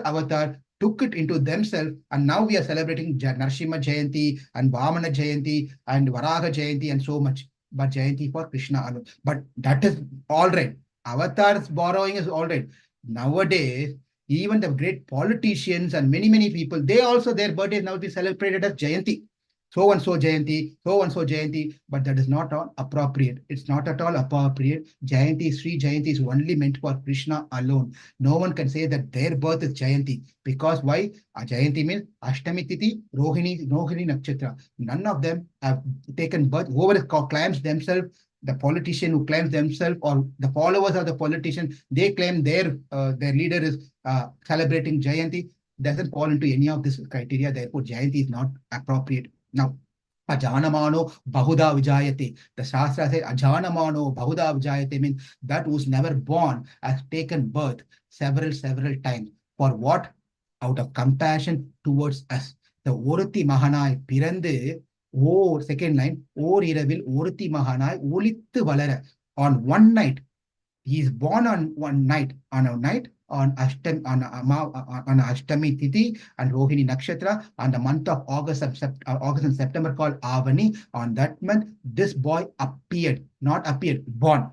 avatar took it into themselves, and now we are celebrating Narsimha Jayanti and Vamana Jayanti and Varaha Jayanti and so much. But Jayanti for Krishna alone. But that is all right. Avatars borrowing is all right. Nowadays, even the great politicians and many people, they also, their birthdays now be celebrated as Jayanti. So and so Jayanti, but that is not all appropriate. It's not at all appropriate. Jayanti, Sri Jayanti is only meant for Krishna alone. No one can say that their birth is Jayanti. Because why? Jayanti means Ashtami Tithi, Rohini Nakshatra. None of them have taken birth. Whoever claims themselves, the politician who claims themselves or the followers of the politician, they claim their leader is celebrating Jayanti, doesn't fall into any of this criteria. Therefore, Jayanti is not appropriate. Now, Ajanamano Bahuda Vijayate. The Shastra says Ajanamano Bahuda Vijayate means that who's never born has taken birth several times. For what? Out of compassion towards us. The Oruti Mahanai Pirande, second line, Or Iravil Oruti Mahanai Ulittu Valara. On one night, he is born on one night, on a night on Ashtami Tithi and Rohini Nakshatra on the month of August and September called Avani. On that month, this boy appeared, not appeared, born.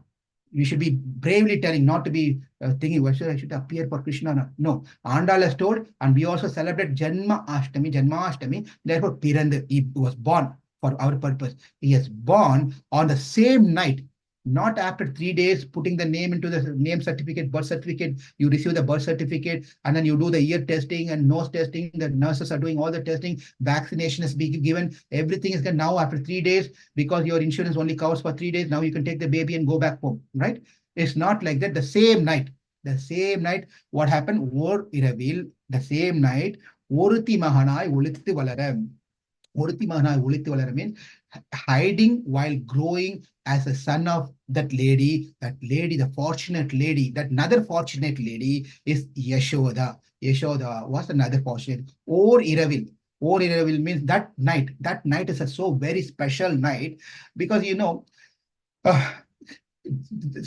You should be bravely telling, not to be thinking, well, I should appear for Krishna. No, Andal has told, and we also celebrate Janmashtami. Therefore, Pirand, he was born for our purpose. He is born on the same night, not after 3 days, putting the name into the name certificate, birth certificate. You receive the birth certificate, and then you do the ear testing and nose testing. The nurses are doing all the testing. Vaccination is being given. Everything is done now after 3 days, because your insurance only covers for 3 days. Now you can take the baby and go back home, right? It's not like that. The same night, what happened? The same night, Oruti Mahanai Ulitthi Valaram. Means hiding while growing as a son of that lady, the fortunate lady, that another fortunate lady is Yashoda. Yashoda was another fortunate. Or Iravil. Or Iravil means that night. That night is a so very special night, because uh,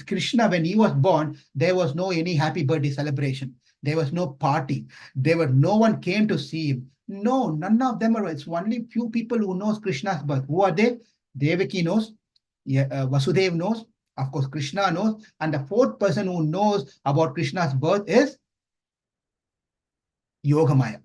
Krishna, when he was born, there was no any happy birthday celebration. There was no party. No one came to see him. No, none of them are. It's only few people who knows Krishna's birth. Who are they? Devaki knows. Yeah, Vasudev knows. Of course, Krishna knows. And the fourth person who knows about Krishna's birth is Yogamaya.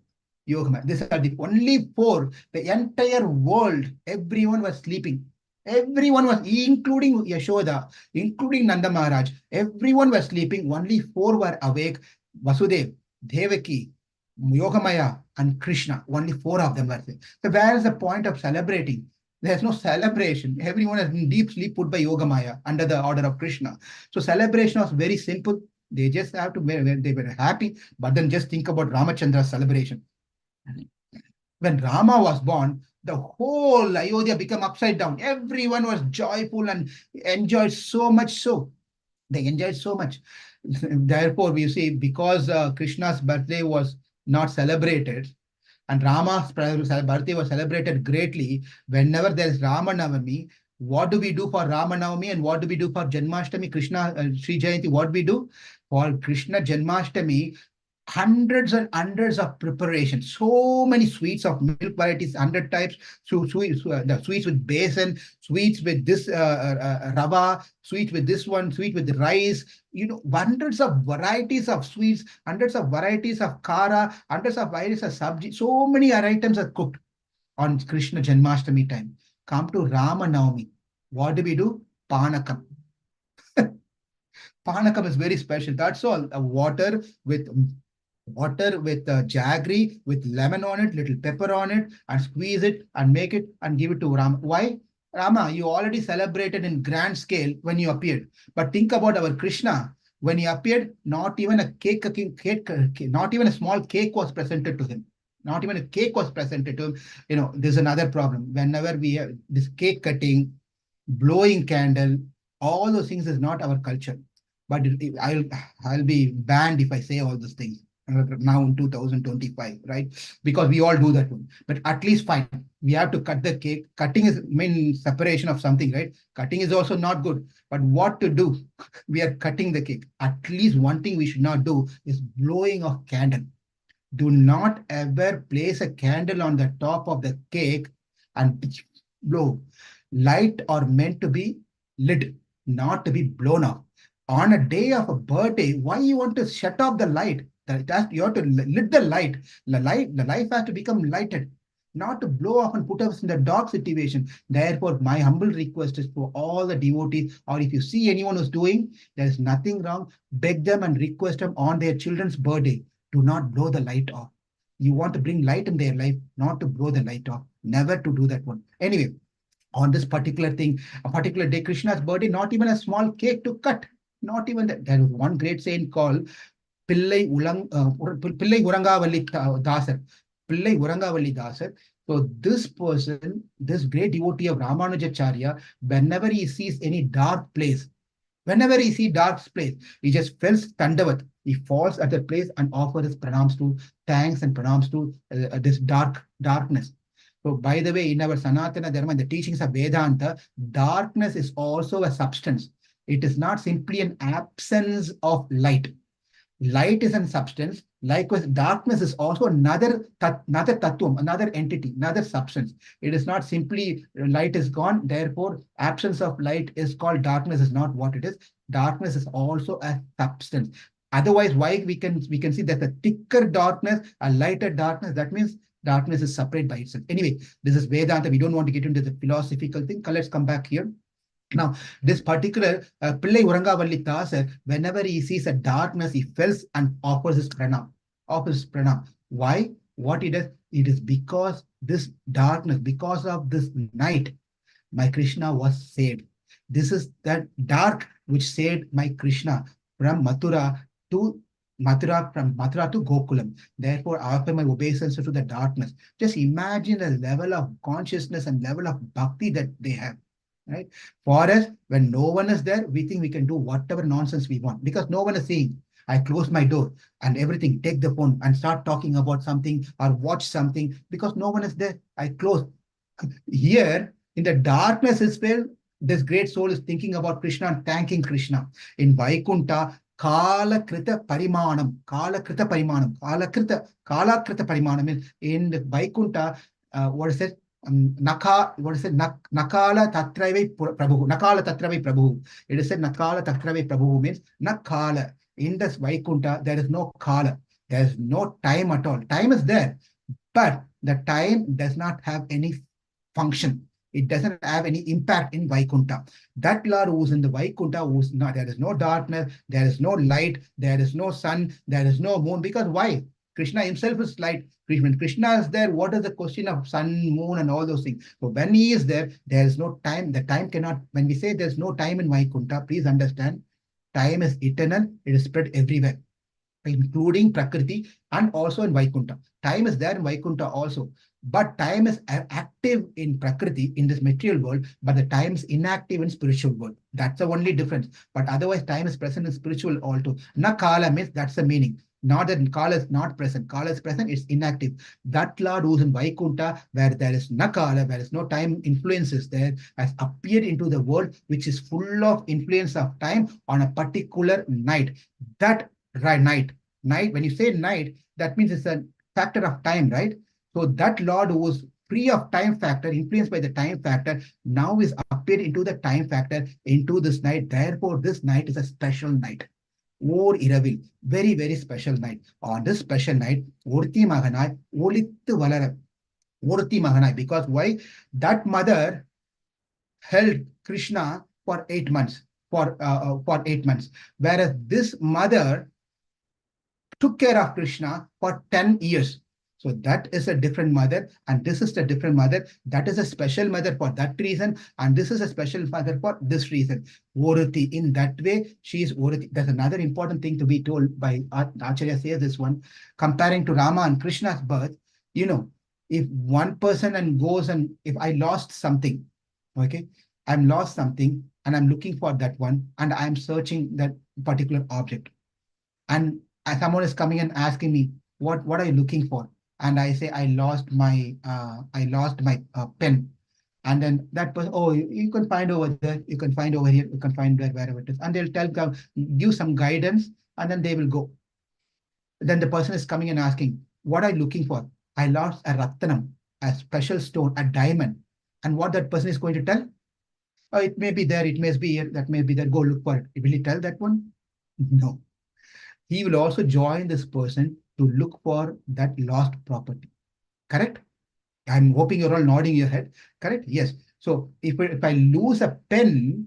Yogamaya. These are the only four. The entire world, everyone was sleeping. Everyone was, including Yashoda, including Nanda Maharaj. Everyone was sleeping. Only four were awake. Vasudev, Devaki, Yogamaya, and Krishna. Only four of them were there. So where is the point of celebrating? There's no celebration. Everyone has been deep sleep put by Yogamaya under the order of Krishna. So celebration was very simple. They just have to, they were happy. But then just think about Ramachandra's celebration. When Rama was born, the whole Ayodhya became upside down. Everyone was joyful and enjoyed so much so. They enjoyed so much. Therefore, we see, because Krishna's birthday was not celebrated, and Rama's birthday was celebrated greatly. Whenever there is Rama Navami, what do we do for Rama Navami and what do we do for Janmashtami, Krishna, Sri Jayanti? What we do for Krishna Janmashtami? Hundreds and hundreds of preparations, so many sweets of milk varieties, 100 types. So the sweets with besan, sweets with this rava, sweets with this one, sweet with rice. Hundreds of varieties of sweets, hundreds of varieties of kara, hundreds of varieties of sabji. So many items are cooked on Krishna Janmashtami time. Come to Rama Navami. What do we do? Panakam. Panakam is very special. That's all. Water with jaggery, with lemon on it, little pepper on it, and squeeze it and make it and give it to Rama. Why? Rama, you already celebrated in grand scale when you appeared. But think about our Krishna. When he appeared, not even a not even a small cake was presented to him. Not even a cake was presented to him. There's another problem. Whenever we have this cake cutting, blowing candle, all those things is not our culture. But I'll be banned if I say all those things now in 2025, right? Because we all do that one. But at least fine, we have to cut the cake. Cutting is separation of something, right? Cutting is also not good. But what to do? We are cutting the cake. At least one thing we should not do is blowing of candle. Do not ever place a candle on the top of the cake and blow. Light are meant to be lit, not to be blown off. On a day of a birthday, why you want to shut off the light? You have to lit the light. The life has to become lighted, not to blow off and put us in the dark situation. Therefore, my humble request is for all the devotees, or if you see anyone who's doing, there is nothing wrong, beg them and request them on their children's birthday. Do not blow the light off. You want to bring light in their life, not to blow the light off. Never to do that one. Anyway, on this particular thing, a particular day, Krishna's birthday, not even a small cake to cut. Not even that. There was one great saint called Pillai Urangavalli Dasar. Pillai Urangavalli Dasar. So this person, this great devotee of Ramanujacharya, whenever he sees any dark place, he just fells Tandavat. He falls at the place and offers his pranams to, thanks and pranams to this darkness. So by the way, in our Sanatana Dharma, the teachings of Vedanta, darkness is also a substance. It is not simply an absence of light. Light is a substance. Likewise, darkness is also another tattvam, another entity, another substance. It is not simply light is gone, therefore absence of light is called darkness is not what it is. Darkness is also a substance. Otherwise, why we can see that a thicker darkness, a lighter darkness, that means darkness is separate by itself. Anyway, this is Vedanta. We don't want to get into the philosophical thing. Let's come back here. Now, this particular Pillai Urangavalli Thasar, whenever he sees a darkness, he fells and offers his pranam. Offers his pranam. Why? What it is? It is because this darkness, because of this night, my Krishna was saved. This is that dark which saved my Krishna from to from Mathura to Gokulam. Therefore, I offer my obeisance to the darkness. Just imagine the level of consciousness and level of bhakti that they have. Right? For us, when no one is there, we think we can do whatever nonsense we want because no one is seeing. I close my door and everything, take the phone and start talking about something or watch something because no one is there. I close. Here, in the darkness is where this great soul is thinking about Krishna and thanking Krishna. In Vaikunta, Kala Krita Parimanam, Kala Krita Parimanam, Kala Krita Parimanam is in the Vaikunta, what is it? What is it? Nakala Tatrave Prabhu. Nakala Tatrave Prabhu. It is said Nakala Tatrave Prabhu means Nakala. In this Vaikunta, there is no Kala. There is no time at all. Time is there, but the time does not have any function. It doesn't have any impact in Vaikunta. That Lord who's in the Vaikunta, who's not, there is no darkness, there is no light, there is no sun, there is no moon. Because why? Krishna himself is light. When Krishna is there, what is the question of sun, moon, and all those things? So when he is there, there is no time. The time cannot, when we say there's no time in Vaikunta, please understand, time is eternal. It is spread everywhere, including Prakriti and also in Vaikunta. Time is there in Vaikunta also. But time is active in Prakriti, in this material world, but the time is inactive in spiritual world. That's the only difference. But otherwise, time is present in spiritual also. Na Kala means that's the meaning. Not that Kala is not present. Kala is present, it's inactive. That Lord who's in Vaikunta, where there is na Kala, where there is no time influences there, has appeared into the world, which is full of influence of time on a particular night. That night, when you say night, that means it's a factor of time, right? So that Lord who was free of time factor, influenced by the time factor, now is appeared into the time factor into this night. Therefore, this night is a special night. Or Iravil, very, very special night. On this special night, Urti Mahanai, Olittu Valara, Urti Mahanai, because why? That mother held Krishna for 8 months, for 8 months, whereas this mother took care of Krishna for 10 years. So that is a different mother, and this is a different mother. That is a special mother for that reason, and this is a special mother for this reason. Oruti, in that way, she is Oruti. There's another important thing to be told by Acharya says this one, comparing to Rama and Krishna's birth. If one person and goes and if I lost something, okay, I'm lost something and I'm looking for that one and I'm searching that particular object. And someone is coming and asking me, what are you looking for? And I say, I lost my pen. And then that person, oh, you can find over there, you can find over here, you can find there, wherever it is. And they'll give some guidance, and then they will go. Then the person is coming and asking, what are you looking for? I lost a rattanam, a special stone, a diamond. And what that person is going to tell? Oh, it may be there, it may be here, that may be there, go look for it. Will he tell that one? No. He will also join this person to look for that lost property. Correct? I'm hoping you're all nodding your head. Correct? Yes. So if I lose a pen,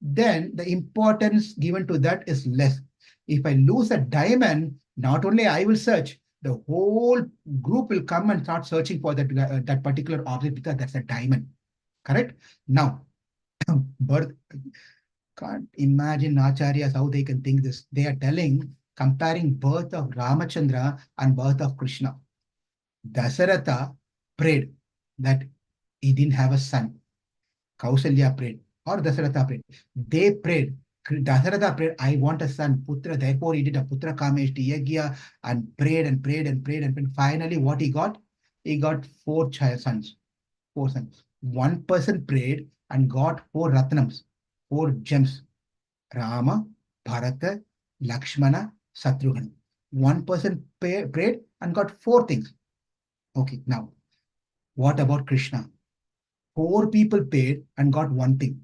then the importance given to that is less. If I lose a diamond, not only I will search, the whole group will come and start searching for that particular object because that's a diamond. Correct? Now, birth. Can't imagine Acharyas how they can think this. They are comparing birth of Ramachandra and birth of Krishna. Dasaratha prayed that he didn't have a son. Kausalya prayed, or Dasaratha prayed. They prayed. Dasaratha prayed, I want a son, Putra. Therefore, he did a Putra Kameshti Yagya and prayed and prayed and prayed and prayed. Finally, what he got? He got four sons. Four sons. One person prayed and got four Ratnams, four gems. Rama, Bharata, Lakshmana, Satrughna. One person prayed and got 4 things. Okay, now what about Krishna? 4 people prayed and got 1 thing.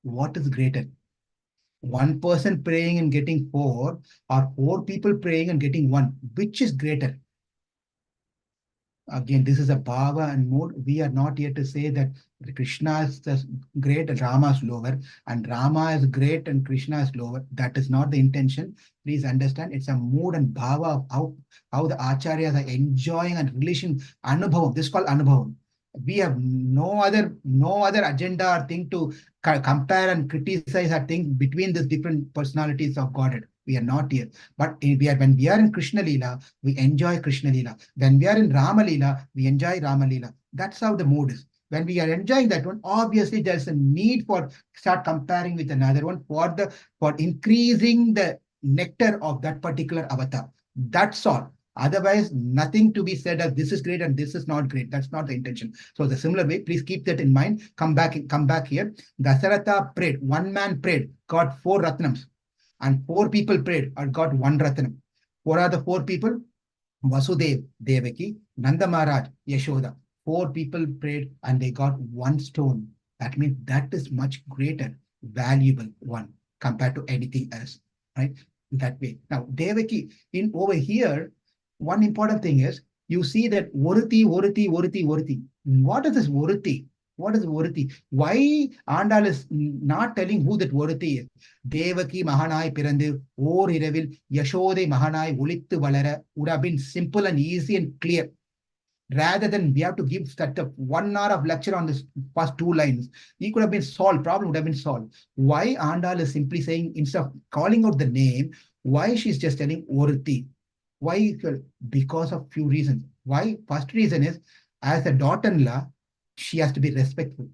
What is greater? One person praying and getting 4, or 4 people praying and getting 1? Which is greater? Again, this is a bhava and mood. We are not here to say that Krishna is the great, Rama is lower, and Rama is great and Krishna is lower. That is not the intention. Please understand, it's a mood and bhava of how the acharyas are enjoying and relation anubhavam. This is called anubhavam. We have no other agenda or thing to compare and criticize or think between these different personalities of Godhead. We are not here. But when we are in Krishna Leela, we enjoy Krishna Leela. When we are in Rama Leela, we enjoy Rama Leela. That's how the mood is. When we are enjoying that one, obviously there's a need for start comparing with another one for increasing the nectar of that particular avatar. That's all. Otherwise, nothing to be said as this is great and this is not great. That's not the intention. So the similar way, please keep that in mind. Come back here. Dasaratha prayed. One man prayed, got 4 ratnams, and 4 people prayed and got 1 ratnam. What are the 4 people? Vasudev, Devaki, Nanda Maharaj, Yashoda. 4 people prayed and they got 1 stone. That means that is much greater, valuable one compared to anything else, right? That way. Now, Devaki, in over here, one important thing is you see that Oruti, Oruti, Oruti, Oruti. What is this Oruti? What is Oruti? Why Andal is not telling who that Oruti is? Devaki Mahanai Pirandu, Or Iravil, Yashode Mahanai, Ulittu Valara would have been simple and easy and clear. Rather than we have to give that 1 hour of lecture on this first 2 lines, he could have been solved, problem would have been solved. Why Andal is simply saying, instead of calling out the name, why she's just telling Oruti? Why? Because of few reasons. Why? First reason is, as a daughter-in-law, she has to be respectful.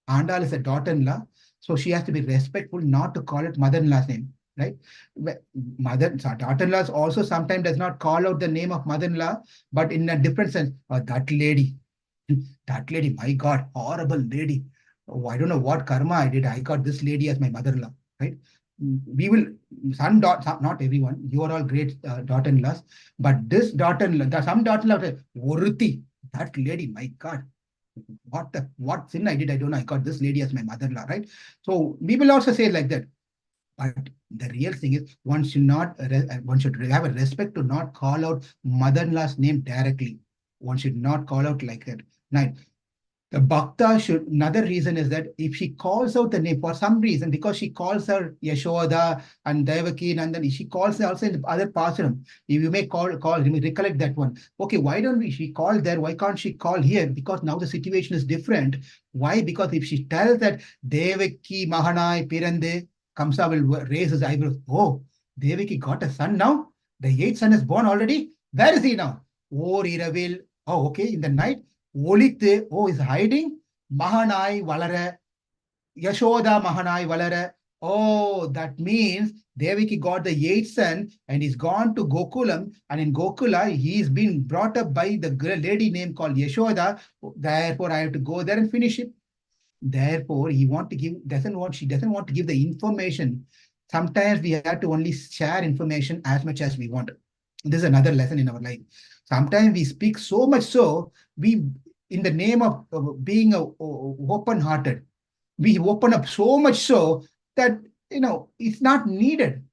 Andal is a daughter-in-law, so she has to be respectful, not to call it mother-in-law's name, right? Daughter-in-laws also sometimes does not call out the name of mother-in-law, but in a different sense. That lady, my God, horrible lady. Oh, I don't know what karma I did. I got this lady as my mother-in-law, right? We will, not everyone, you are all great daughter-in-laws, but this daughter-in-law, some daughter-in-law, Oruti, that lady, my God, what sin I did, I don't know. I got this lady as my mother-in-law, right? So we will also say like that. But the real thing is one should have a respect to not call out mother-in-law's name directly. One should not call out like that. Now, the bhakta should, another reason is that if she calls out the name for some reason, because she calls her Yashoda and Devaki, and then she calls her also in the other pasuram. If you may recollect that one. Okay, why don't she call there? Why can't she call here? Because now the situation is different. Why? Because if she tells that Devaki Mahanai Pirande, Kamsa will raise his eyebrows. Oh, Devaki got a son now? The 8th son is born already? Where is he now? Oh, Iravil. Oh, okay, in the night. Olithu, oh, is hiding. Mahanai Valara, Yashoda Mahanai Valara. Oh, that means Devaki got the 8th son and he's gone to Gokulam. And in Gokula, he's been brought up by the lady name called Yashoda. Therefore, I have to go there and finish it. Therefore, she doesn't want to give the information. Sometimes we have to only share information as much as we want. This is another lesson in our life. Sometimes we speak so much so, we, in the name of being open-hearted, we open up so much so that, it's not needed.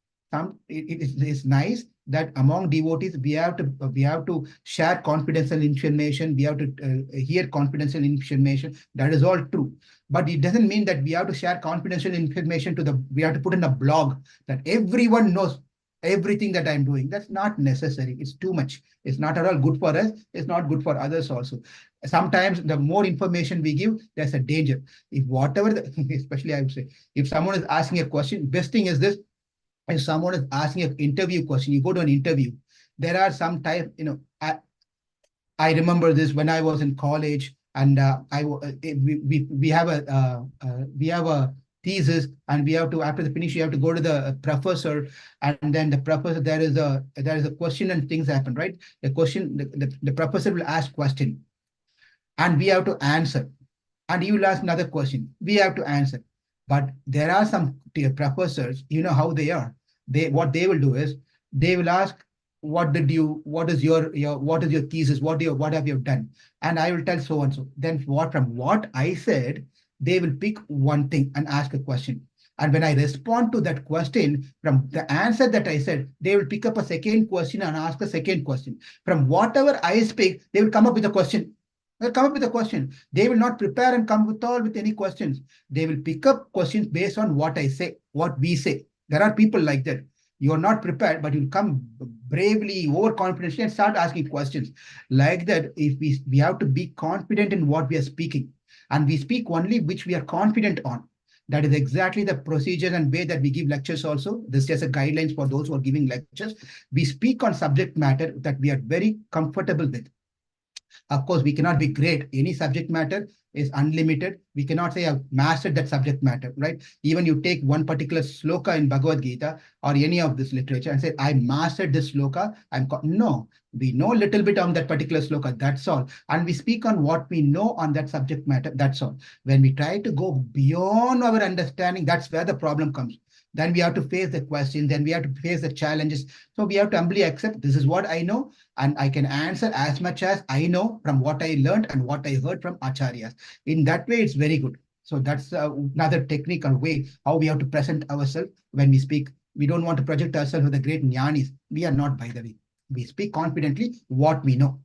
It's nice that among devotees we have to share confidential information. We have to hear confidential information. That is all true, but it doesn't mean that we have to share confidential information we have to put in a blog that everyone knows everything that I'm doing. That's not necessary. It's too much. It's not at all good for us. It's not good for others also. Sometimes the more information we give, there's a danger. If especially I would say, if someone is asking a question, best thing is this: if someone is asking an interview question, you go to an interview. There are some type, I remember this when I was in college, and we have a thesis, and we have to, after the finish, you have to go to the professor, and then the professor, there is a question and things happen, right? The professor will ask question, and we have to answer, and he will ask another question, we have to answer. But there are some professors, you know how they are. What they will do is, They will ask, what is your thesis? What have you done? And I will tell so and so. Then from what I said, they will pick one thing and ask a question. And when I respond to that question, from the answer that I said, they will pick up a second question and ask a second question. From whatever I speak, they will come up with a question. They'll come up with a question. They will not prepare and come with any questions. They will pick up questions based on what I say, what we say. There are people like that. You are not prepared, but you'll come bravely, overconfidently, and start asking questions. Like that, if we have to be confident in what we are speaking, and we speak only which we are confident on. That is exactly the procedure and way that we give lectures also. This is just a guidelines for those who are giving lectures. We speak on subject matter that we are very comfortable with. Of course, we cannot be great. Any subject matter is unlimited. We cannot say I've mastered that subject matter, right? Even you take one particular sloka in Bhagavad Gita or any of this literature and say, I mastered this sloka. No, we know a little bit on that particular sloka. That's all. And we speak on what we know on that subject matter. That's all. When we try to go beyond our understanding, that's where the problem comes. Then we have to face the questions, then we have to face the challenges. So we have to humbly accept this is what I know, and I can answer as much as I know from what I learned and what I heard from acharyas. In that way, it's very good. So that's another technical way how we have to present ourselves when we speak. We don't want to project ourselves with the great jnanis. We are not, by the way. We speak confidently what we know.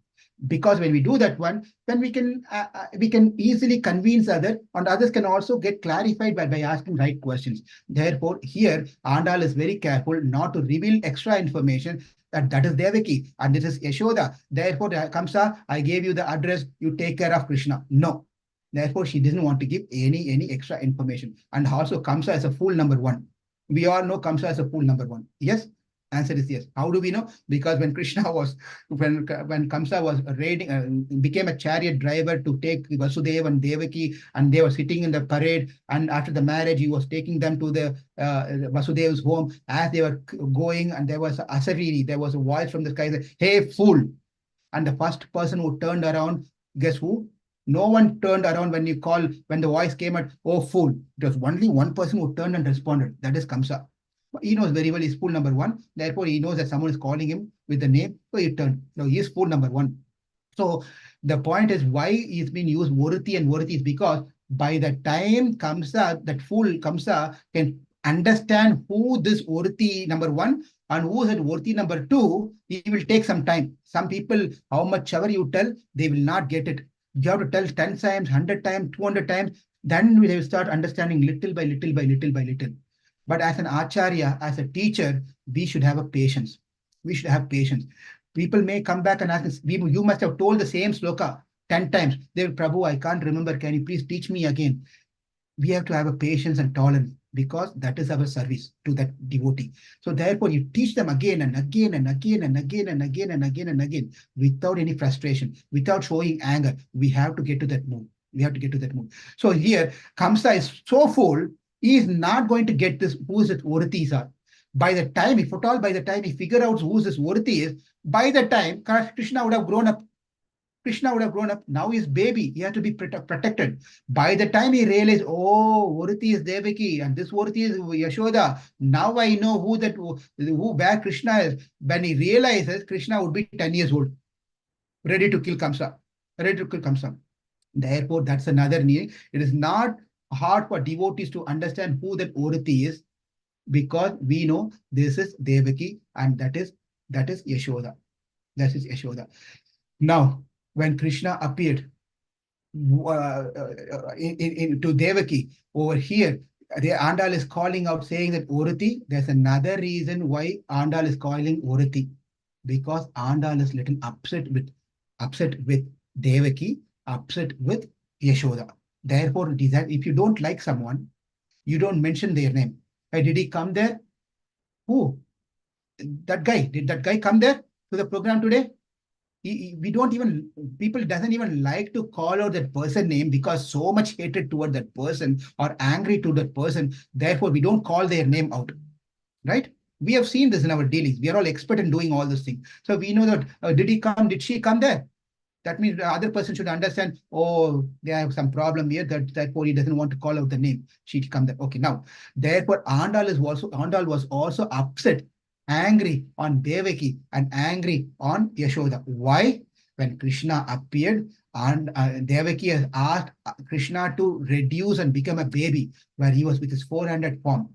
Because when we do that one, then we can easily convince others, and others can also get clarified by asking right questions. Therefore, here Andal is very careful not to reveal extra information that is Devaki and this is Yashoda. Therefore, Kamsa, I gave you the address, you take care of Krishna. No. Therefore, she doesn't want to give any extra information. And also Kamsa is a fool number one. We all know Kamsa is a fool number one. Yes? Answer is yes. How do we know? Because when Kamsa was raiding, became a chariot driver to take Vasudeva and Devaki, and they were sitting in the parade. And after the marriage, he was taking them to the Vasudeva's home. As they were going, and there was Asariri, there was a voice from the sky that, "Hey, fool!" And the first person who turned around, guess who? No one turned around when the voice came at, "Oh, fool." It was only one person who turned and responded. That is Kamsa. He knows very well he's fool number one. Therefore, he knows that someone is calling him with the name. So he turned. So he is fool number one. So the point is why he's been used Vorati and Vorati is because by the time Kamsa, that fool Kamsa can understand who this Vorati number one and who is it Vorati number two, he will take some time. Some people, how much ever you tell, they will not get it. You have to tell 10 times, 100 times, 200 times. Then they will start understanding little by little by little by little. But as an acharya, as a teacher, we should have a patience. We should have patience. People may come back and ask us, you must have told the same sloka 10 times. They will, Prabhu, I can't remember. Can you please teach me again? We have to have a patience and tolerance because that is our service to that devotee. So therefore, you teach them again and again and again and again and again and again and again without any frustration, without showing anger. We have to get to that mood. We have to get to that mood. So here, Kamsa is so full, he is not going to get this, who this Oratis are. By the time, if at all, by the time he figure out who this Orati is, by the time Krishna would have grown up. Krishna would have grown up. Now he's baby. He has to be protected. By the time he realized, oh, Orati is Devaki and this Orati is Yashoda. Now I know where Krishna is. When he realizes, Krishna would be 10 years old, ready to kill Kamsa. Ready to kill Kamsa. Therefore, that's another need. It is not hard for devotees to understand who that Orati is because we know this is Devaki and that is Yashoda. That is Yashoda. Now, when Krishna appeared to Devaki over here, the Andal is calling out saying that Orati, there's another reason why Andal is calling Orati because Andal is little upset with Devaki, upset with Yashoda. Therefore, it is that if you don't like someone, you don't mention their name. Hey, did he come there? Who? That guy. Did that guy come there to the program today? People doesn't even like to call out that person name because so much hatred toward that person or angry to that person. Therefore, we don't call their name out, right? We have seen this in our dealings. We are all expert in doing all these things. So we know that, did he come? Did she come there? That means the other person should understand, oh, they have some problem here, therefore he doesn't want to call out the name. She come there. Okay, now, therefore, Andal was also upset angry on Devaki and angry on Yashoda. Why? When Krishna appeared, and Devaki has asked Krishna to reduce and become a baby, where he was with his 400 form.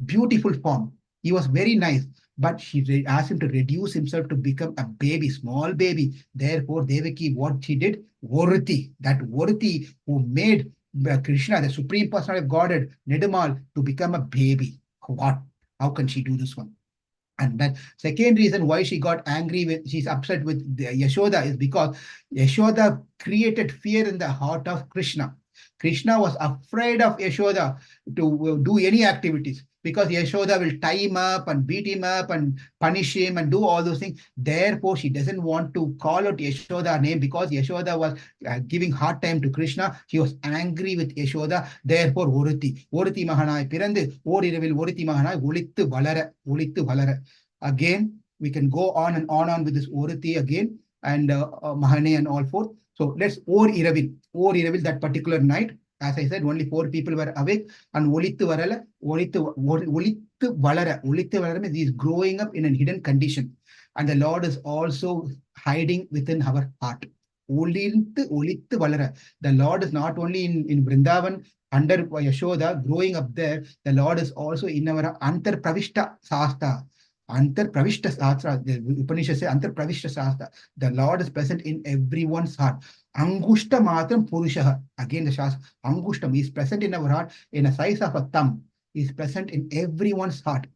Beautiful form. He was very nice, but she asked him to reduce himself to become a baby, small baby. Therefore, Devaki, what she did, Vorti, that Vorti who made Krishna, the Supreme Personality of Godhead, Nedumal, to become a baby. What? How can she do this one? And that second reason why she got angry with, she's upset with Yashoda is because Yashoda created fear in the heart of Krishna. Krishna was afraid of Yashoda to do any activities because Yashoda will tie him up and beat him up and punish him and do all those things. Therefore, she doesn't want to call out Yashoda's name because Yashoda was giving hard time to Krishna. She was angry with Yashoda. Therefore, Oruti Mahanai Pirandu, Oririvil Oruti Mahanai, Ulittu Valara. Again, we can go on and on with this Oruti again and Mahane and all forth. So let's Iravil, that particular night. As I said, only 4 people were awake. And Olittu Varala, Olittu Valara means he is growing up in a hidden condition. And the Lord is also hiding within our heart. Olittu Valara. The Lord is not only in Vrindavan under Yashoda, growing up there, the Lord is also in our Antar Pravishta Sasta. Antar Pravishta Sastra, the Upanishad says Antar Pravishta Sastra. The Lord is present in everyone's heart. Angushta Matram Purushaha. Again, the Shastra, Angushtam is present in our heart in a size of a thumb. He is present in everyone's heart.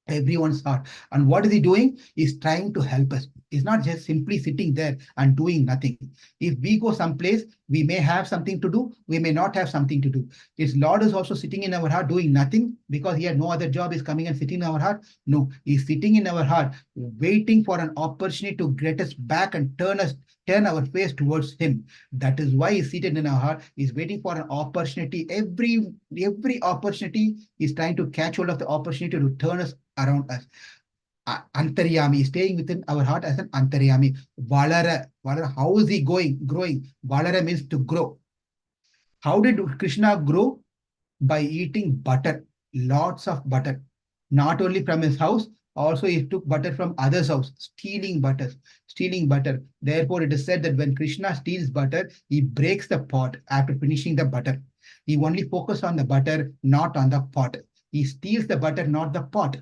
Everyone's heart. And what is he doing? He's trying to help us. He's not just simply sitting there and doing nothing. If we go someplace, we may have something to do, we may not have something to do. His Lord is also sitting in our heart doing nothing because he had no other job, is coming and sitting in our heart. No, he's sitting in our heart, waiting for an opportunity to get us back and turn our face towards him. That is why he's seated in our heart. He's waiting for an opportunity. Every opportunity, he's trying to catch hold of the opportunity to turn us around us. Antaryami, staying within our heart as an Antaryami. Valara, how is he growing? Valara means to grow. How did Krishna grow? By eating butter, lots of butter. Not only from his house, also he took butter from others' house, stealing butter. Therefore, it is said that when Krishna steals butter, he breaks the pot after finishing the butter. He only focuses on the butter, not on the pot. He steals the butter, not the pot.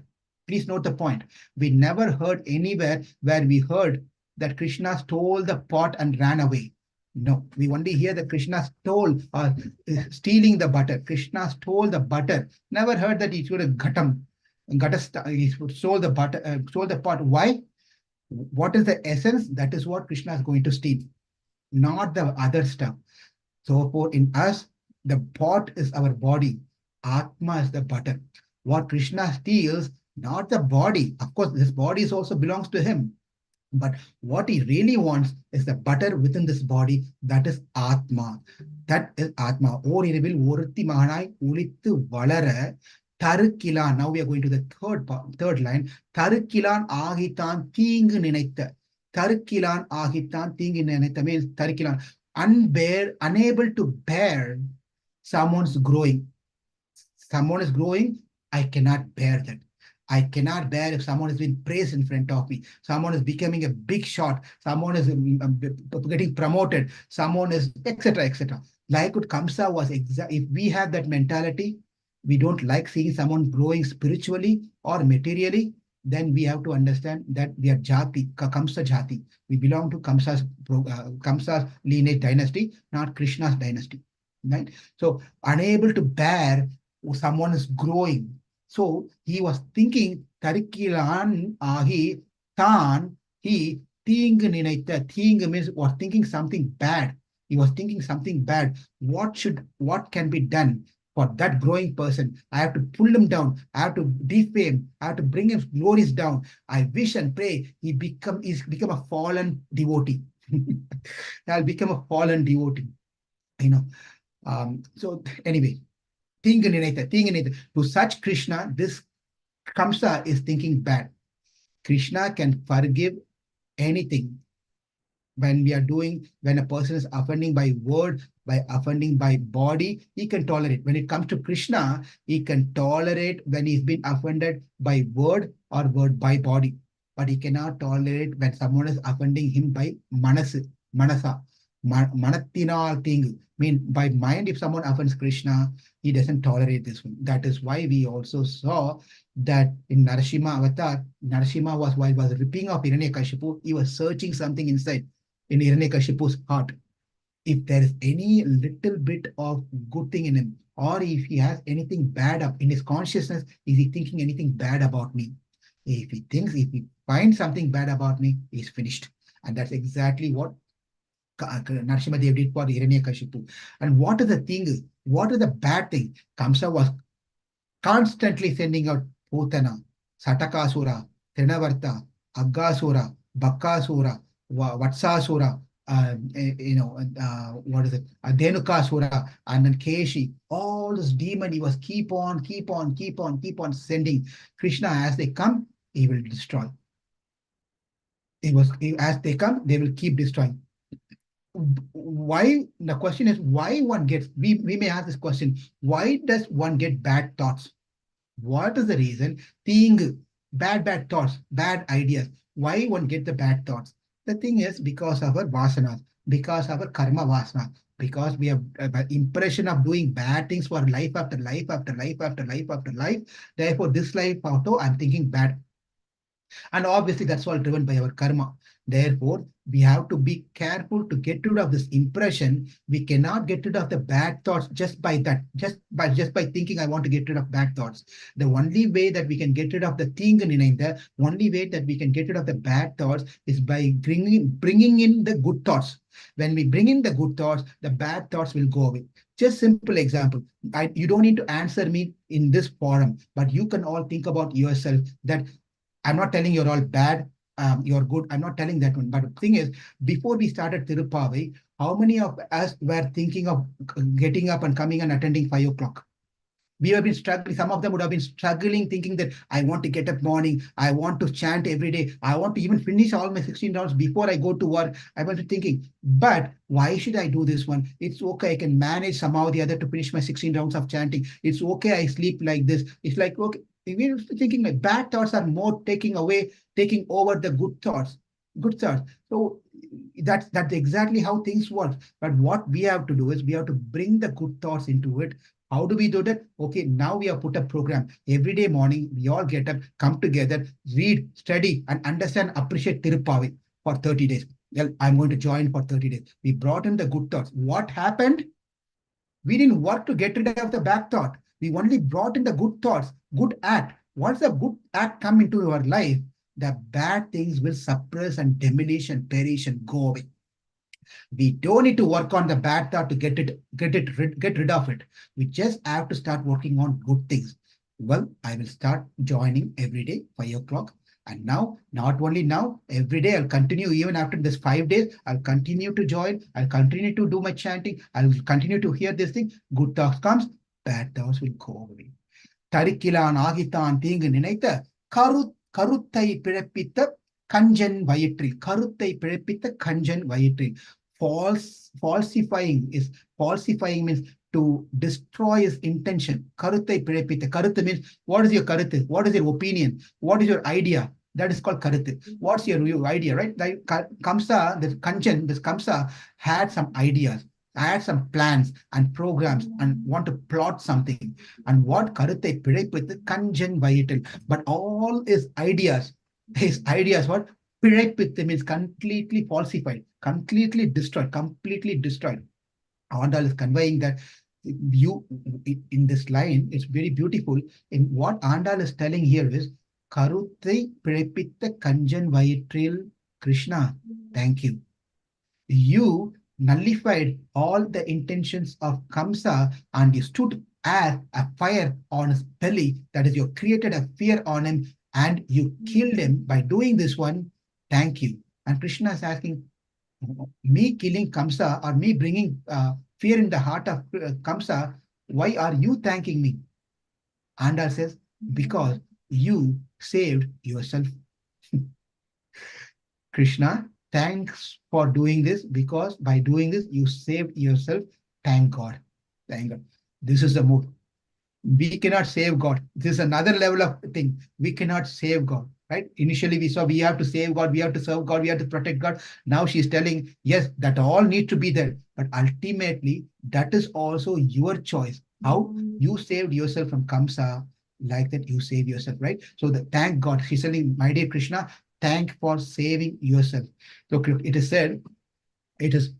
Please note the point. We never heard anywhere where we heard that Krishna stole the pot and ran away. No, we only hear that Krishna stole or stealing the butter. Krishna stole the butter. Never heard that he stole a ghatam. He stole the butter, stole the pot. Why? What is the essence? That is what Krishna is going to steal, not the other stuff. So for in us, the pot is our body. Atma is the butter. What Krishna steals, not the body. Of course, this body also belongs to him. But what he really wants is the butter within this body. That is Atma. That is Atma. Oruti Mahanai Ulittu Valara Tarukilan. Now we are going to the third line. Tarukilan Ahitan Tingu Ninaita. Tarukilan Ahitan Tingu Ninaita means Tarukilan. Unable to bear someone's growing. Someone is growing, I cannot bear that. I cannot bear if someone is being praised in front of me. Someone is becoming a big shot. Someone is getting promoted. Someone is etc. etc. Like what Kamsa was if we have that mentality, we don't like seeing someone growing spiritually or materially, then we have to understand that we are Jati, Kamsa Jati. We belong to Kamsa's lineage dynasty, not Krishna's dynasty. Right? So unable to bear someone is growing. So he was thinking, Tarikilan ahi tan he ting ninaita. Ting means was thinking something bad. He was thinking something bad. What can be done for that growing person? I have to pull him down. I have to defame. I have to bring his glories down. I wish and pray he's become a fallen devotee. I'll become a fallen devotee. So anyway. To such Krishna, this Kamsa is thinking bad. Krishna can forgive anything. when a person is offending by word, by offending by body, he can tolerate. When it comes to Krishna, he can tolerate when he's been offended by word or word by body. But he cannot tolerate when someone is offending him by manasa, manathinal thing. Mean by mind, if someone offends Krishna, he doesn't tolerate this one. That is why we also saw that in Narasimha avatar, Narasimha was while was ripping off Hiranyakashipu, he was searching something inside in Hiranyakashipu's heart. If there is any little bit of good thing in him, or if he has anything bad up in his consciousness, is he thinking anything bad about me? If he finds something bad about me, he's finished. And that's exactly what Narasimha Dev did for Hiranyakashipu. And what is the thing? What is the bad thing? Kamsa was constantly sending out Putana, Satakasura, Trinavarta, Aggasura, Bakasura, Vatsasura, what is it? Dhenukasura, and then Keshi. All this demon, he was keep on sending Krishna. As they come, he will destroy. As they come, they will keep destroying. Why? The question is why one gets, we may ask this question, why does one get bad thoughts? What is the reason? Seeing bad thoughts, bad ideas. Why one get the bad thoughts? The thing is because of our vasanas, because of our karma vasana, because we have an impression of doing bad things for life after life after life after life after life. Therefore, this life auto, I'm thinking bad. And obviously, that's all driven by our karma. Therefore, we have to be careful to get rid of this impression. We cannot get rid of the bad thoughts just by that, just by thinking I want to get rid of bad thoughts. The only way that we can get rid of the thing, the only way that we can get rid of the bad thoughts is by bringing in the good thoughts. When we bring in the good thoughts, the bad thoughts will go away. Just simple example. You don't need to answer me in this forum, but you can all think about yourself that I'm not telling you're all bad, you're good. I'm not telling that one. But the thing is, before we started Tiruppavai, how many of us were thinking of getting up and coming and attending 5 o'clock? We have been struggling. Some of them would have been struggling, thinking that I want to get up morning. I want to chant every day. I want to even finish all my 16 rounds before I go to work. I was thinking, but why should I do this one? It's okay. I can manage somehow or the other to finish my 16 rounds of chanting. It's okay. I sleep like this. It's like, okay. We're thinking my bad thoughts are more taking over the good thoughts. Good thoughts. So that's exactly how things work. But what we have to do is we have to bring the good thoughts into it. How do we do that? Okay, now we have put a program. Every day morning, we all get up, come together, read, study, and understand, appreciate Tiruppavai for 30 days. Well, I'm going to join for 30 days. We brought in the good thoughts. What happened? We didn't work to get rid of the bad thought. We only brought in the good thoughts, good act. Once the good act come into your life, the bad things will suppress and diminish and perish and go away. We don't need to work on the bad thought to get rid of it. We just have to start working on good things. Well, I will start joining every day, 5 o'clock. And now, not only now, every day I'll continue, even after this 5 days, I'll continue to join. I'll continue to do my chanting. I'll continue to hear this thing. Good thoughts comes, bad thoughts will go away. தரிக்கிலான் ஆகித்தான் தீங்கு நினைத்த கருத்தை பிழப்பித்த கஞ்சன் வயிற்றில் கருத்தை பிழப்பித்த கஞ்சன் வயிற்றில் falsifying means to destroy his intention. Karuttai பிழப்பித்த karuthu means what is your karuthu? What is your opinion? What is your idea? That is called karuthu. What's your idea, right? Like Kamsa, this Kamsa had some ideas. I had some plans and programs and want to plot something. And what Karuttai Pidaippithu Kanjan Vayitil. But all his ideas, what? Pidaippithu means completely falsified, completely destroyed. Andal is conveying that you, in this line, it's very beautiful. In what Andal is telling here is, Karuttai Pidaippitha Kanjan Vayitil Krishna, thank you. You nullified all the intentions of Kamsa and you stood as a fire on his belly. That is, you created a fear on him and you killed him by doing this one. Thank you. And Krishna is asking, me killing Kamsa or me bringing fear in the heart of Kamsa, why are you thanking me? Andal says, because you saved yourself. Krishna, thanks for doing this, because by doing this, you saved yourself. Thank God. Thank God. This is the move. We cannot save God. This is another level of thing. We cannot save God, right? Initially, we saw we have to save God, we have to serve God, we have to protect God. Now she's telling, yes, that all need to be there. But ultimately, that is also your choice. How you saved yourself from Kamsa, like that, you save yourself, right? So thank God. She's telling, my dear Krishna, thank for saving yourself. So it is said, it is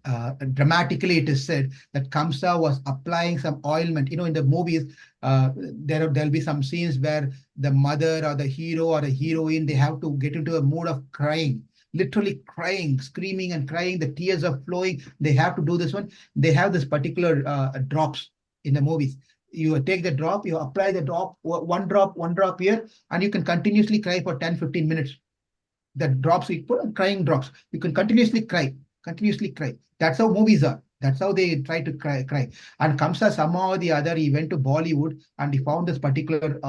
dramatically it is said that Kamsa was applying some ointment. In the movies, there'll be some scenes where the mother or the hero or the heroine, they have to get into a mood of crying, literally crying, screaming and crying. The tears are flowing. They have to do this one. They have this particular drops in the movies. You take the drop, you apply the drop, one drop here, and you can continuously cry for 10-15 minutes. The drops we put, crying drops. You can continuously cry, continuously cry. That's how movies are. That's how they try to cry. And Kamsa, somehow or the other, he went to Bollywood and he found this particular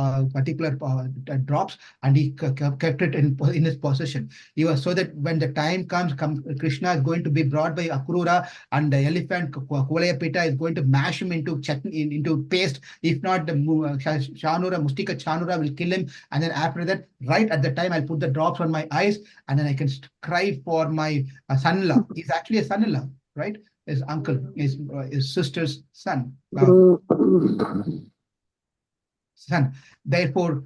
drops, and he kept it in his possession. He was so that when the time comes, Krishna is going to be brought by Akrura, and the elephant Kuvalayapita is going to mash him into chutney, into paste. If not, the Chanura, Mustika Chanura will kill him. And then after that, right at the time, I'll put the drops on my eyes, and then I can cry for my son-in-law. He's actually a son-in-law, right? His uncle, his sister's son. Son. Therefore,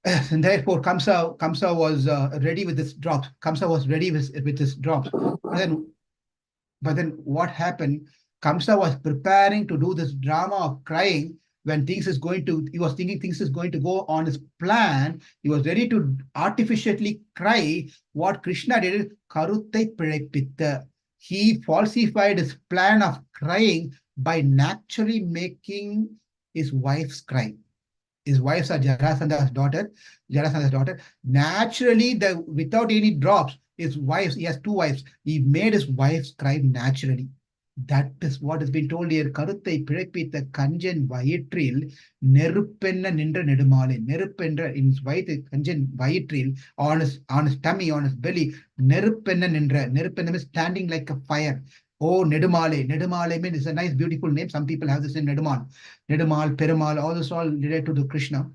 therefore, Kamsa was ready with his drops. Kamsa was ready with his drops. But then what happened? Kamsa was preparing to do this drama of crying when he was thinking things is going to go on his plan. He was ready to artificially cry. What Krishna did is, Karuttai Pizhaippitha. He falsified his plan of crying by naturally making his wife's cry. His wife's are Jarasandha's daughter. Naturally, without any drops, his wives, he has two wives. He made his wives cry naturally. That is what has been told here. Karuttai Pizhaippitha Kanjan Vayitril Neruppenna Nindra Nedumale. Neruppenna in his wife Kanjan Vayitril, on his tummy, on his belly. Neruppenna Nindra. Neruppenna is standing like a fire. Oh, Nedumale. Nedumale means it's a nice, beautiful name. Some people have this name, Nedumal. Nedumal, Perumal, all this all related to Krishna.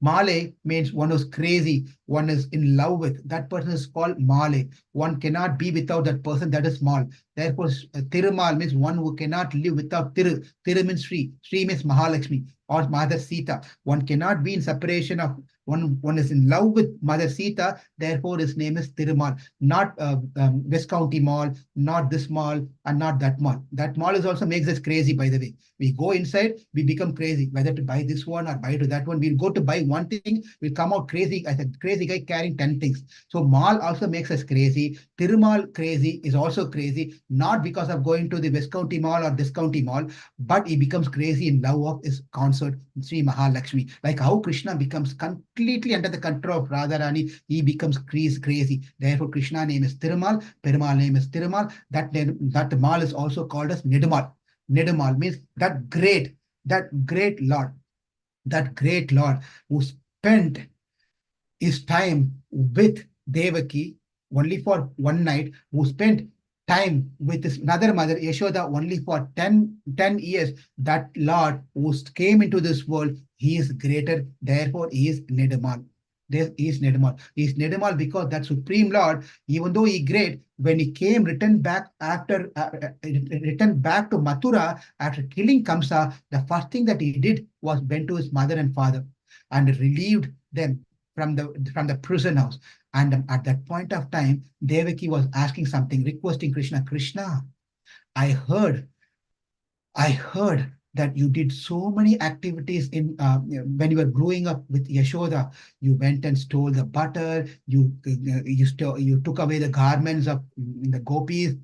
Male means one who's crazy, one is in love with. That person is called Male. One cannot be without that person, that is small. Therefore, Tirumal means one who cannot live without Tiru. Tiru means Sri. Sri means Mahalakshmi or Mother Sita. One cannot be in separation of one is in love with Mother Sita, therefore his name is Tirumal. Not West County Mall, not this mall, and not that mall. That mall is also makes us crazy, by the way. We go inside, we become crazy, whether to buy this one or buy to that one. We'll go to buy one thing, we'll come out crazy as a crazy guy carrying 10 things. So mall also makes us crazy. Tirumal crazy is also crazy, not because of going to the West County Mall or this county mall, but he becomes crazy in love of his consort, Sri Mahalakshmi. Like how Krishna becomes completely under the control of Radharani, he becomes crazy. Therefore, Krishna name is Tirumal, Perumal name is Tirumal. That Mal is also called as Nedumal. Nedumal means that great Lord who spent his time with Devaki only for one night, who spent time with his another mother, Yashoda, only for 10 years. That Lord who came into this world, he is greater, therefore he is Nedumal. He is Nedumal. He is Nedumal because that Supreme Lord, even though he great, when he came, returned back to Mathura after killing Kamsa, the first thing that he did was went to his mother and father and relieved them from the prison house. And at that point of time, Devaki was asking something, requesting Krishna, Krishna, I heard that you did so many activities when you were growing up with Yashoda. You went and stole the butter. You took away the garments of the gopis,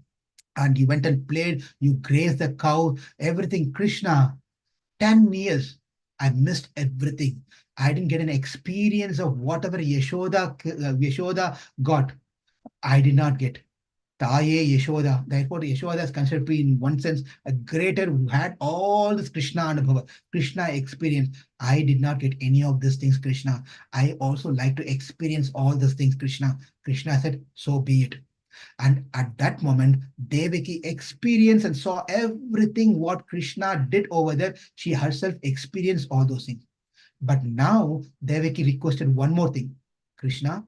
and you went and played. You grazed the cow. Everything, Krishna. 10 years, I missed everything. I didn't get an experience of whatever Yashoda got. I did not get. Taye Yashoda. Therefore, Yashoda is considered to be, in one sense, a greater who had all this Krishna Anubhava, Krishna experience. I did not get any of these things, Krishna. I also like to experience all these things, Krishna. Krishna said, so be it. And at that moment, Devaki experienced and saw everything what Krishna did over there. She herself experienced all those things. But now Devaki requested one more thing. Krishna,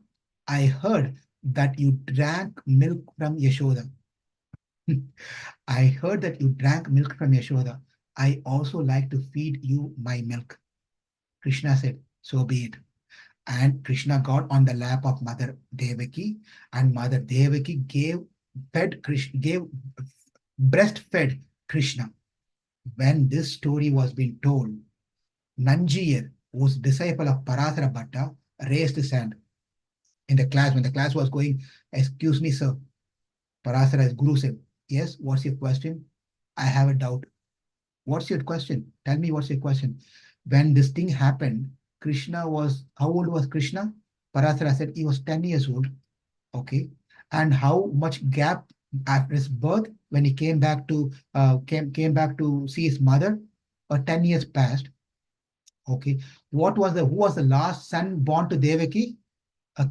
I heard that you drank milk from Yashoda. I heard that you drank milk from Yashoda. I also like to feed you my milk. Krishna said, so be it. And Krishna got on the lap of Mother Devaki, and Mother Devaki gave breastfed Krishna. When this story was being told, Nanjiyar, who's disciple of Parasara Bhatta, raised his hand in the class. When the class was going, excuse me, sir. Parasara's guru said, yes, what's your question? I have a doubt. What's your question? Tell me what's your question. When this thing happened, how old was Krishna? Parasara said he was 10 years old. Okay. And how much gap after his birth when he came back to came back to see his mother? 10 years passed. Okay. Who was the last son born to Devaki?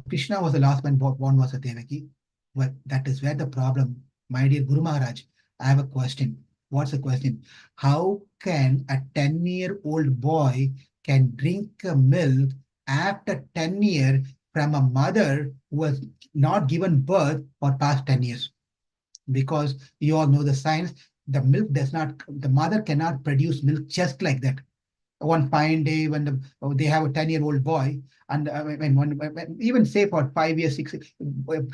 Krishna was the last one born was a Devaki. Well, that is where the problem, my dear Guru Maharaj. I have a question. What's the question? How can a 10-year-old boy can drink milk after 10 years from a mother who was not given birth for past 10 years? Because you all know the science, the mother cannot produce milk just like that one fine day when they have a 10-year-old boy, and even say for 5 years, 6 years,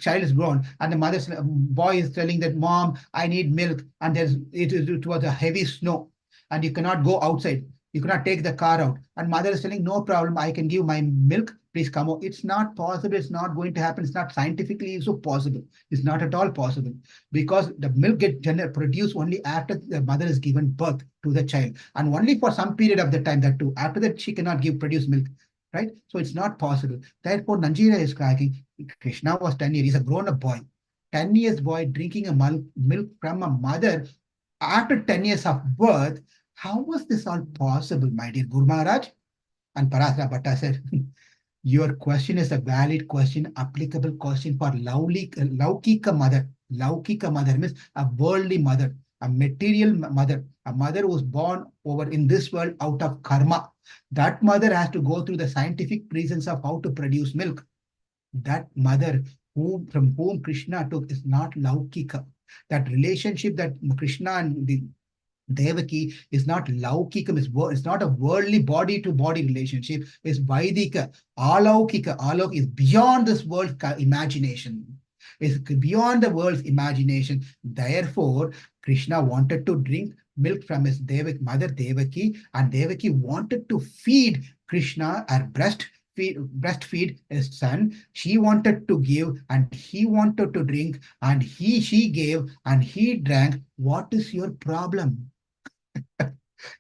child is grown, and the mother's boy is telling that, Mom, I need milk, and it was a heavy snow, and you cannot go outside. You cannot take the car out. And mother is telling, no problem, I can give my milk. Please come out. It's not possible. It's not going to happen. It's not scientifically so possible. It's not at all possible because the milk gets produced only after the mother is given birth to the child, and only for some period of the time that too. After that, she cannot produce milk, right? So it's not possible. Therefore, Nanjira is cracking. Krishna was 10 years. He's a grown-up boy. 10 years boy drinking a milk from a mother after 10 years of birth. How was this all possible, my dear Guru Maharaj? And Parasara Bhatta said, your question is a valid question, applicable question for Laukika mother. Laukika mother means a worldly mother, a material mother, a mother who was born over in this world out of karma. That mother has to go through the scientific reasons of how to produce milk. That mother from whom Krishna took is not Laukika. That relationship that Krishna and the Devaki is not laukikam, it's not a worldly body-to-body relationship, it's Vaidika. Alaukika, alauk is beyond this world's imagination. It's beyond the world's imagination. Therefore, Krishna wanted to drink milk from his mother Devaki, and Devaki wanted to feed Krishna or breastfeed his son. She wanted to give and he wanted to drink, and she gave and he drank. What is your problem?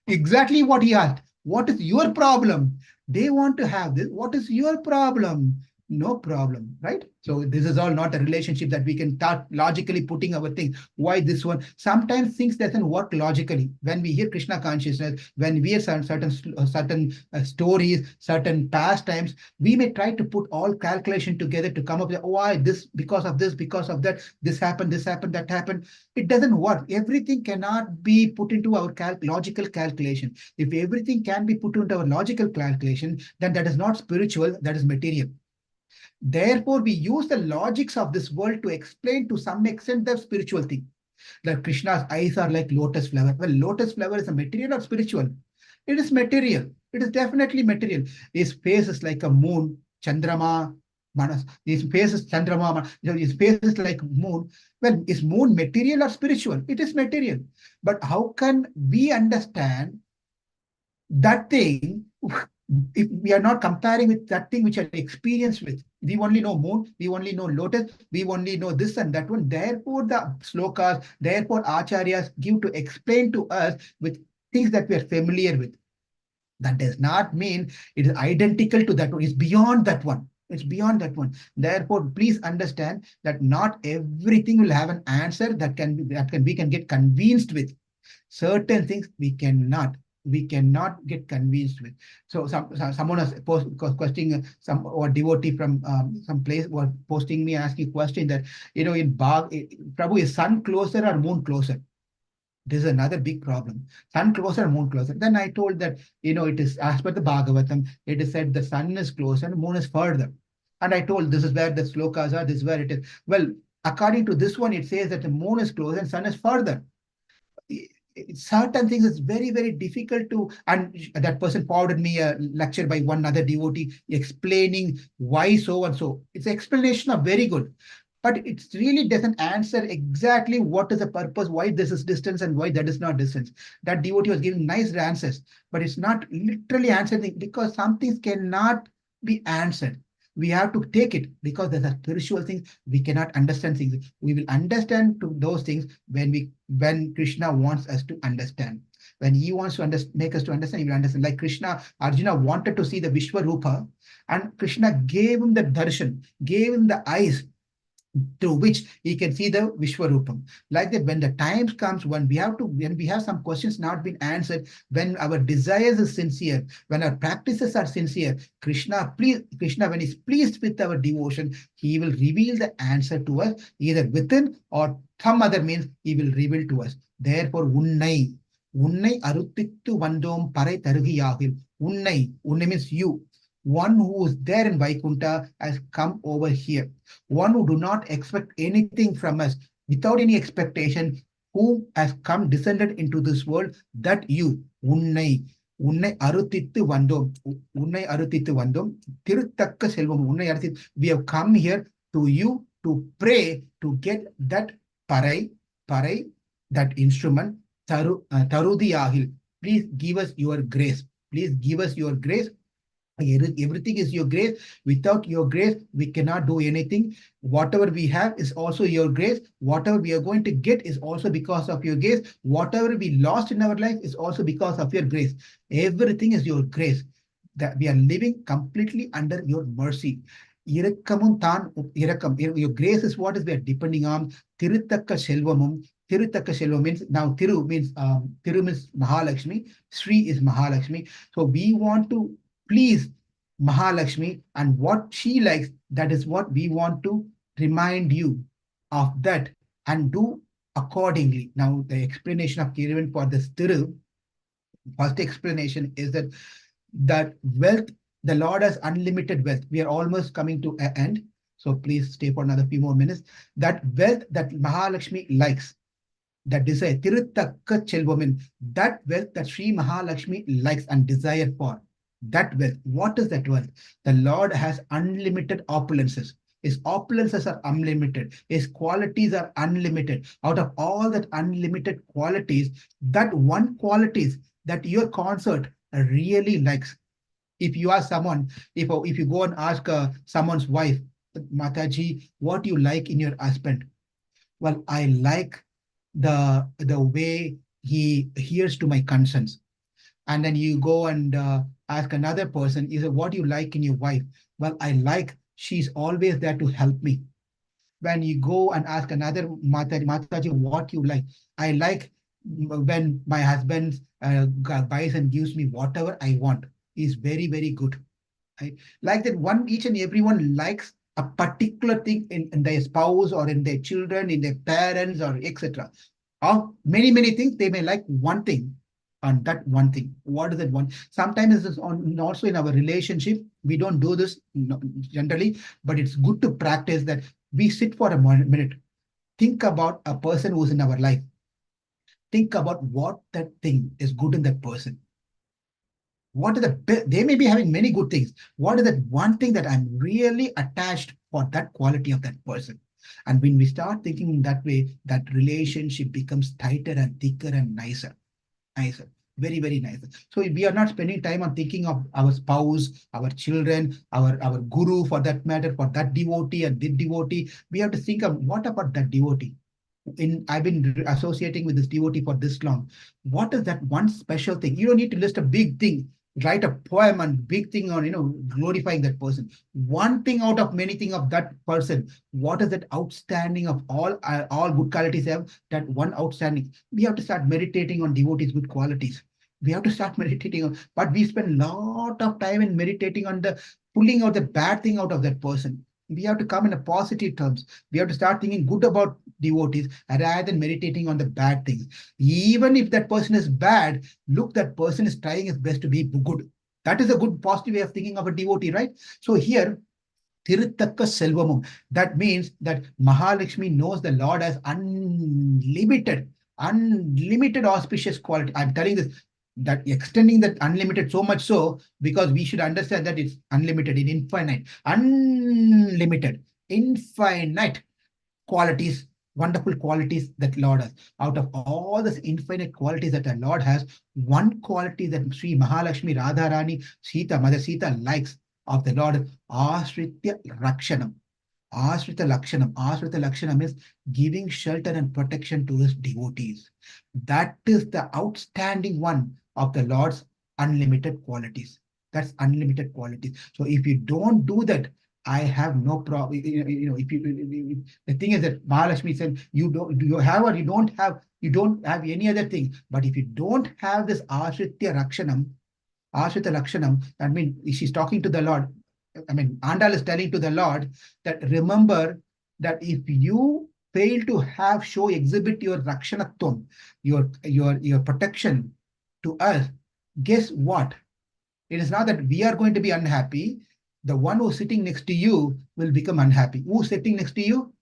Exactly what he asked. What is your problem? They want to have this. What is your problem? No problem, right? So this is all not a relationship that we can start logically putting our thing. Why this one? Sometimes things doesn't work logically. When we hear Krishna consciousness, when we hear certain stories, certain pastimes, we may try to put all calculation together to come up with why this, because of this, because of that, this happened, that happened. It doesn't work. Everything cannot be put into our logical calculation. If everything can be put into our logical calculation, then that is not spiritual, that is material. Therefore, we use the logics of this world to explain to some extent the spiritual thing. Like Krishna's eyes are like lotus flower. Well, lotus flower is a material or spiritual? It is material. It is definitely material. His face is like a moon, Chandrama, Manas. His face is Chandrama, his face is like moon. Well, is moon material or spiritual? It is material. But how can we understand that thing if we are not comparing with that thing which I experienced with? We only know moon, we only know lotus, we only know this and that one. Therefore, the slokas, therefore, acharyas give to explain to us with things that we are familiar with. That does not mean it is identical to that one. It's beyond that one. It's beyond that one. Therefore, please understand that not everything will have an answer that we can get convinced with. Certain things we cannot. we cannot get convinced with. So someone has questioning some or devotee from some place was posting me asking question that in Bag, Prabhu, is sun closer or moon closer? This is another big problem. Sun closer, moon closer. Then I told that, it is as per the Bhagavatam, it is said the sun is closer and moon is further. And I told this is where the slokas are, this is where it is. Well, according to this one, it says that the moon is closer and sun is further. Certain things is very, very difficult to, and that person forwarded me a lecture by one other devotee explaining why so and so. Its explanation are very good, but it really doesn't answer exactly what is the purpose, why this is distance and why that is not distance. That devotee was giving nice answers, but it's not literally answering, because some things cannot be answered. We have to take it because there's a spiritual thing. We cannot understand things. We will understand to those things when Krishna wants us to understand. When he wants to make us to understand, he will understand. Like Krishna, Arjuna wanted to see the Vishwarupa, and Krishna gave him the darshan, gave him the eyes through which he can see the Vishwarupam. Like that, when the time comes when we have some questions not been answered, when our desires is sincere, when our practices are sincere, Krishna, when he's pleased with our devotion, he will reveal the answer to us, either within or some other means he will reveal to us. Therefore, Unnai Arutittu Vandom Parai Tarugiyagil. Unnai means you. One who is there in Vaikunta has come over here. One who do not expect anything from us, without any expectation, who has come, descended into this world, that you, Unnai Arutittu Vandom, Tiruttakka Selvam, Unnai Arutittu, we have come here to you to pray to get that Parai, that instrument, Tarudi Ahil. Please give us your grace. Please give us your grace. Everything is your grace. Without your grace, we cannot do anything. Whatever we have is also your grace. Whatever we are going to get is also because of your grace. Whatever we lost in our life is also because of your grace. Everything is your grace. That we are living completely under your mercy. Irakkamun than irakam. Your grace is what is we are depending on. Tiruttakka Selvamum. Tiruttakka Selvam means, now Tiru means Mahalakshmi. Sri is Mahalakshmi. So we want to please Mahalakshmi, and what she likes, that is what we want to remind you of that and do accordingly. Now, the explanation of Kirivan for this Tiru, first explanation is that wealth, the Lord has unlimited wealth. We are almost coming to an end, so please stay for another few more minutes. That wealth that Mahalakshmi likes, that desire, Tiruttakka Chelvamin, that wealth that Sri Mahalakshmi likes and desire for, that wealth. What is that wealth? The Lord has unlimited opulences. His opulences are unlimited. His qualities are unlimited. Out of all that unlimited qualities, that one qualities that your consort really likes. If you ask someone, if you go and ask someone's wife, Mataji, what do you like in your husband? Well, I like the way he hears to my concerns. And then you go and ask another person, is what do you like in your wife? Well, I like she's always there to help me. When you go and ask another Mataji, what you like? I like when my husband buys and gives me whatever I want. He's very, very good. I like that one, each and everyone likes a particular thing in their spouse or in their children, in their parents or etc. Or many, many things, they may like one thing, and that one thing. What is that one? Sometimes this is also in our relationship. We don't do this generally, but it's good to practice that. We sit for a minute, think about a person who's in our life. Think about what that thing is good in that person. What is they may be having many good things. What is that one thing that I'm really attached for that quality of that person? And when we start thinking in that way, that relationship becomes tighter and thicker and nicer. Very, very nice. So we are not spending time on thinking of our spouse, our children, our guru, for that matter, for that devotee and this devotee. We have to think of what about that devotee. I've been associating with this devotee for this long. What is that one special thing? You don't need to list a big thing, write a poem and big thing on glorifying that person. One thing out of many things of that person. What is that outstanding of all good qualities have? That one outstanding. We have to start meditating on devotees' good qualities. We have to start meditating on, but we spend a lot of time in meditating on the pulling out the bad thing out of that person. We have to come in a positive terms. We have to start thinking good about devotees rather than meditating on the bad things. Even if that person is bad, look, that person is trying his best to be good. That is a good positive way of thinking of a devotee, right? So here, Tiruttakka Selvamum. That means that Mahalakshmi knows the Lord as unlimited auspicious quality. I'm telling this, that extending that unlimited so much so, because we should understand that it's unlimited in infinite, unlimited, infinite qualities, wonderful qualities that Lord has. Out of all these infinite qualities that the Lord has, one quality that Sri Mahalakshmi Radharani Sita, Mother Sita likes of the Lord, Ashritya Rakshanam. Ashrita Lakshanam. Ashrita Lakshanam is giving shelter and protection to his devotees. That is the outstanding one of the Lord's unlimited qualities. That's unlimited qualities. So if you don't do that, I have no problem. If the thing is that Mahalakshmi said, you don't, do you have or you don't have any other thing. But if you don't have this Ashritya Rakshanam, Ashrita Lakshanam, that means she's talking to the Lord. I mean, Andal is telling to the Lord that remember that if you fail to exhibit your Rakshanatvam, your protection to us, guess what? It is not that we are going to be unhappy. The one who's sitting next to you will become unhappy. Who's sitting next to you?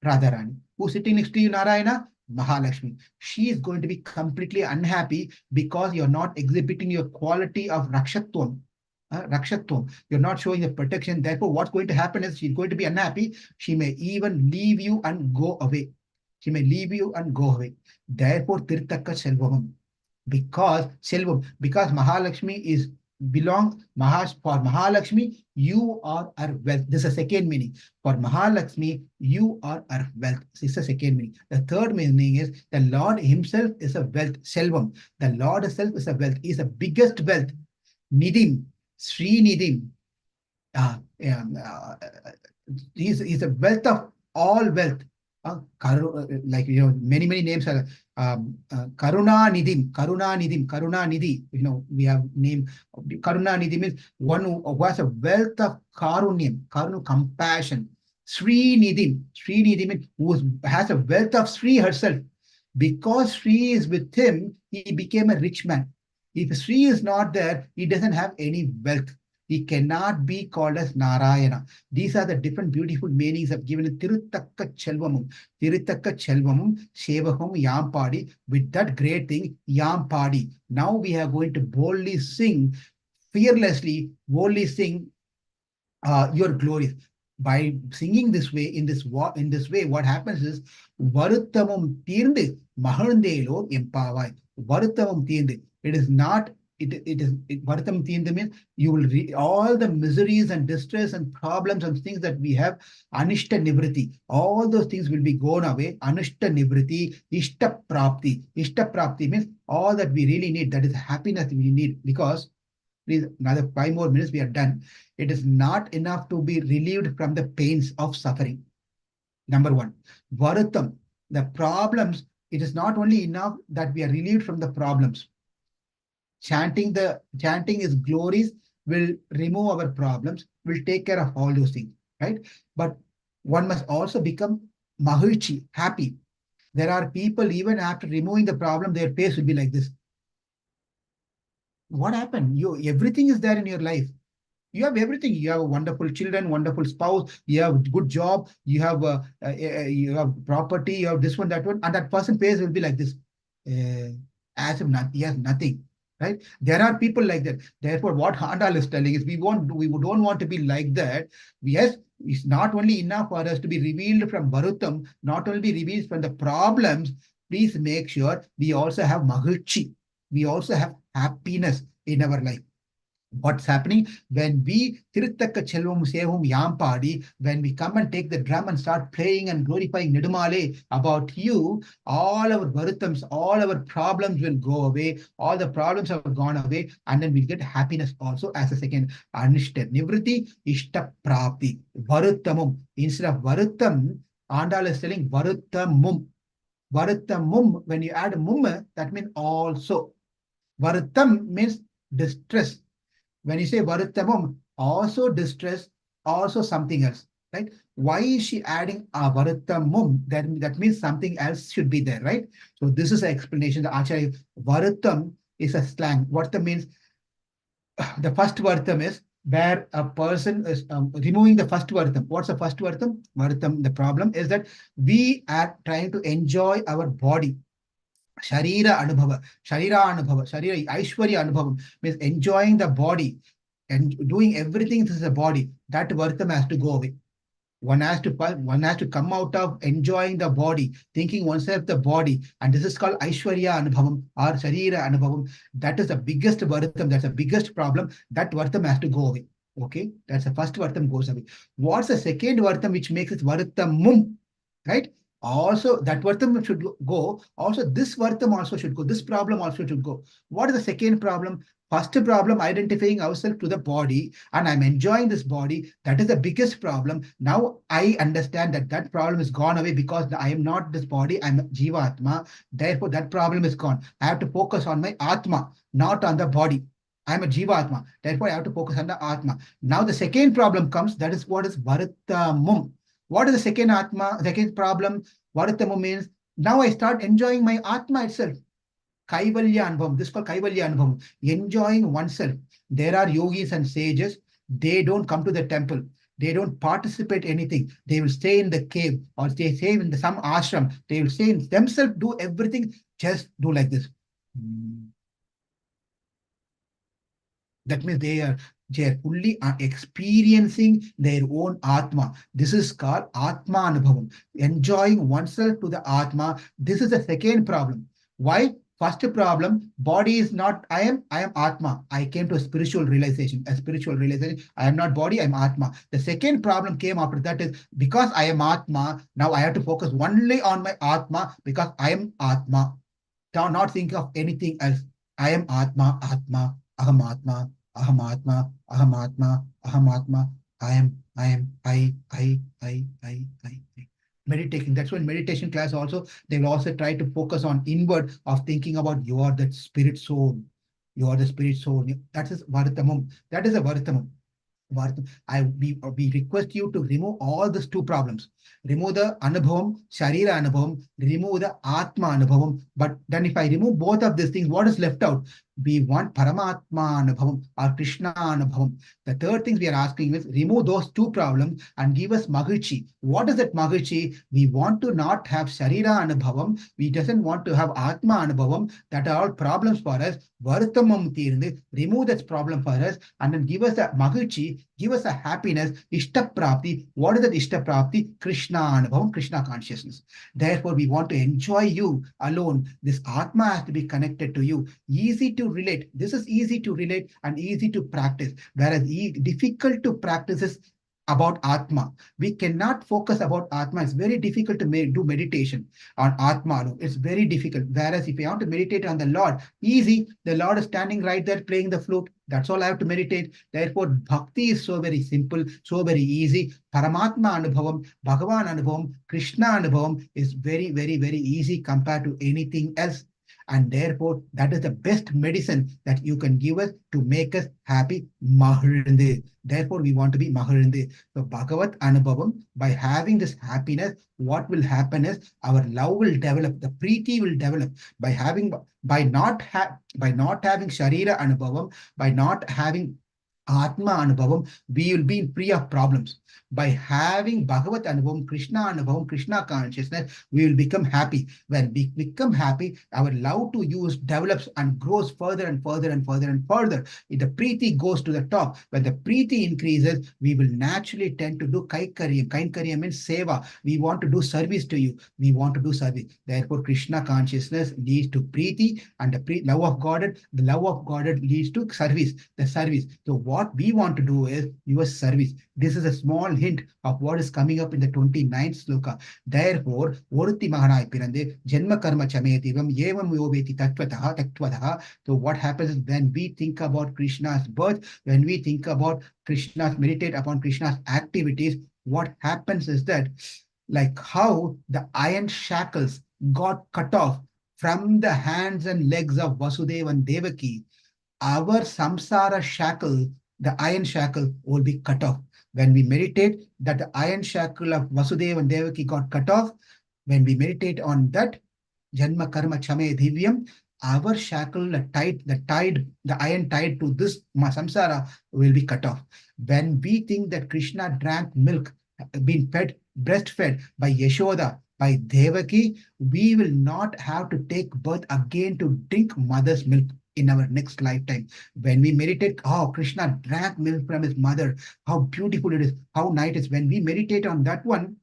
Radharani. Who's sitting next to you? Narayana? Mahalakshmi. She is going to be completely unhappy because you're not exhibiting your quality of Rakshatvam. Rakshatvam. You're not showing the protection. Therefore, what's going to happen is she's going to be unhappy. She may even leave you and go away. She may leave you and go away. Therefore, Tirthaka Selvam. Because Mahalakshmi is for Mahalakshmi, you are our wealth. This is a second meaning. For Mahalakshmi, you are our wealth. This is the second meaning. The third meaning is the Lord himself is a wealth. Selvam. The Lord himself is a wealth. He is the biggest wealth. Nidim, Sri Nidim. Um, uh, he's a wealth of all wealth. Like many names are Karuna Nidim, Karuna Nidhi. We have name Karuna Nidhi means one who has a wealth of Karunyam, compassion. Sri Nidim means who has a wealth of Sri herself. Because Sri is with him, he became a rich man. If Sri is not there, he doesn't have any wealth. He cannot be called as Narayana. These are the different beautiful meanings of given in Tiruttakka Chelvamum. Tiruttakka Chelvamum, Sevahum Yampadi. With that great thing, Yampadi. Now we are going to boldly sing, fearlessly, boldly sing your glories. By singing this way, in this way, what happens is Varuttamum Tirndu Mahandelo Empavai. Varuttamum Tirndu. It is not Vartam Tirndu means you will all the miseries and distress and problems and things that we have, Anishta Nivriti. All those things will be gone away. Anishta Nivriti, Ishta Prapti. Ishta Prapti means all that we really need. That is happiness we need, because please, another 5 more minutes, we are done. It is not enough to be relieved from the pains of suffering. Number one, Varutam, the problems, it is not only enough that we are relieved from the problems. Chanting is glories will remove our problems, will take care of all those things, right? But one must also become Mahulchi, happy. There are people, even after removing the problem, their face will be like this. What happened? Everything is there in your life. You have everything. You have wonderful children, wonderful spouse. You have good job. You have property. You have this one, that one, and that person face will be like this, as if he has nothing. Right? There are people like that. Therefore, what Handal is telling is we don't want to be like that. Yes, it's not only enough for us to be revealed from Varutam, not only be revealed from the problems. Please make sure we also have Mahulchi. We also have happiness in our life. What's happening when we Tiruttakka Chelvam Sevum Yampadi, when we come and take the drum and start praying and glorifying Nidumale about you, all our Varutams, all our problems will go away, all the problems have gone away, and then we'll get happiness also as a second. Anishta Nivriti, Ishta Prapti, Varutamum. Instead of Varutam, Andal is telling Varutamum. Varutamum, when you add mum, that means also. Varuttam means distress. When you say varuttamam, also distress, also something else, right? Why is she adding a varuttamum? That means something else should be there, right? So this is an explanation. The Acharya, varuttam is a slang. Varuttam means the first vartam is where a person is removing the first vartam. What's the first vartam? Vartam, the problem is that we are trying to enjoy our body. Sharira Anubhava, Sharira Anubhava, Sharira Aishwarya Anubhavam means enjoying the body and doing everything through the body. That vartam has to go away. One has to come out of enjoying the body, thinking oneself the body, and this is called Aishwarya Anubhavam or Sharira Anubhavam. That is the biggest vartam. That's the biggest problem. That vartam has to go away. Okay, that's the first vartam goes away. What's the second vartam which makes it vartamum? Right? Also, that vartam should go. Also, this vartam also should go. This problem also should go. What is the second problem? First problem, identifying ourselves to the body, and I'm enjoying this body. That is the biggest problem. Now I understand that that problem is gone away because I am not this body. I'm Jiva Atma. Therefore, that problem is gone. I have to focus on my Atma, not on the body. I'm a Jiva Atma. Therefore, I have to focus on the Atma. Now the second problem comes. That is what is Varittamum. What is the second Atma? Second problem? Varittamum means now I start enjoying my Atma itself. Kaivalya Anubhavam. This is called Kaivalya Anubhavam. Enjoying oneself. There are yogis and sages. They don't come to the temple. They don't participate anything. They will stay in the cave or they stay in some ashram. They will stay in themselves, do everything. Just do like this. That means they are fully experiencing their own Atma. This is called Atma Anubhavam. Enjoying oneself to the Atma. This is the second problem. Why? First problem, body is not I am Atma. I came to a spiritual realization. I am not body, I am Atma. The second problem came after that is because I am Atma, now I have to focus only on my Atma because I am Atma. Now not think of anything else. I am Atma, Atma, Aham Atma, Aham Atma, Aham Atma, Aham Atma. I am, I. Meditating. That's when meditation class also, they will also try to focus on inward of thinking about you are that spirit soul. You are the spirit soul. That is Vartamam. That is a Vartamam. We request you to remove all these two problems. Remove the Anubhavam, Sharira Anubhavam, remove the Atma Anubhavam. But then if I remove both of these things, what is left out? We want Paramatma Anubhavam or Krishna Anubhavam. The third thing we are asking is remove those two problems and give us Magrichi. What is that Magrichi? We want to not have Sharira Anubhavam. We doesn't want to have Atma Anubhavam. That are all problems for us. Vartamam Tirinde, remove that problem for us and then give us a Magrichi, give us a happiness, Ishta Prapti. What is that Ishta Prapti? Krishna Anubhavam, Krishna consciousness. Therefore, we want to enjoy you alone. This Atma has to be connected to you. Easy to relate. This is easy to relate and easy to practice. Whereas difficult to practice is about Atma. We cannot focus about Atma. It's very difficult to do meditation on Atma. It's very difficult. Whereas if you want to meditate on the Lord, easy. The Lord is standing right there playing the flute. That's all I have to meditate. Therefore, bhakti is so very simple, so very easy. Paramatma Anubhavam, Bhagavan Anubhavam, Krishna Anubhavam is very, very, very easy compared to anything else. And therefore, that is the best medicine that you can give us to make us happy. Mahirinde. Therefore, we want to be Mahirinde. So, Bhagavat Anubhavam, by having this happiness, what will happen is our love will develop, the preeti will develop by not having Sharira Anubhavam, by not having Atma Anubhavam, we will be free of problems. By having Bhagavat Anubhavam, Krishna Anubhavam, Krishna consciousness, we will become happy. When we become happy, our love to use develops and grows further and further and further and further. If the preeti goes to the top, when the preeti increases, we will naturally tend to do Kaikaryam. Kaikaryam means seva. We want to do service to you. We want to do service. Therefore, Krishna consciousness leads to preeti and the love of Godhead. The love of Godhead leads to service. The service. So what we want to do is your service. This is a small hint of what is coming up in the 29th sloka. Therefore, Oruti Mahanai Pirande, Janma Karma Chametivam, Yevam Yoveti Tattvataha, Tattvataha. So what happens is when we think about Krishna's birth, when we think about Krishna's, meditate upon Krishna's activities, what happens is that like how the iron shackles got cut off from the hands and legs of Vasudeva and Devaki, our samsara shackle, the iron shackle, will be cut off. When we meditate, that the iron shackle of Vasudeva and Devaki got cut off, when we meditate on that, Janma Karma Chame Divyam, our shackle, the iron tied to this samsara will be cut off. When we think that Krishna drank milk, been fed, breastfed by Yashoda, by Devaki, we will not have to take birth again to drink mother's milk in our next lifetime. When we meditate, oh, Krishna drank milk from his mother, how beautiful it is, how nice it is. When we meditate on that one,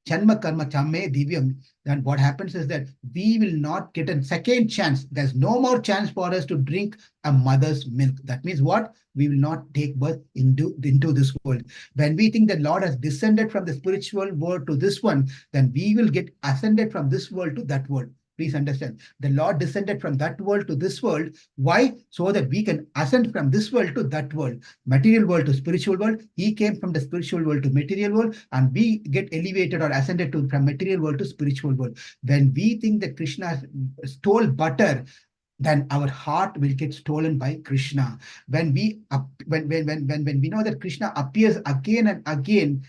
Janma Karma Chamme Divyam, then what happens is that we will not get a second chance. There's no more chance for us to drink a mother's milk. That means what? We will not take birth into this world. When we think the Lord has descended from the spiritual world to this one, then we will get ascended from this world to that world. Please understand. The Lord descended from that world to this world. Why? So that we can ascend from this world to that world. Material world to spiritual world. He came from the spiritual world to material world, and we get elevated or ascended from material world to spiritual world. When we think that Krishna stole butter, then our heart will get stolen by Krishna. When we know that Krishna appears again and again,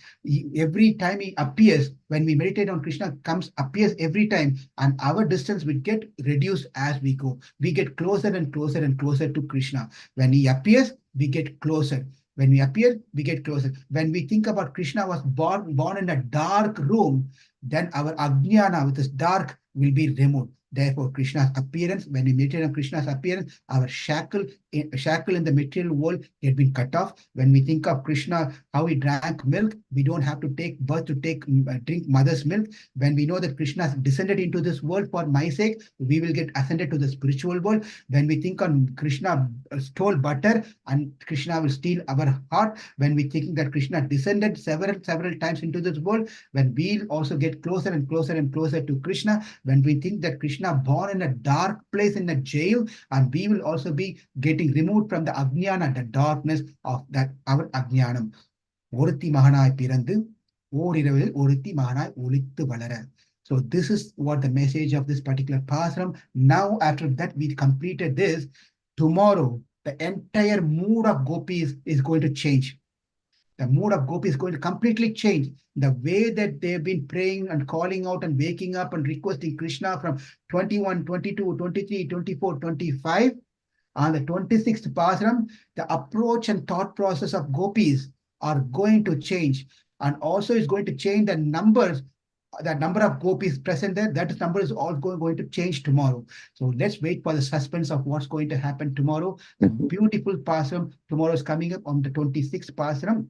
every time he appears, when we meditate on Krishna, appears every time, and our distance will get reduced as we go. We get closer and closer and closer to Krishna. When he appears, we get closer. When we appear, we get closer. When we think about Krishna was born in a dark room, then our ajnana, with this dark, will be removed. Therefore, Krishna's appearance, when we meditate on Krishna's appearance, our shackle in the material world had been cut off. When we think of Krishna, how he drank milk, we don't have to take birth to drink mother's milk. When we know that Krishna has descended into this world for my sake, we will get ascended to the spiritual world. When we think on Krishna stole butter, and Krishna will steal our heart. When we think that Krishna descended several times into this world, when we'll also get closer and closer and closer to Krishna. When we think that Krishna born in a dark place, in a jail, and we will also be getting removed from the ajnana, the darkness of that our ajnanam. Oruthi mahanai pirandu, oriravil oruthi mahanai olittu valara. So this is what the message of this particular pasuram. Now, after that we completed this, tomorrow the entire mood of gopis is going to change. The mood of Gopi is going to completely change. The way that they've been praying and calling out and waking up and requesting Krishna from 21, 22, 23, 24, 25, on the 26th Pasuram, the approach and thought process of Gopis are going to change. And also is going to change the numbers. That number of gopis present there, that number is all going to change tomorrow. So let's wait for the suspense of what's going to happen tomorrow. The beautiful Pasuram tomorrow is coming up on the 26th Pasuram.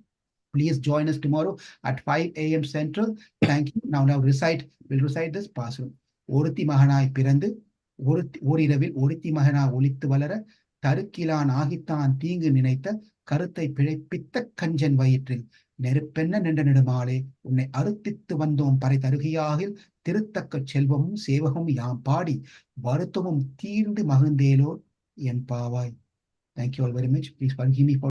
Please join us tomorrow at 5 a.m. Central. Thank you. Now we'll recite this Pasuram. Oruthi mahanai pirandu, ஓரிரவில் ஒருத்தி மகனா ஒலித்து வளர தருக்கிலான் ஆகித்தான் தீங்கு நினைத்த கருத்தை பிழைப்பித்த கஞ்சன் வயிற்றில் நெருப்பென்ன நின்ற நெடுமாலே உன்னை அறுத்தித்து வந்தோம் பறை தருகியாகில் திருத்தக்க செல்வமும் சேவகமும் யாம் பாடி வருத்தமும் தீர்ந்து மகிழ்ந்தேலோ என் பாவாய். Thank you all very much. Please forgive me for